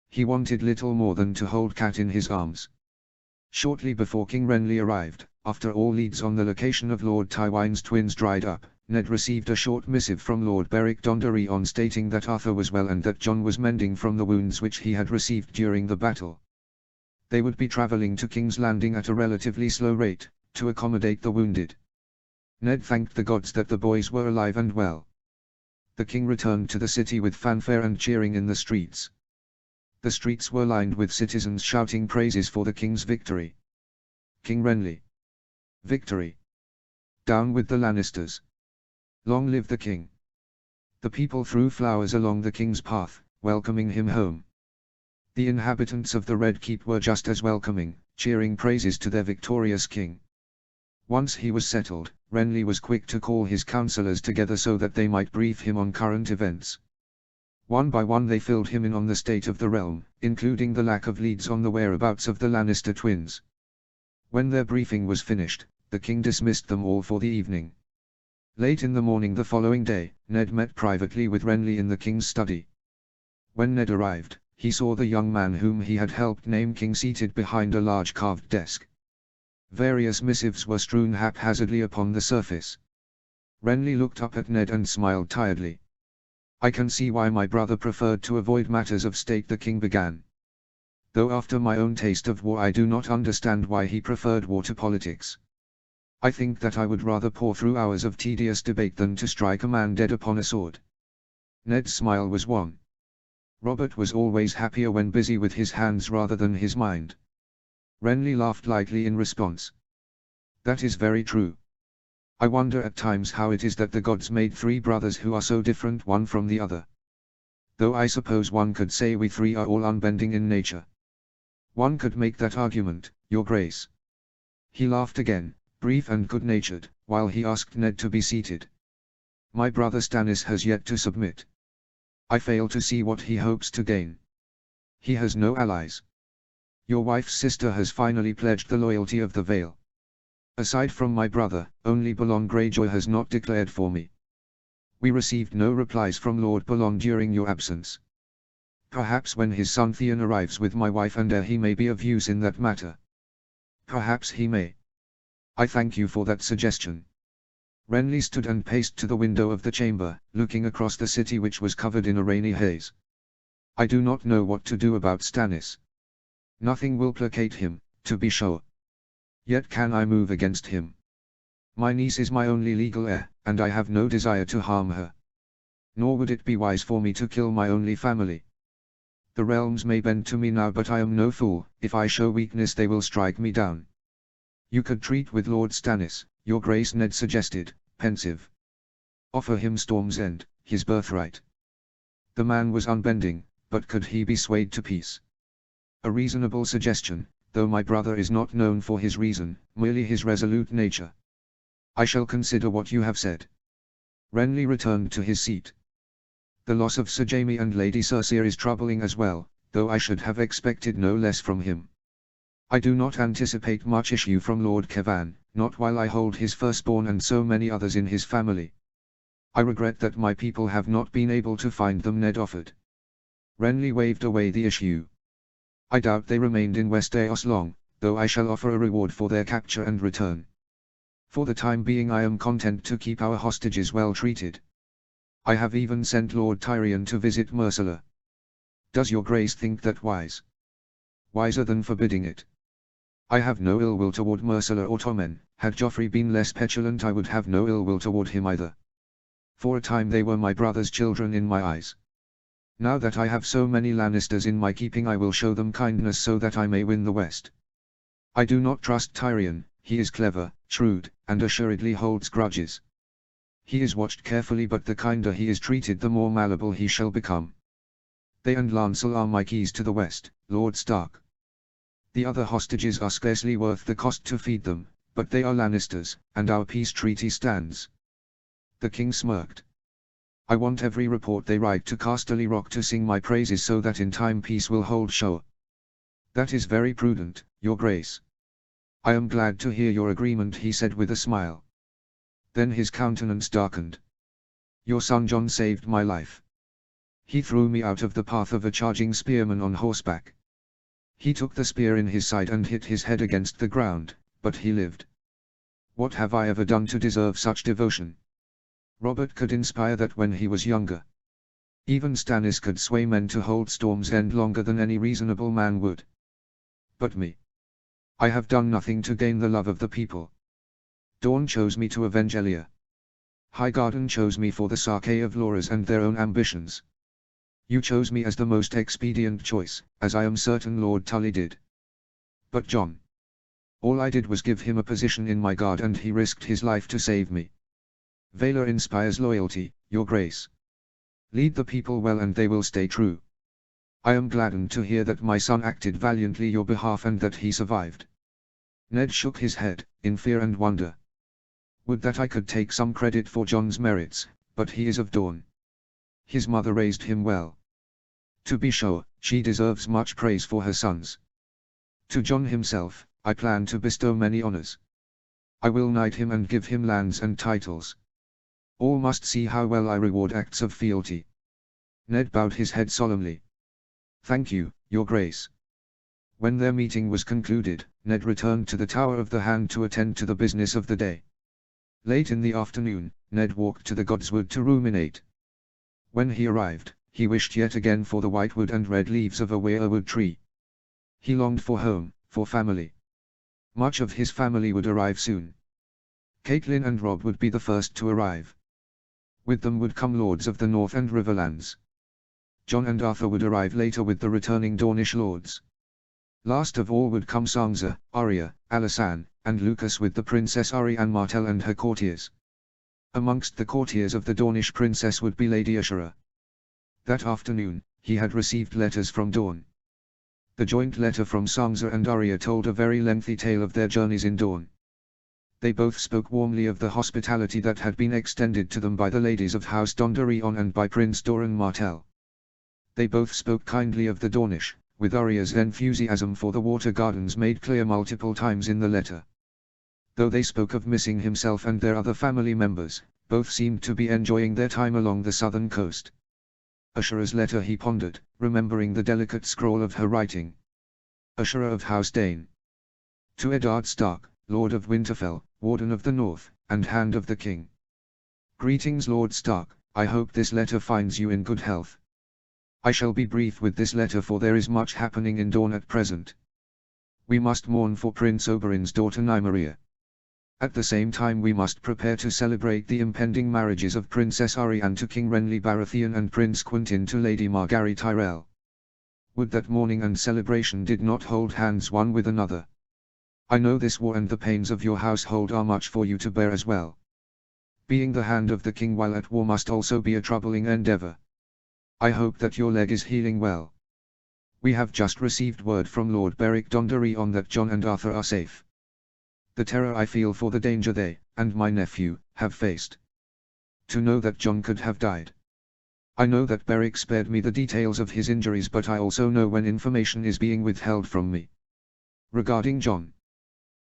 He wanted little more than to hold Cat in his arms. Shortly before King Renly arrived, after all leads on the location of Lord Tywin's twins dried up, Ned received a short missive from Lord Beric Dondarrion stating that Arthur was well and that Jon was mending from the wounds which he had received during the battle. They would be travelling to King's Landing at a relatively slow rate, to accommodate the wounded. Ned thanked the gods that the boys were alive and well. The king returned to the city with fanfare and cheering in the streets. The streets were lined with citizens shouting praises for the king's victory. King Renly. Victory. Down with the Lannisters. Long live the king. The people threw flowers along the king's path, welcoming him home. The inhabitants of the Red Keep were just as welcoming, cheering praises to their victorious king. Once he was settled, Renly was quick to call his councillors together so that they might brief him on current events. One by one they filled him in on the state of the realm, including the lack of leads on the whereabouts of the Lannister twins. When their briefing was finished, the king dismissed them all for the evening. Late in the morning the following day, Ned met privately with Renly in the king's study. When Ned arrived, he saw the young man whom he had helped name king seated behind a large carved desk. Various missives were strewn haphazardly upon the surface. Renly looked up at Ned and smiled tiredly. "I can see why my brother preferred to avoid matters of state," the king began. "Though after my own taste of war I do not understand why he preferred war to politics. I think that I would rather pour through hours of tedious debate than to strike a man dead upon a sword." Ned's smile was wan. Robert was always happier when busy with his hands rather than his mind. Renly laughed lightly in response. "That is very true. I wonder at times how it is that the gods made three brothers who are so different one from the other. Though I suppose one could say we three are all unbending in nature." "One could make that argument, Your Grace." He laughed again, brief and good-natured, while he asked Ned to be seated. "My brother Stannis has yet to submit. I fail to see what he hopes to gain. He has no allies. Your wife's sister has finally pledged the loyalty of the Vale. Aside from my brother, only Balon Greyjoy has not declared for me. We received no replies from Lord Balon during your absence. Perhaps when his son Theon arrives with my wife and heir he may be of use in that matter. Perhaps he may. I thank you for that suggestion." Renly stood and paced to the window of the chamber, looking across the city which was covered in a rainy haze. "I do not know what to do about Stannis. Nothing will placate him, to be sure. Yet can I move against him? My niece is my only legal heir, and I have no desire to harm her. Nor would it be wise for me to kill my only family. The realms may bend to me now, but I am no fool. If I show weakness they will strike me down." "You could treat with Lord Stannis, Your Grace," Ned suggested, pensive. "Offer him Storm's End, his birthright." The man was unbending, but could he be swayed to peace? "A reasonable suggestion, though my brother is not known for his reason, merely his resolute nature. I shall consider what you have said." Renly returned to his seat. "The loss of Sir Jaime and Lady Cersei is troubling as well, though I should have expected no less from him. I do not anticipate much issue from Lord Kevan, not while I hold his firstborn and so many others in his family. I regret that my people have not been able to find them," Ned offered. Renly waved away the issue. "I doubt they remained in Westeros long, though I shall offer a reward for their capture and return. For the time being I am content to keep our hostages well treated. I have even sent Lord Tyrion to visit Myrcella. Does Your Grace think that wise? Wiser than forbidding it? I have no ill will toward Myrcella or Tommen. Had Joffrey been less petulant I would have no ill will toward him either. For a time they were my brother's children in my eyes. Now that I have so many Lannisters in my keeping I will show them kindness so that I may win the West. I do not trust Tyrion. He is clever, shrewd, and assuredly holds grudges. He is watched carefully, but the kinder he is treated the more malleable he shall become. They and Lancel are my keys to the West, Lord Stark. The other hostages are scarcely worth the cost to feed them, but they are Lannisters, and our peace treaty stands." The king smirked. "I want every report they write to Casterly Rock to sing my praises so that in time peace will hold sure." "That is very prudent, your grace. I am glad to hear your agreement," he said with a smile. Then his countenance darkened. "Your son John saved my life. He threw me out of the path of a charging spearman on horseback. He took the spear in his side and hit his head against the ground, but he lived. What have I ever done to deserve such devotion?" Robert could inspire that when he was younger. Even Stannis could sway men to hold Storm's End longer than any reasonable man would. But me? I have done nothing to gain the love of the people. Dorne chose me to avenge Elia. Highgarden chose me for the Sake of Loras and their own ambitions. You chose me as the most expedient choice, as I am certain Lord Tully did. But John? All I did was give him a position in my guard and he risked his life to save me. Valor inspires loyalty, your grace. Lead the people well and they will stay true. I am gladdened to hear that my son acted valiantly your behalf and that he survived." Ned shook his head, in fear and wonder. "Would that I could take some credit for John's merits, but he is of Dorne. His mother raised him well. To be sure, she deserves much praise for her sons. To John himself, I plan to bestow many honors. I will knight him and give him lands and titles. All must see how well I reward acts of fealty." Ned bowed his head solemnly. "Thank you, your grace." When their meeting was concluded, Ned returned to the Tower of the Hand to attend to the business of the day. Late in the afternoon, Ned walked to the Godswood to ruminate. When he arrived, he wished yet again for the white wood and red leaves of a weirwood tree. He longed for home, for family. Much of his family would arrive soon. Catelyn and Robb would be the first to arrive. With them would come lords of the North and Riverlands. Jon and Arthur would arrive later with the returning Dornish lords. Last of all would come Sansa, Arya, Alysanne, and Lucas with the Princess Arianne Martell and her courtiers. Amongst the courtiers of the Dornish princess would be Lady Ashura. That afternoon, he had received letters from Dorne. The joint letter from Sansa and Arya told a very lengthy tale of their journeys in Dorne. They both spoke warmly of the hospitality that had been extended to them by the ladies of House Dondarrion and by Prince Doran Martell. They both spoke kindly of the Dornish, with Arya's enthusiasm for the water gardens made clear multiple times in the letter. Though they spoke of missing himself and their other family members, both seemed to be enjoying their time along the southern coast. Ashura's letter he pondered, remembering the delicate scrawl of her writing. Ashura of House Dane. To Eddard Stark, Lord of Winterfell, Warden of the North, and Hand of the King. Greetings Lord Stark, I hope this letter finds you in good health. I shall be brief with this letter for there is much happening in Dorne at present. We must mourn for Prince Oberyn's daughter Nymeria. At the same time we must prepare to celebrate the impending marriages of Princess Arianne to King Renly Baratheon and Prince Quentyn to Lady Margaery Tyrell. Would that mourning and celebration did not hold hands one with another. I know this war and the pains of your household are much for you to bear as well. Being the hand of the king while at war must also be a troubling endeavor. I hope that your leg is healing well. We have just received word from Lord Beric Dondarrion that Jon and Arthur are safe. The terror I feel for the danger they, and my nephew, have faced. To know that Jon could have died. I know that Beric spared me the details of his injuries, but I also know when information is being withheld from me. Regarding Jon,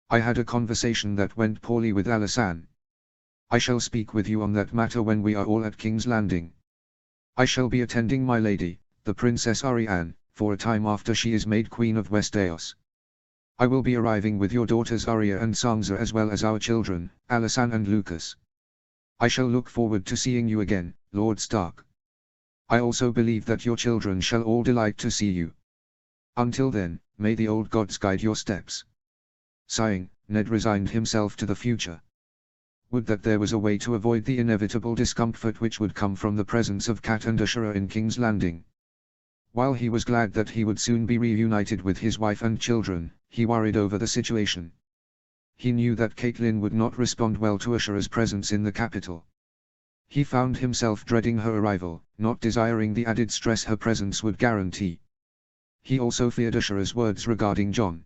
I had a conversation that went poorly with Alysanne. I shall speak with you on that matter when we are all at King's Landing. I shall be attending my lady, the Princess Arianne, for a time after she is made Queen of Westeros. I will be arriving with your daughters Arya and Sansa as well as our children, Alysanne and Lucas. I shall look forward to seeing you again, Lord Stark. I also believe that your children shall all delight to see you. Until then, may the old gods guide your steps. Sighing, Ned resigned himself to the future. Would that there was a way to avoid the inevitable discomfort which would come from the presence of Cat and Ashura in King's Landing. While he was glad that he would soon be reunited with his wife and children, he worried over the situation. He knew that Catelyn would not respond well to Ashura's presence in the capital. He found himself dreading her arrival, not desiring the added stress her presence would guarantee. He also feared Ashura's words regarding Jon.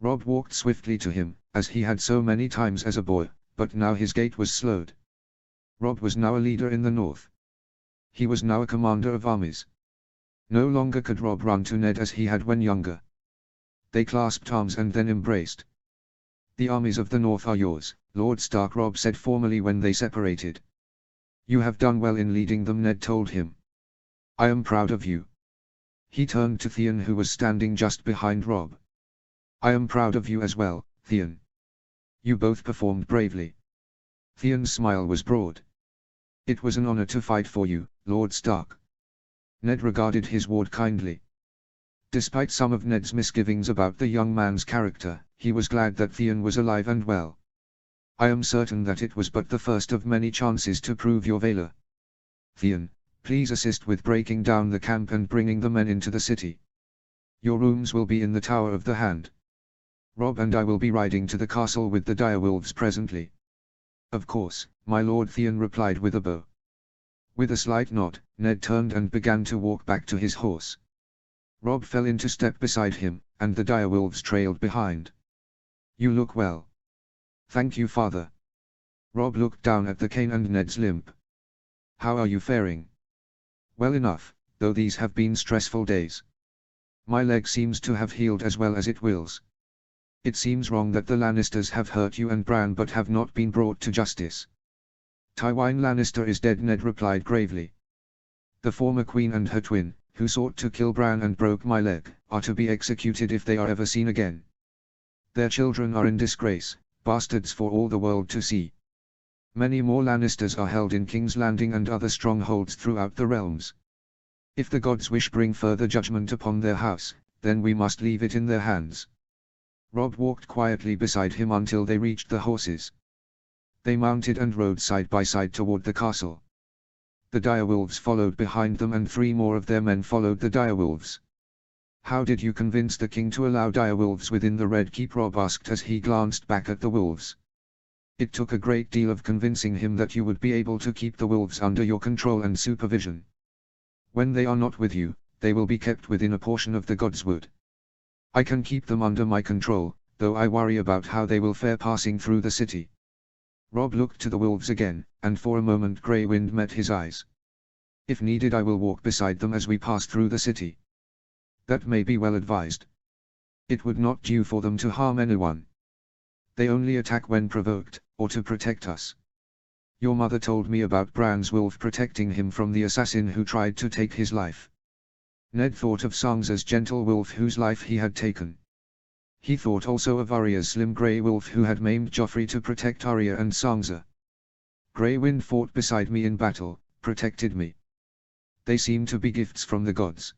Rob walked swiftly to him, as he had so many times as a boy, but now his gait was slowed. Rob was now a leader in the north. He was now a commander of armies. No longer could Rob run to Ned as he had when younger. They clasped arms and then embraced. "The armies of the north are yours, Lord Stark," Rob said formally when they separated. "You have done well in leading them," Ned told him. "I am proud of you." He turned to Theon, who was standing just behind Rob. "I am proud of you as well, Theon. You both performed bravely." Theon's smile was broad. "It was an honor to fight for you, Lord Stark." Ned regarded his ward kindly. Despite some of Ned's misgivings about the young man's character, he was glad that Theon was alive and well. "I am certain that it was but the first of many chances to prove your valor. Theon, please assist with breaking down the camp and bringing the men into the city. Your rooms will be in the Tower of the Hand. Rob and I will be riding to the castle with the direwolves presently." "Of course, my lord," Theon replied with a bow. With a slight nod, Ned turned and began to walk back to his horse. Rob fell into step beside him, and the direwolves trailed behind. "You look well." "Thank you, father." Rob looked down at the cane and Ned's limp. "How are you faring?" "Well enough, though these have been stressful days. My leg seems to have healed as well as it wills. It seems wrong that the Lannisters have hurt you and Bran but have not been brought to justice." "Tywin Lannister is dead," Ned replied gravely. "The former queen and her twin, who sought to kill Bran and broke my leg, are to be executed if they are ever seen again. Their children are in disgrace, bastards for all the world to see. Many more Lannisters are held in King's Landing and other strongholds throughout the realms. If the gods wish bring further judgment upon their house, then we must leave it in their hands." Rob walked quietly beside him until they reached the horses. They mounted and rode side by side toward the castle. The direwolves followed behind them and 3 more of their men followed the direwolves. "How did you convince the king to allow direwolves within the Red Keep?" Rob asked as he glanced back at the wolves. "It took a great deal of convincing him that you would be able to keep the wolves under your control and supervision. When they are not with you, they will be kept within a portion of the Godswood. I can keep them under my control, though I worry about how they will fare passing through the city." Rob looked to the wolves again, and for a moment Grey Wind met his eyes. "If needed I will walk beside them as we pass through the city." "That may be well advised. It would not do for them to harm anyone. They only attack when provoked, or to protect us. Your mother told me about Bran's wolf protecting him from the assassin who tried to take his life." Ned thought of Sansa's gentle wolf whose life he had taken. He thought also of Arya's slim grey wolf who had maimed Joffrey to protect Arya and Sansa. "Grey Wind fought beside me in battle, protected me. They seem to be gifts from the gods."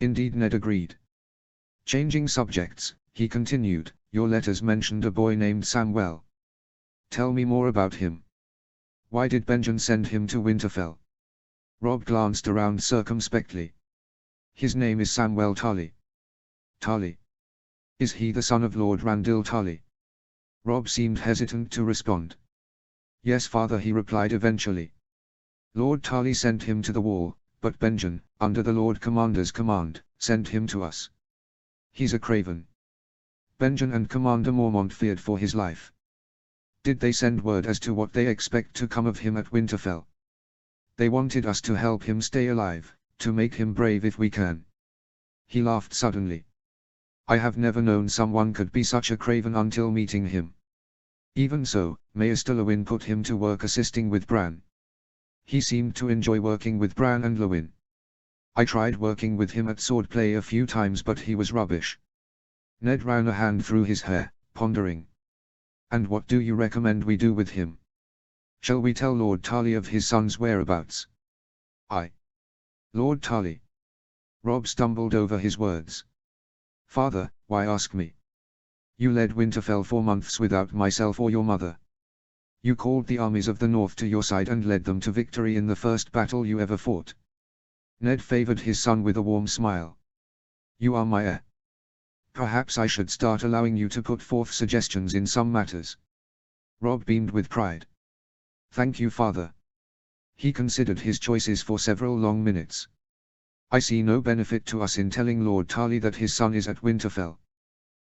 "Indeed," Ned agreed. Changing subjects, he continued, "Your letters mentioned a boy named Samwell. Tell me more about him. Why did Benjen send him to Winterfell?" Rob glanced around circumspectly. "His name is Samwell Tarly." "Tarly? Is he the son of Lord Randall Tarly?" Rob seemed hesitant to respond. "Yes, father," he replied eventually. "Lord Tarly sent him to the wall, but Benjen, under the Lord Commander's command, sent him to us. He's a craven." Benjen and Commander Mormont feared for his life. "Did they send word as to what they expect to come of him at Winterfell?" "They wanted us to help him stay alive, to make him brave if we can." He laughed suddenly. "I have never known someone could be such a craven until meeting him. Even so, Maester Lewin put him to work assisting with Bran. He seemed to enjoy working with Bran and Lewin. I tried working with him at swordplay a few times but he was rubbish." Ned ran a hand through his hair, pondering. "And what do you recommend we do with him? Shall we tell Lord Tarly of his son's whereabouts?" Lord Tarly." Rob stumbled over his words. "Father, why ask me? You led Winterfell for months without myself or your mother. You called the armies of the north to your side and led them to victory in the first battle you ever fought." Ned favored his son with a warm smile. "You are my heir. Perhaps I should start allowing you to put forth suggestions in some matters." Rob beamed with pride. "Thank you, father." He considered his choices for several long minutes. "I see no benefit to us in telling Lord Tarly that his son is at Winterfell.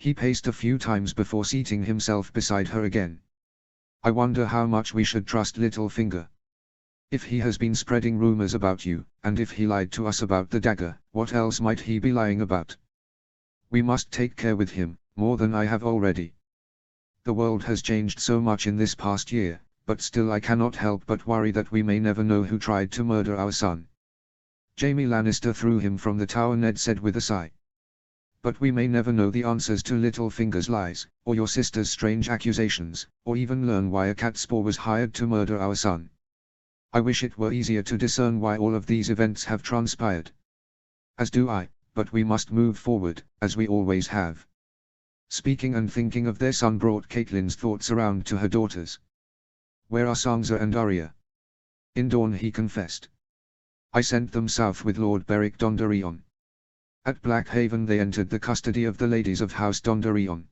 He paced a few times before seating himself beside her again. I wonder how much we should trust Littlefinger. If he has been spreading rumors about you, and if he lied to us about the dagger, what else might he be lying about? We must take care with him, more than I have already. The world has changed so much in this past year, but still I cannot help but worry that we may never know who tried to murder our son. Jaime Lannister threw him from the tower, Ned said with a sigh. But we may never know the answers to Littlefinger's lies, or your sister's strange accusations, or even learn why a Catspaw was hired to murder our son. I wish it were easier to discern why all of these events have transpired. As do I, but we must move forward, as we always have. Speaking and thinking of their son brought Catelyn's thoughts around to her daughters. Where are Sansa and Arya? In Dorne, he confessed. I sent them south with Lord Beric Dondarrion. At Blackhaven they entered the custody of the ladies of House Dondarrion.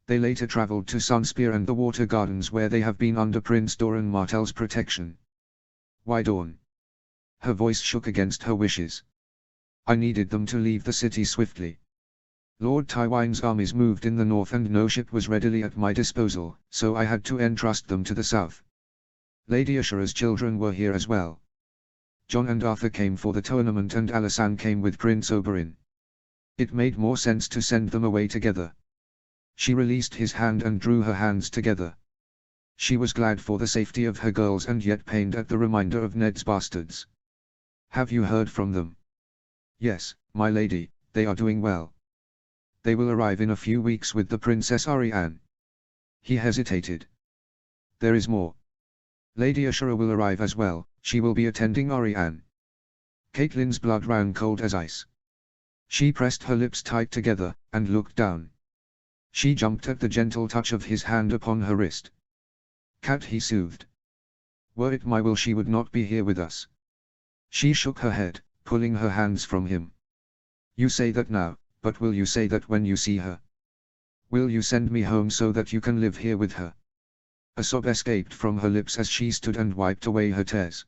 They later travelled to Sunspear and the Water Gardens, where they have been under Prince Doran Martell's protection. Why Dorne? Her voice shook against her wishes. I needed them to leave the city swiftly. Lord Tywin's armies moved in the north and no ship was readily at my disposal, so I had to entrust them to the south. Lady Ashura's children were here as well. Jon and Arthur came for the tournament and Alysanne came with Prince Oberyn. It made more sense to send them away together. She released his hand and drew her hands together. She was glad for the safety of her girls and yet pained at the reminder of Ned's bastards. Have you heard from them? Yes, my lady, they are doing well. They will arrive in a few weeks with the Princess Arianne. He hesitated. There is more. Lady Ashura will arrive as well, she will be attending Arianne. Catelyn's blood ran cold as ice. She pressed her lips tight together, and looked down. She jumped at the gentle touch of his hand upon her wrist. Cat, he soothed. Were it my will she would not be here with us. She shook her head, pulling her hands from him. You say that now, but will you say that when you see her? Will you send me home so that you can live here with her? A sob escaped from her lips as she stood and wiped away her tears.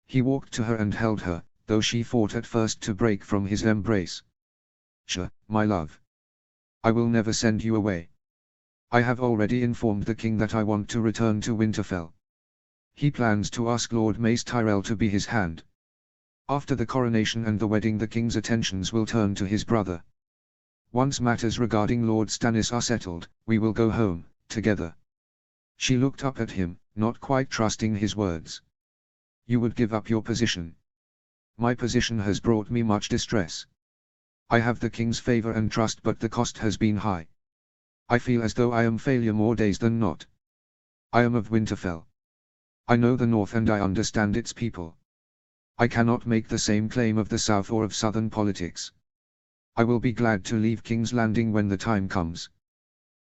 He walked to her and held her, though she fought at first to break from his embrace. Sure, my love. I will never send you away. I have already informed the king that I want to return to Winterfell. He plans to ask Lord Mace Tyrell to be his hand. After the coronation and the wedding, the king's attentions will turn to his brother. Once matters regarding Lord Stannis are settled, we will go home, together. She looked up at him, not quite trusting his words. You would give up your position. My position has brought me much distress. I have the king's favor and trust, but the cost has been high. I feel as though I am failure more days than not. I am of Winterfell. I know the north and I understand its people. I cannot make the same claim of the south or of southern politics. I will be glad to leave King's Landing when the time comes.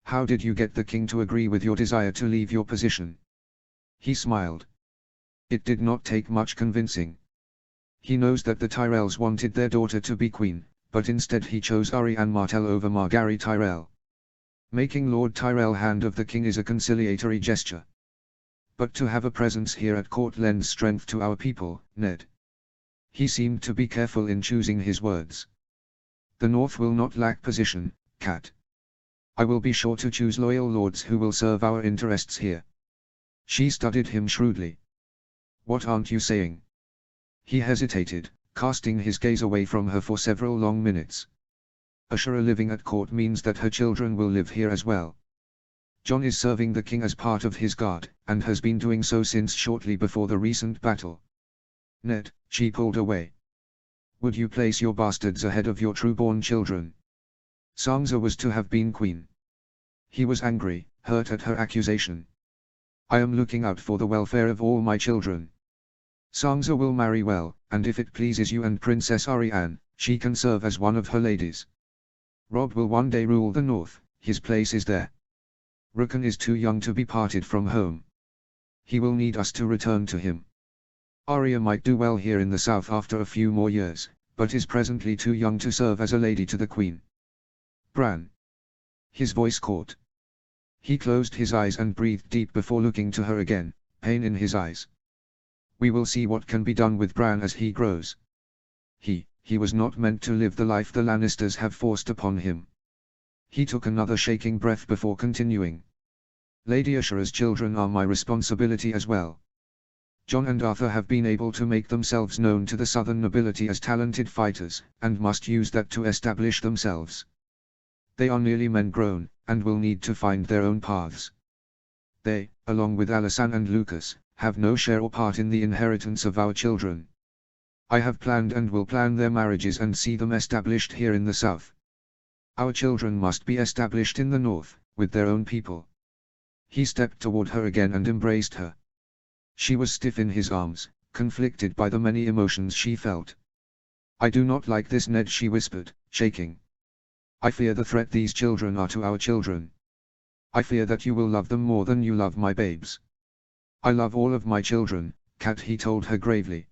How did you get the king to agree with your desire to leave your position? He smiled. It did not take much convincing. He knows that the Tyrells wanted their daughter to be queen, but instead he chose Arianne Martell over Margaery Tyrell. Making Lord Tyrell hand of the king is a conciliatory gesture. But to have a presence here at court lends strength to our people, Ned. He seemed to be careful in choosing his words. The North will not lack position, Cat. I will be sure to choose loyal lords who will serve our interests here. She studied him shrewdly. What aren't you saying? He hesitated, casting his gaze away from her for several long minutes. Ashura living at court means that her children will live here as well. Jon is serving the king as part of his guard, and has been doing so since shortly before the recent battle. Ned, she pulled away. Would you place your bastards ahead of your true-born children? Sansa was to have been queen. He was angry, hurt at her accusation. I am looking out for the welfare of all my children. Sansa will marry well, and if it pleases you and Princess Arianne, she can serve as one of her ladies. Robb will one day rule the north, his place is there. Rickon is too young to be parted from home. He will need us to return to him. Arya might do well here in the south after a few more years, but is presently too young to serve as a lady to the queen. Bran. His voice caught. He closed his eyes and breathed deep before looking to her again, pain in his eyes. We will see what can be done with Bran as he grows. He was not meant to live the life the Lannisters have forced upon him. He took another shaking breath before continuing. Lady Ashura's children are my responsibility as well. Jon and Arthur have been able to make themselves known to the southern nobility as talented fighters, and must use that to establish themselves. They are nearly men grown, and will need to find their own paths. They, along with Alysanne and Lucas, have no share or part in the inheritance of our children. I have planned and will plan their marriages and see them established here in the south. Our children must be established in the north, with their own people. He stepped toward her again and embraced her. She was stiff in his arms, conflicted by the many emotions she felt. I do not like this, Ned, she whispered, shaking. I fear the threat these children are to our children. I fear that you will love them more than you love my babes. I love all of my children, Kat, he told her gravely.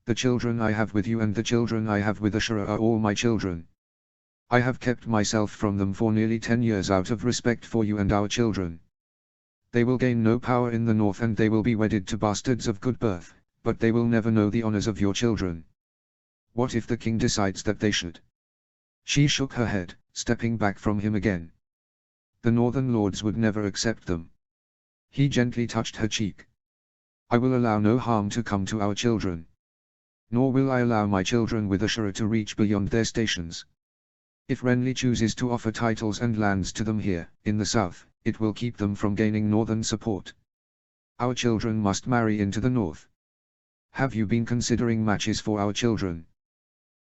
The children I have with you and the children I have with Ashura are all my children. I have kept myself from them for nearly 10 years out of respect for you and our children. They will gain no power in the north and they will be wedded to bastards of good birth, but they will never know the honors of your children. What if the king decides that they should? She shook her head, stepping back from him again. The northern lords would never accept them. He gently touched her cheek. I will allow no harm to come to our children. Nor will I allow my children with Ashura to reach beyond their stations. If Renly chooses to offer titles and lands to them here, in the south, it will keep them from gaining northern support. Our children must marry into the north. Have you been considering matches for our children?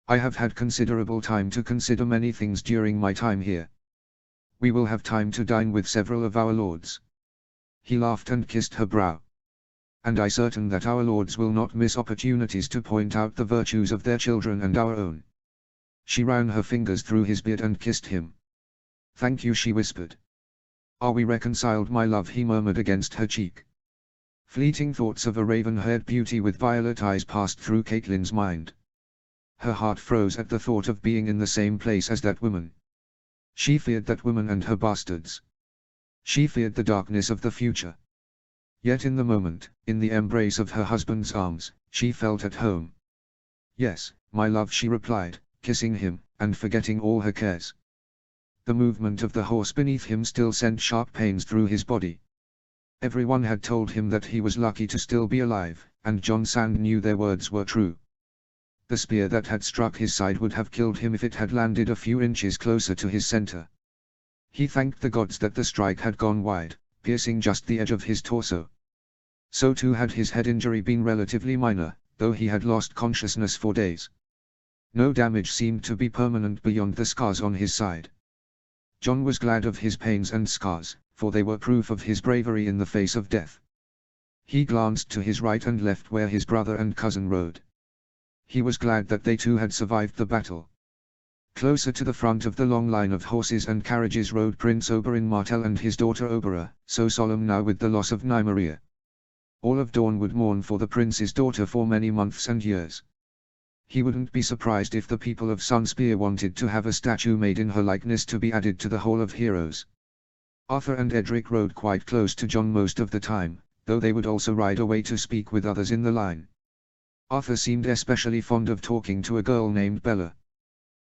I have had considerable time to consider many things during my time here. We will have time to dine with several of our lords. He laughed and kissed her brow. And I certain that our lords will not miss opportunities to point out the virtues of their children and our own. She ran her fingers through his beard and kissed him. Thank you, she whispered. Are we reconciled, my love, he murmured against her cheek. Fleeting thoughts of a raven-haired beauty with violet eyes passed through Caitlyn's mind. Her heart froze at the thought of being in the same place as that woman. She feared that woman and her bastards. She feared the darkness of the future. Yet in the moment, in the embrace of her husband's arms, she felt at home. Yes, my love, she replied, kissing him, and forgetting all her cares. The movement of the horse beneath him still sent sharp pains through his body. Everyone had told him that he was lucky to still be alive, and Jon Sand knew their words were true. The spear that had struck his side would have killed him if it had landed a few inches closer to his center. He thanked the gods that the strike had gone wide, piercing just the edge of his torso. So too had his head injury been relatively minor, though he had lost consciousness for days. No damage seemed to be permanent beyond the scars on his side. Jon was glad of his pains and scars, for they were proof of his bravery in the face of death. He glanced to his right and left where his brother and cousin rode. He was glad that they too had survived the battle. Closer to the front of the long line of horses and carriages rode Prince Oberyn Martell and his daughter Oberyn, so solemn now with the loss of Nymeria. All of Dorne would mourn for the prince's daughter for many months and years. He wouldn't be surprised if the people of Sunspear wanted to have a statue made in her likeness to be added to the Hall of Heroes. Arthur and Edric rode quite close to Jon most of the time, though they would also ride away to speak with others in the line. Arthur seemed especially fond of talking to a girl named Bella.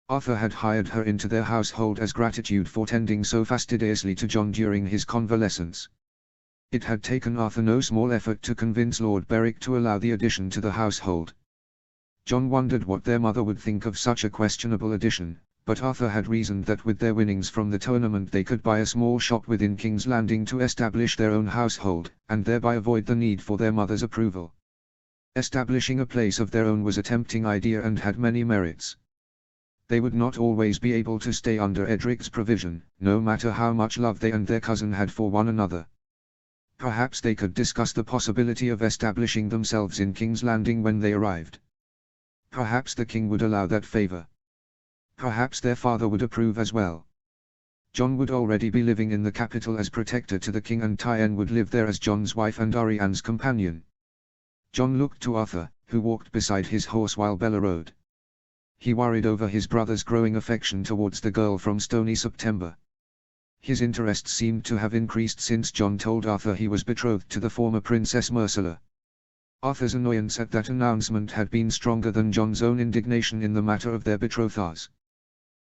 Arthur had hired her into their household as gratitude for tending so fastidiously to Jon during his convalescence. It had taken Arthur no small effort to convince Lord Beric to allow the addition to the household. Jon wondered what their mother would think of such a questionable addition, but Arthur had reasoned that with their winnings from the tournament they could buy a small shop within King's Landing to establish their own household, and thereby avoid the need for their mother's approval. Establishing a place of their own was a tempting idea and had many merits. They would not always be able to stay under Edric's provision, no matter how much love they and their cousin had for one another. Perhaps they could discuss the possibility of establishing themselves in King's Landing when they arrived. Perhaps the king would allow that favor. Perhaps their father would approve as well. Jon would already be living in the capital as protector to the king, and Tyenn would live there as Jon's wife and Arianne's companion. Jon looked to Arthur, who walked beside his horse while Bella rode. He worried over his brother's growing affection towards the girl from Stony September. His interest seemed to have increased since Jon told Arthur he was betrothed to the former Princess Myrcella. Arthur's annoyance at that announcement had been stronger than Jon's own indignation in the matter of their betrothals.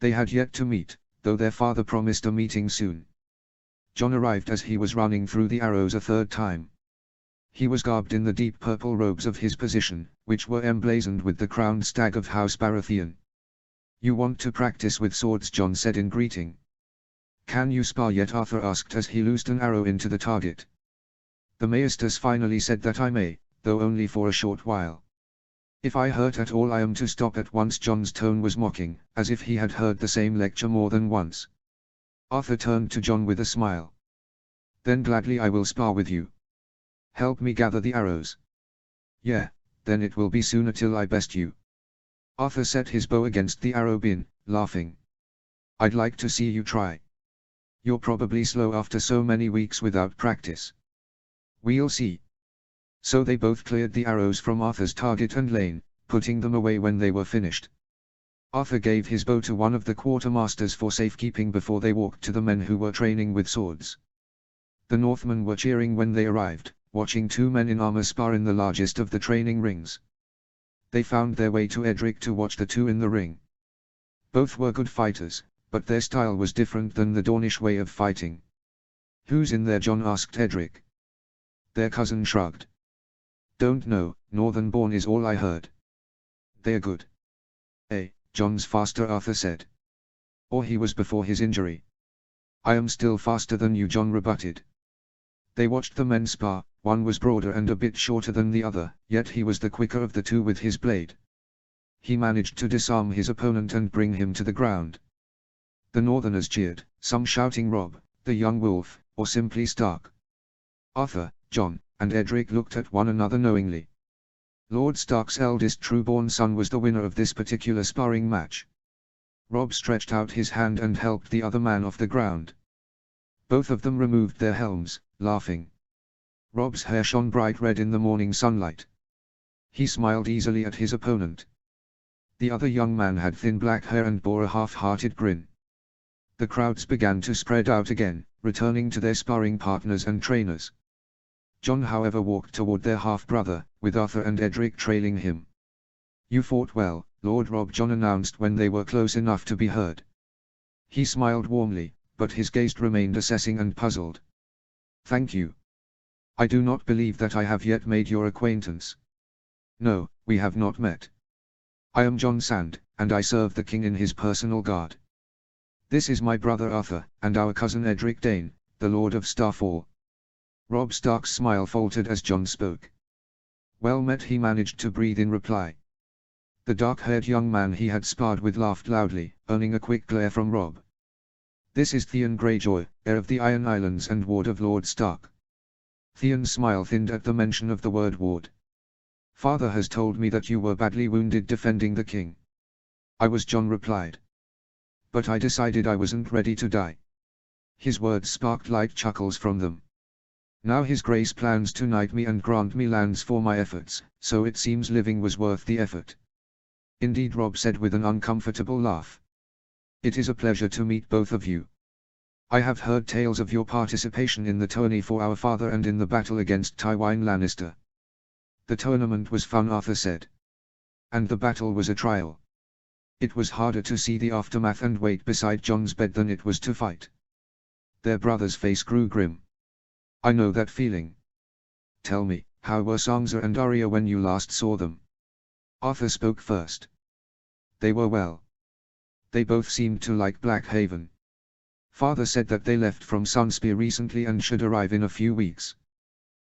They had yet to meet, though their father promised a meeting soon. John arrived as he was running through the arrows a third time. He was garbed in the deep purple robes of his position, which were emblazoned with the crowned stag of House Baratheon. "You want to practice with swords?" John said in greeting. "Can you spar yet?" Arthur asked as he loosed an arrow into the target. "The Maesters finally said that I may, though only for a short while. If I hurt at all I am to stop at once." John's tone was mocking, as if he had heard the same lecture more than once. Arthur turned to John with a smile. "Then gladly I will spar with you. Help me gather the arrows." "Yeah, then it will be sooner till I best you." Arthur set his bow against the arrow bin, laughing. "I'd like to see you try. You're probably slow after so many weeks without practice." "We'll see." So they both cleared the arrows from Arthur's target and lane, putting them away when they were finished. Arthur gave his bow to one of the quartermasters for safekeeping before they walked to the men who were training with swords. The Northmen were cheering when they arrived, watching two men in armor spar in the largest of the training rings. They found their way to Edric to watch the two in the ring. Both were good fighters, but their style was different than the Dornish way of fighting. "Who's in there?" John asked Edric. Their cousin shrugged. "Don't know, Northern-born is all I heard. They're good." John's faster," Arthur said. "Or he was before his injury." "I am still faster than you," John rebutted. They watched the men spar. One was broader and a bit shorter than the other, yet he was the quicker of the two with his blade. He managed to disarm his opponent and bring him to the ground. The Northerners cheered, some shouting "Robb, the young wolf," or simply "Stark." Arthur, John, and Edric looked at one another knowingly. Lord Stark's eldest true-born son was the winner of this particular sparring match. Robb stretched out his hand and helped the other man off the ground. Both of them removed their helms, laughing. Robb's hair shone bright red in the morning sunlight. He smiled easily at his opponent. The other young man had thin black hair and bore a half-hearted grin. The crowds began to spread out again, returning to their sparring partners and trainers. John, however, walked toward their half-brother, with Arthur and Edric trailing him. "You fought well, Lord Robb," John announced when they were close enough to be heard. He smiled warmly, but his gaze remained assessing and puzzled. "Thank you. I do not believe that I have yet made your acquaintance." "No, we have not met. I am Jon Sand, and I serve the king in his personal guard. This is my brother Arthur, and our cousin Edric Dane, the Lord of Starfall." Robb Stark's smile faltered as John spoke. "Well met," he managed to breathe in reply. The dark-haired young man he had sparred with laughed loudly, earning a quick glare from Robb. "This is Theon Greyjoy, heir of the Iron Islands and ward of Lord Stark." Theon's smile thinned at the mention of the word ward. "Father has told me that you were badly wounded defending the king." "I was," John replied. "But I decided I wasn't ready to die." His words sparked light chuckles from them. "Now his grace plans to knight me and grant me lands for my efforts, so it seems living was worth the effort." "Indeed," Robb said with an uncomfortable laugh. "It is a pleasure to meet both of you. I have heard tales of your participation in the tourney for our father and in the battle against Tywin Lannister." "The tournament was fun," Arthur said. "And the battle was a trial. It was harder to see the aftermath and wait beside Jon's bed than it was to fight." Their brother's face grew grim. "I know that feeling. Tell me, how were Sansa and Arya when you last saw them?" Arthur spoke first. "They were well. They both seemed to like Blackhaven. Father said that they left from Sunspear recently and should arrive in a few weeks.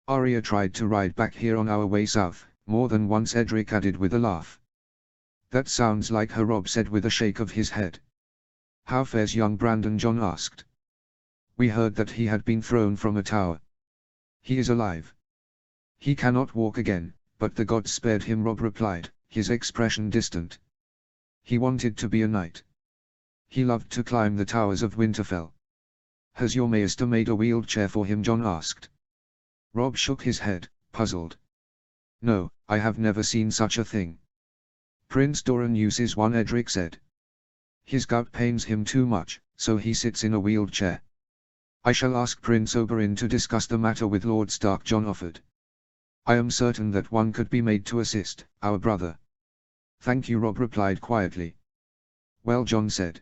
Arya tried to ride back here on our way south, more than once," Edric added with a laugh. "That sounds like her," Robb said with a shake of his head. "How fares young Brandon?" Jon asked. "We heard that he had been thrown from a tower. He is alive. He cannot walk again, but the gods spared him," Robb replied, his expression distant. "He wanted to be a knight. He loved to climb the towers of Winterfell." "Has your maester made a wheelchair for him?" Jon asked. Robb shook his head, puzzled. "No, I have never seen such a thing." "Prince Doran uses one," Edric said. "His gout pains him too much, so he sits in a wheelchair." "I shall ask Prince Oberyn to discuss the matter with Lord Stark," Jon offered. "I am certain that one could be made to assist our brother." "Thank you," Robb replied quietly. "Well," Jon said,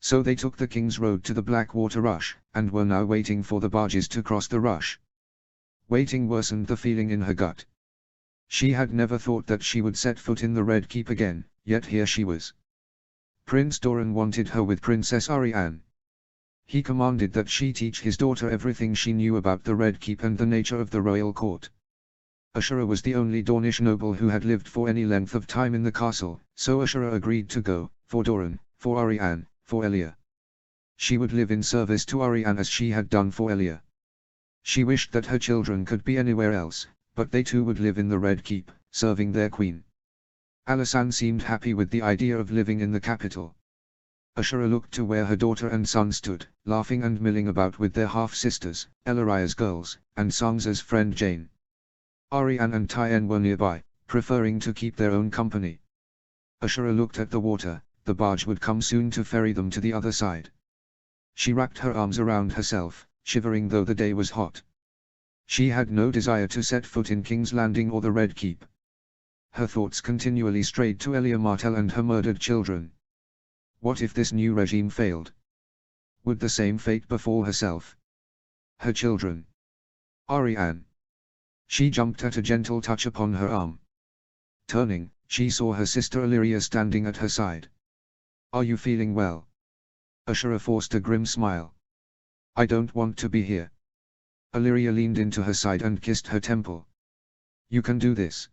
So they took the king's road to the Blackwater Rush, and were now waiting for the barges to cross the rush. Waiting worsened the feeling in her gut. She had never thought that she would set foot in the Red Keep again, yet here she was. Prince Doran wanted her with Princess Ariane. He commanded that she teach his daughter everything she knew about the Red Keep and the nature of the royal court. Ashura was the only Dornish noble who had lived for any length of time in the castle, so Ashura agreed to go, for Doran, for Ariane, for Elia. She would live in service to Ariane as she had done for Elia. She wished that her children could be anywhere else, but they too would live in the Red Keep, serving their queen. Alysanne seemed happy with the idea of living in the capital. Ashura looked to where her daughter and son stood, laughing and milling about with their half-sisters, Elaria's girls, and Sansa's friend Jane. Ariane and Tyen were nearby, preferring to keep their own company. Ashura looked at the water. The barge would come soon to ferry them to the other side. She wrapped her arms around herself, shivering though the day was hot. She had no desire to set foot in King's Landing or the Red Keep. Her thoughts continually strayed to Elia Martell and her murdered children. What if this new regime failed? Would the same fate befall herself? Her children? Ariane? She jumped at a gentle touch upon her arm. Turning, she saw her sister Illyria standing at her side. "Are you feeling well?" Ashura forced a grim smile. "I don't want to be here." Illyria leaned into her side and kissed her temple. "You can do this.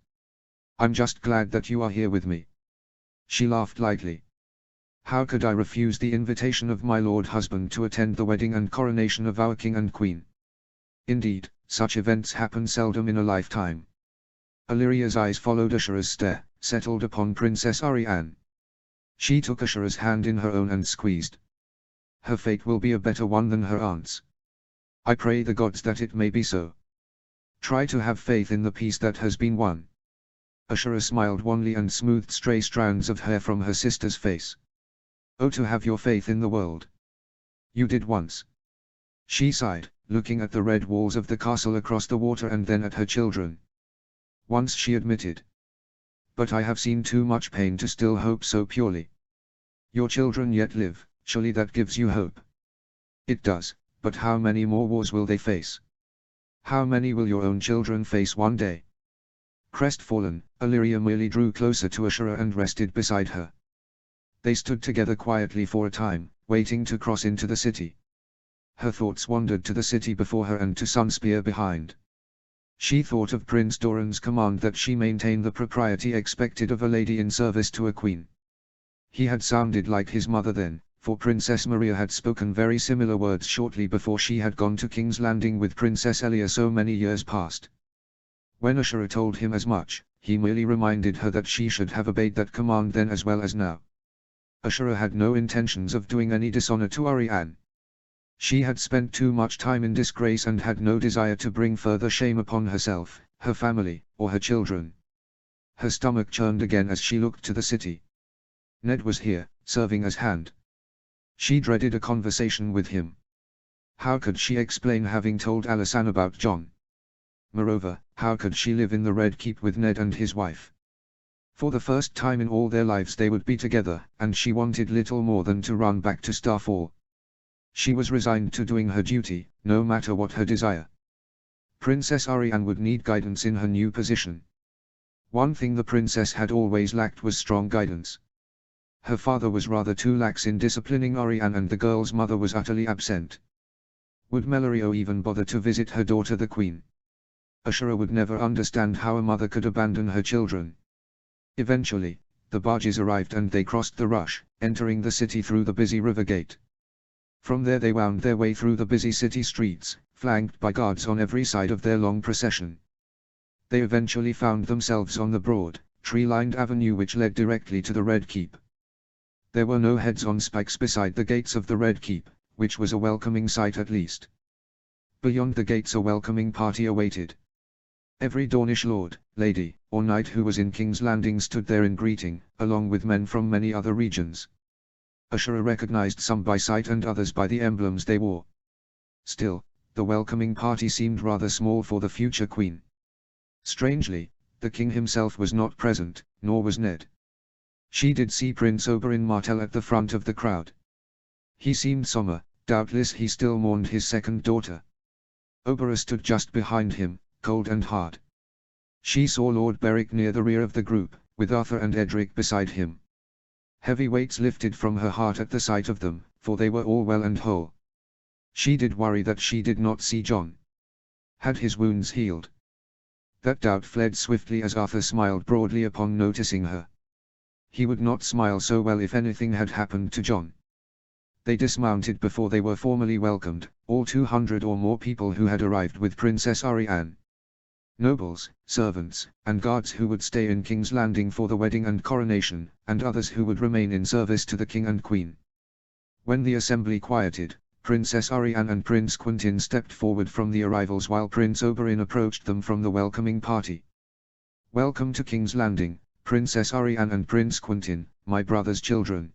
I'm just glad that you are here with me." She laughed lightly. "How could I refuse the invitation of my lord husband to attend the wedding and coronation of our king and queen? Indeed, such events happen seldom in a lifetime." Illyria's eyes followed Ashura's stare, settled upon Princess Ariane. She took Ashura's hand in her own and squeezed. "Her fate will be a better one than her aunt's. I pray the gods that it may be so. Try to have faith in the peace that has been won." Ashura smiled wanly and smoothed stray strands of hair from her sister's face. "Oh, to have your faith in the world. You did once." She sighed, looking at the red walls of the castle across the water and then at her children. "Once," she admitted. "But I have seen too much pain to still hope so purely." "Your children yet live, surely that gives you hope." "It does, but how many more wars will they face? How many will your own children face one day?" Crestfallen, Illyria merely drew closer to Ashura and rested beside her. They stood together quietly for a time, waiting to cross into the city. Her thoughts wandered to the city before her and to Sunspear behind. She thought of Prince Doran's command that she maintain the propriety expected of a lady in service to a queen. He had sounded like his mother then, for Princess Maria had spoken very similar words shortly before she had gone to King's Landing with Princess Elia so many years past. When Ashura told him as much, he merely reminded her that she should have obeyed that command then as well as now. Ashura had no intentions of doing any dishonor to Ariane. She had spent too much time in disgrace and had no desire to bring further shame upon herself, her family, or her children. Her stomach churned again as she looked to the city. Ned was here, serving as hand. She dreaded a conversation with him. How could she explain having told Alysanne about Jon? Moreover, how could she live in the Red Keep with Ned and his wife? For the first time in all their lives they would be together, and she wanted little more than to run back to Starfall. She was resigned to doing her duty, no matter what her desire. Princess Ariane would need guidance in her new position. One thing the princess had always lacked was strong guidance. Her father was rather too lax in disciplining Ariane and the girl's mother was utterly absent. Would Melorio even bother to visit her daughter the queen? Ashura would never understand how a mother could abandon her children. Eventually, the barges arrived and they crossed the Rush, entering the city through the busy river gate. From there they wound their way through the busy city streets, flanked by guards on every side of their long procession. They eventually found themselves on the broad, tree-lined avenue which led directly to the Red Keep. There were no heads on spikes beside the gates of the Red Keep, which was a welcoming sight at least. Beyond the gates a welcoming party awaited. Every Dornish lord, lady, or knight who was in King's Landing stood there in greeting, along with men from many other regions. Ashura recognized some by sight and others by the emblems they wore. Still, the welcoming party seemed rather small for the future queen. Strangely, the king himself was not present, nor was Ned. She did see Prince Oberyn Martell at the front of the crowd. He seemed somber, doubtless he still mourned his second daughter. Oberyn stood just behind him, cold and hard. She saw Lord Beric near the rear of the group, with Arthur and Edric beside him. Heavy weights lifted from her heart at the sight of them, for they were all well and whole. She did worry that she did not see Jon. Had his wounds healed? That doubt fled swiftly as Arthur smiled broadly upon noticing her. He would not smile so well if anything had happened to Jon. They dismounted before they were formally welcomed, all 200 or more people who had arrived with Princess Arianne. Nobles, servants, and guards who would stay in King's Landing for the wedding and coronation, and others who would remain in service to the king and queen. When the assembly quieted, Princess Arianne and Prince Quentyn stepped forward from the arrivals while Prince Oberyn approached them from the welcoming party. "Welcome to King's Landing, Princess Arianne and Prince Quentyn, my brother's children."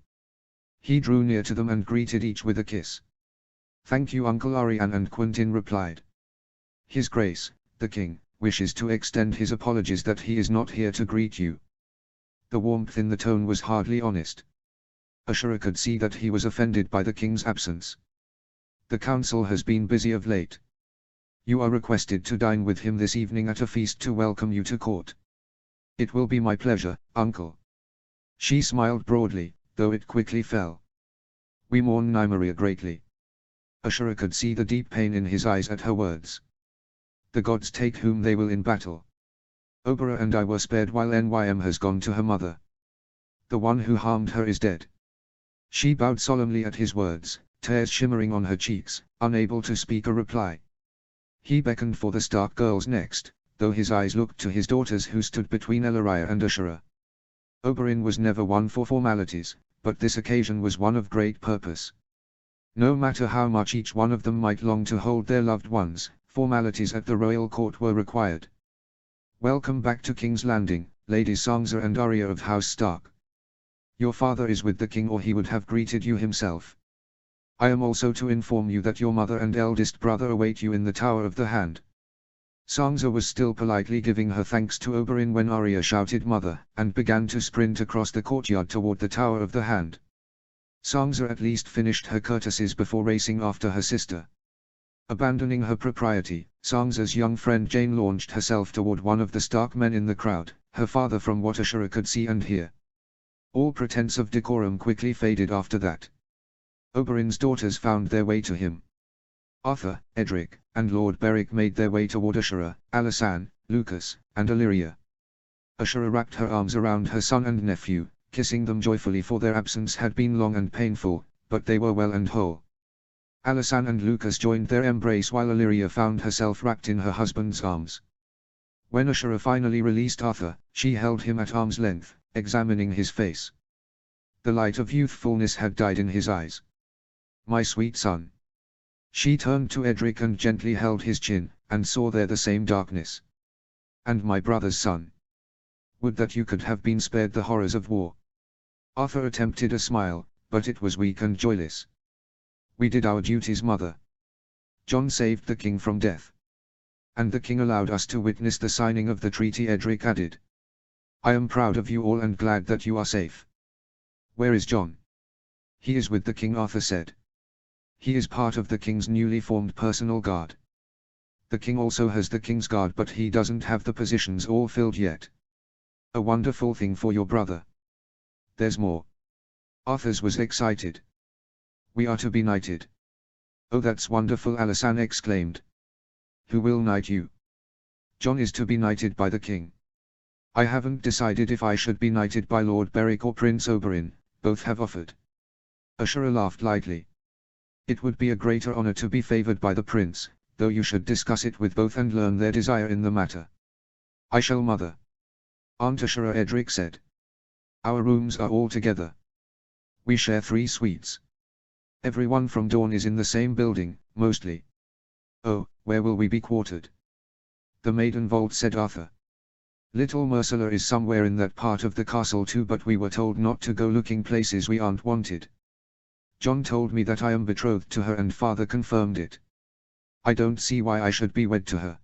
He drew near to them and greeted each with a kiss. "Thank you, Uncle Arianne," and Quentyn replied. "His Grace, the King, wishes to extend his apologies that he is not here to greet you." The warmth in the tone was hardly honest. Ashura could see that he was offended by the king's absence. "The council has been busy of late. You are requested to dine with him this evening at a feast to welcome you to court." "It will be my pleasure, uncle." She smiled broadly, though it quickly fell. "We mourn Nymeria greatly." Ashura could see the deep pain in his eyes at her words. "The gods take whom they will in battle. Oberyn and I were spared while Nym has gone to her mother. The one who harmed her is dead." She bowed solemnly at his words, tears shimmering on her cheeks, unable to speak a reply. He beckoned for the Stark girls next, though his eyes looked to his daughters who stood between Ellaria and Ashura. Oberyn was never one for formalities, but this occasion was one of great purpose. No matter how much each one of them might long to hold their loved ones, formalities at the royal court were required. "Welcome back to King's Landing, Ladies Sansa and Arya of House Stark. Your father is with the king or he would have greeted you himself. I am also to inform you that your mother and eldest brother await you in the Tower of the Hand." Sansa was still politely giving her thanks to Oberyn when Arya shouted "Mother," and began to sprint across the courtyard toward the Tower of the Hand. Sansa at least finished her courtesies before racing after her sister. Abandoning her propriety, Sansa's young friend Jane launched herself toward one of the Stark men in the crowd, her father from what Ashura could see and hear. All pretense of decorum quickly faded after that. Oberyn's daughters found their way to him. Arthur, Edric, and Lord Beric made their way toward Ashura, Alysanne, Lucas, and Illyria. Ashura wrapped her arms around her son and nephew, kissing them joyfully for their absence had been long and painful, but they were well and whole. Alysanne and Lucas joined their embrace while Illyria found herself wrapped in her husband's arms. When Ashura finally released Arthur, she held him at arm's length, examining his face. The light of youthfulness had died in his eyes. "My sweet son." She turned to Edric and gently held his chin, and saw there the same darkness. "And my brother's son. Would that you could have been spared the horrors of war." Arthur attempted a smile, but it was weak and joyless. "We did our duties, mother. Jon saved the king from death. And the king allowed us to witness the signing of the treaty," Edric added. "I am proud of you all and glad that you are safe." "Where is Jon?" "He is with the king," Arthur said. "He is part of the king's newly formed personal guard. The king also has the king's guard, but he doesn't have the positions all filled yet. A wonderful thing for your brother. There's more." Arthur's was excited. "We are to be knighted." "Oh, that's wonderful," Alysanne exclaimed. "Who will knight you?" "Jon is to be knighted by the king. I haven't decided if I should be knighted by Lord Beric or Prince Oberyn, both have offered." Ashura laughed lightly. "It would be a greater honor to be favored by the prince, though you should discuss it with both and learn their desire in the matter." "I shall, mother." "Aunt Ashura," Edric said. "Our rooms are all together. We share 3 suites. Everyone from Dorne is in the same building, mostly." "Oh, where will we be quartered?" "The Maiden Vault," said Arthur. "Little Myrcella is somewhere in that part of the castle too, but we were told not to go looking places we aren't wanted. Jon told me that I am betrothed to her and father confirmed it. I don't see why I should be wed to her.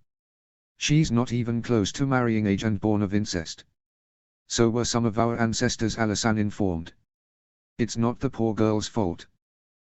She's not even close to marrying age and born of incest. So were some of our ancestors," Alysanne informed. "It's not the poor girl's fault."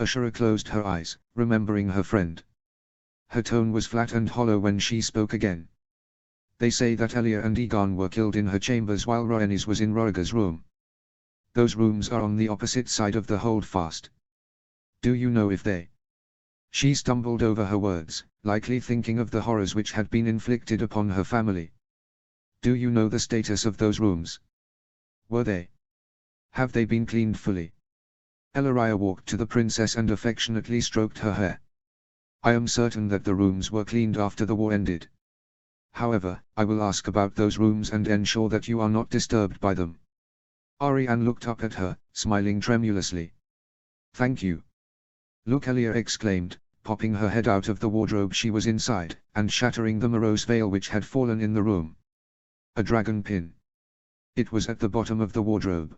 Ashura closed her eyes, remembering her friend. Her tone was flat and hollow when she spoke again. They say that Elia and Egon were killed in her chambers while Rhaenys was in Rhaegar's room. Those rooms are on the opposite side of the holdfast. Do you know if they... She stumbled over her words, likely thinking of the horrors which had been inflicted upon her family. Do you know the status of those rooms? Were they? Have they been cleaned fully? Ellaria walked to the princess and affectionately stroked her hair. I am certain that the rooms were cleaned after the war ended. However, I will ask about those rooms and ensure that you are not disturbed by them. Arianne looked up at her, smiling tremulously. Thank you. Look, Elia exclaimed, popping her head out of the wardrobe she was inside, and shattering the morose veil which had fallen in the room. A dragon pin. It was at the bottom of the wardrobe.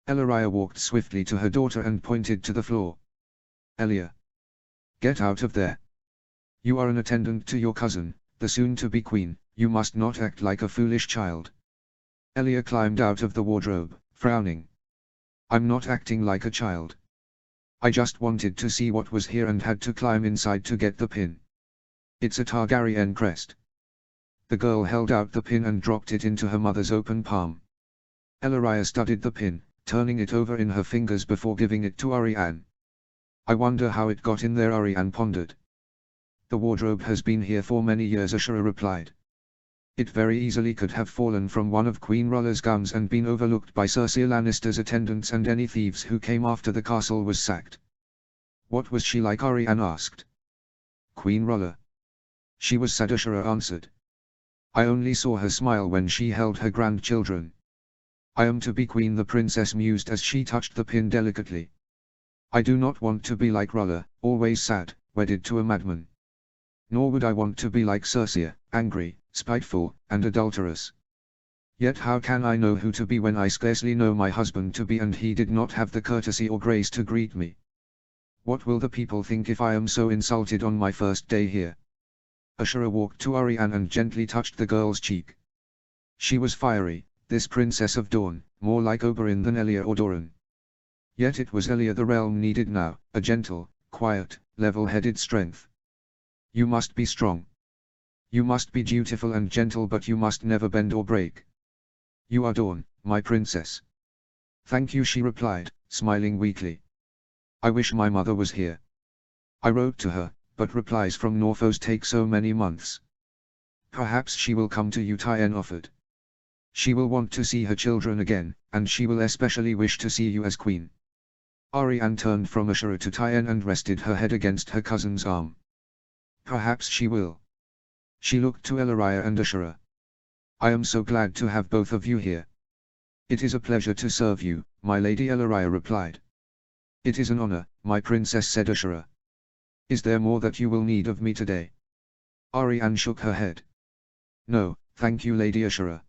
Ellaria walked swiftly to her daughter and pointed to the floor. Elia. Get out of there. You are an attendant to your cousin, the soon-to-be queen, you must not act like a foolish child. Elia climbed out of the wardrobe, frowning. I'm not acting like a child. I just wanted to see what was here and had to climb inside to get the pin. It's a Targaryen crest. The girl held out the pin and dropped it into her mother's open palm. Ellaria studied the pin, turning it over in her fingers before giving it to Arianne. I wonder how it got in there, Arianne pondered. The wardrobe has been here for many years, Ashura replied. It very easily could have fallen from one of Queen Rhalla's guns and been overlooked by Cersei Lannister's attendants and any thieves who came after the castle was sacked. What was she like, Arianne asked. Queen Rhalla. She was sad, Ashura answered. I only saw her smile when she held her grandchildren. I am to be queen, the princess mused as she touched the pin delicately. I do not want to be like R'hllor, always sad, wedded to a madman. Nor would I want to be like Cersei, angry, spiteful, and adulterous. Yet how can I know who to be when I scarcely know my husband to be and he did not have the courtesy or grace to greet me? What will the people think if I am so insulted on my first day here? Ashura walked to Arianne and gently touched the girl's cheek. She was fiery, this princess of Dawn, more like Oberyn than Elia or Doran. Yet it was Elia the realm needed now, a gentle, quiet, level-headed strength. You must be strong. You must be dutiful and gentle, but you must never bend or break. You are Dawn, my princess. Thank you, she replied, smiling weakly. I wish my mother was here. I wrote to her, but replies from Norphos take so many months. Perhaps she will come to you, Tyen offered. She will want to see her children again, and she will especially wish to see you as queen. Arianne turned from Ashura to Tyen and rested her head against her cousin's arm. Perhaps she will. She looked to Ellaria and Ashura. I am so glad to have both of you here. It is a pleasure to serve you, my lady, Ellaria replied. It is an honor, my princess, said Ashura. Is there more that you will need of me today? Arianne shook her head. No, thank you, Lady Ashura.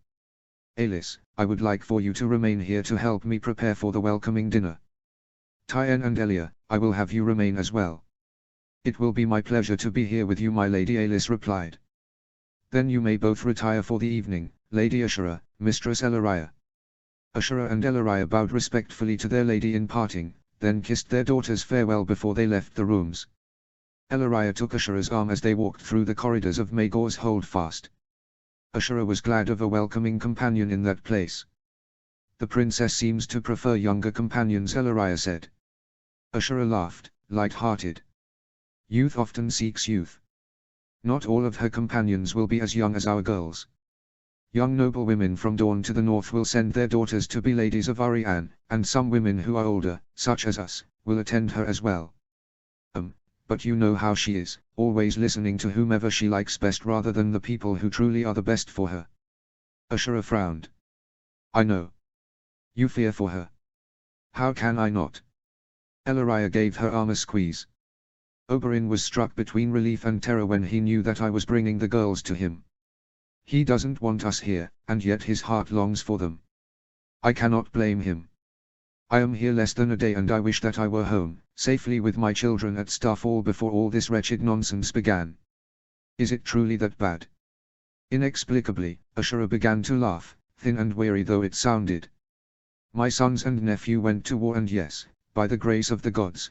Alis, I would like for you to remain here to help me prepare for the welcoming dinner. Tyen and Elia, I will have you remain as well. It will be my pleasure to be here with you, my lady, Alis replied. Then you may both retire for the evening, Lady Ashura, Mistress Ellaria. Ashura and Ellaria bowed respectfully to their lady in parting, then kissed their daughters farewell before they left the rooms. Ellaria took Ashura's arm as they walked through the corridors of Maegor's Holdfast. Ashura was glad of a welcoming companion in that place. The princess seems to prefer younger companions, Ellaria said. Ashura laughed, light-hearted. Youth often seeks youth. Not all of her companions will be as young as our girls. Young noble women from Dawn to the north will send their daughters to be ladies of Arianne, and some women who are older, such as us, will attend her as well. But you know how she is, always listening to whomever she likes best rather than the people who truly are the best for her. Ashura frowned. I know. You fear for her. How can I not? Ellaria gave her arm a squeeze. Oberyn was struck between relief and terror when he knew that I was bringing the girls to him. He doesn't want us here, and yet his heart longs for them. I cannot blame him. I am here less than a day and I wish that I were home, safely with my children at Starfall before all this wretched nonsense began. Is it truly that bad? Inexplicably, Ashura began to laugh, thin and weary though it sounded. My sons and nephew went to war and yes, by the grace of the gods,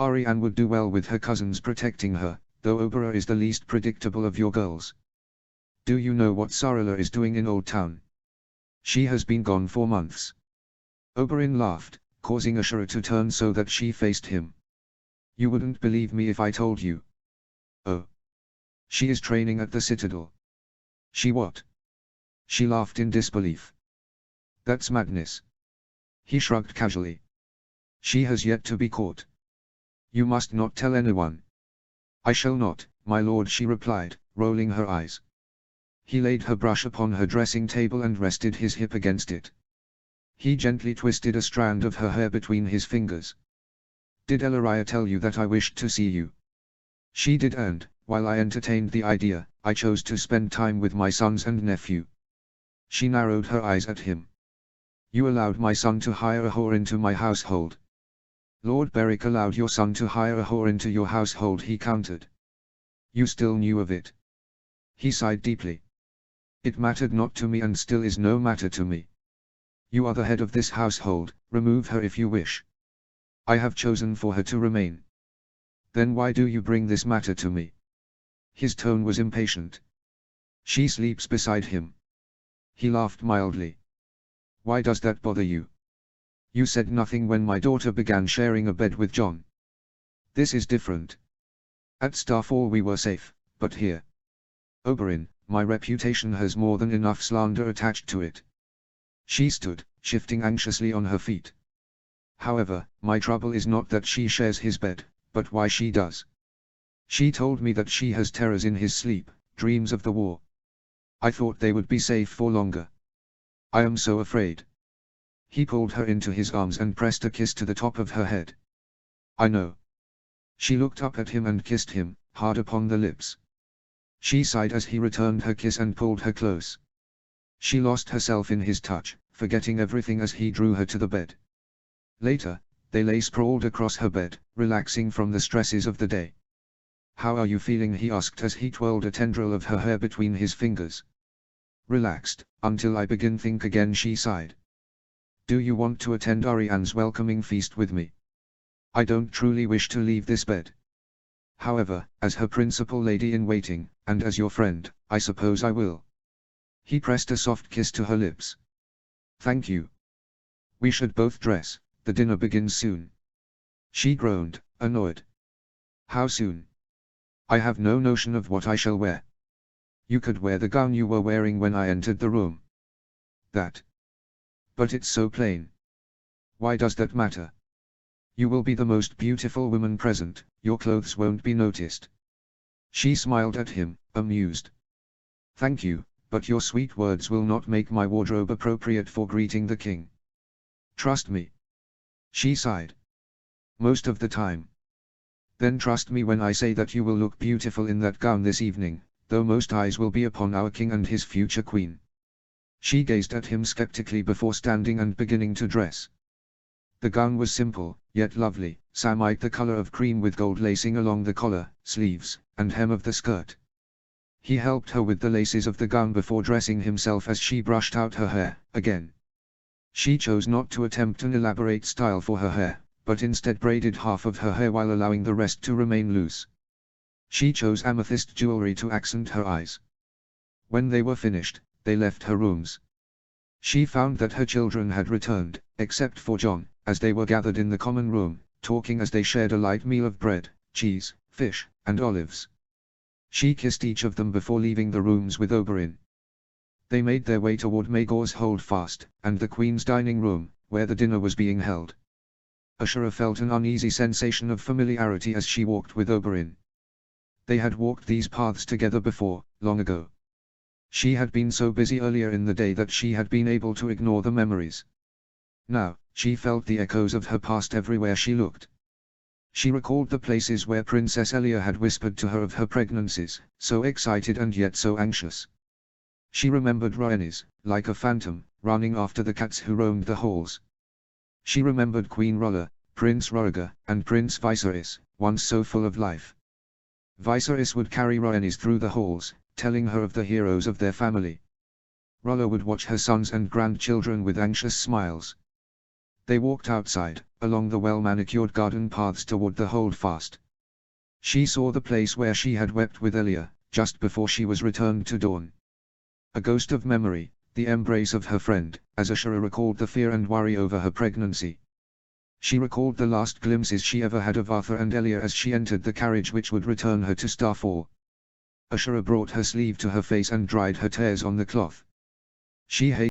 Ariane would do well with her cousins protecting her, though Obera is the least predictable of your girls. Do you know what Sarala is doing in Old Town? She has been gone for months. Oberyn laughed, causing Ashura to turn so that she faced him. You wouldn't believe me if I told you. Oh. She is training at the Citadel. She what? She laughed in disbelief. That's madness. He shrugged casually. She has yet to be caught. You must not tell anyone. I shall not, my lord, she replied, rolling her eyes. He laid her brush upon her dressing table and rested his hip against it. He gently twisted a strand of her hair between his fingers. Did Elaria tell you that I wished to see you? She did, and, while I entertained the idea, I chose to spend time with my sons and nephew. She narrowed her eyes at him. You allowed my son to hire a whore into my household. Lord Beric allowed your son to hire a whore into your household, he countered. You still knew of it. He sighed deeply. It mattered not to me and still is no matter to me. You are the head of this household, remove her if you wish. I have chosen for her to remain. Then why do you bring this matter to me? His tone was impatient. She sleeps beside him. He laughed mildly. Why does that bother you? You said nothing when my daughter began sharing a bed with John. This is different. At Starfall we were safe, but here. Oberyn, my reputation has more than enough slander attached to it. She stood, shifting anxiously on her feet. However, my trouble is not that she shares his bed, but why she does. She told me that she has terrors in his sleep, dreams of the war. I thought they would be safe for longer. I am so afraid. He pulled her into his arms and pressed a kiss to the top of her head. I know. She looked up at him and kissed him, hard upon the lips. She sighed as he returned her kiss and pulled her close. She lost herself in his touch, forgetting everything as he drew her to the bed. Later, they lay sprawled across her bed, relaxing from the stresses of the day. How are you feeling? He asked as he twirled a tendril of her hair between his fingers. Relaxed, until I begin think again, she sighed. Do you want to attend Ariane's welcoming feast with me? I don't truly wish to leave this bed. However, as her principal lady in waiting, and as your friend, I suppose I will. He pressed a soft kiss to her lips. Thank you. We should both dress, the dinner begins soon. She groaned, annoyed. How soon? I have no notion of what I shall wear. You could wear the gown you were wearing when I entered the room. That. But it's so plain. Why does that matter? You will be the most beautiful woman present, your clothes won't be noticed. She smiled at him, amused. Thank you, but your sweet words will not make my wardrobe appropriate for greeting the king. Trust me. She sighed. Most of the time. Then trust me when I say that you will look beautiful in that gown this evening, though most eyes will be upon our king and his future queen. She gazed at him skeptically before standing and beginning to dress. The gown was simple, yet lovely, samite the color of cream with gold lacing along the collar, sleeves, and hem of the skirt. He helped her with the laces of the gown before dressing himself as she brushed out her hair, again. She chose not to attempt an elaborate style for her hair, but instead braided half of her hair while allowing the rest to remain loose. She chose amethyst jewelry to accent her eyes. When they were finished, they left her rooms. She found that her children had returned, except for John, as they were gathered in the common room, talking as they shared a light meal of bread, cheese, fish, and olives. She kissed each of them before leaving the rooms with Oberyn. They made their way toward Maegor's Holdfast, and the Queen's dining room, where the dinner was being held. Ashura felt an uneasy sensation of familiarity as she walked with Oberyn. They had walked these paths together before, long ago. She had been so busy earlier in the day that she had been able to ignore the memories. Now, she felt the echoes of her past everywhere she looked. She recalled the places where Princess Elia had whispered to her of her pregnancies, so excited and yet so anxious. She remembered Rhaenys, like a phantom, running after the cats who roamed the halls. She remembered Queen Rolla, Prince Rhaegar, and Prince Viserys, once so full of life. Viserys would carry Rhaenys through the halls, telling her of the heroes of their family. Rolla would watch her sons and grandchildren with anxious smiles. They walked outside, along the well-manicured garden paths toward the holdfast. She saw the place where she had wept with Elia, just before she was returned to Dawn. A ghost of memory, the embrace of her friend, as Ashura recalled the fear and worry over her pregnancy. She recalled the last glimpses she ever had of Arthur and Elia as she entered the carriage which would return her to Starfall. Ashura brought her sleeve to her face and dried her tears on the cloth. She hated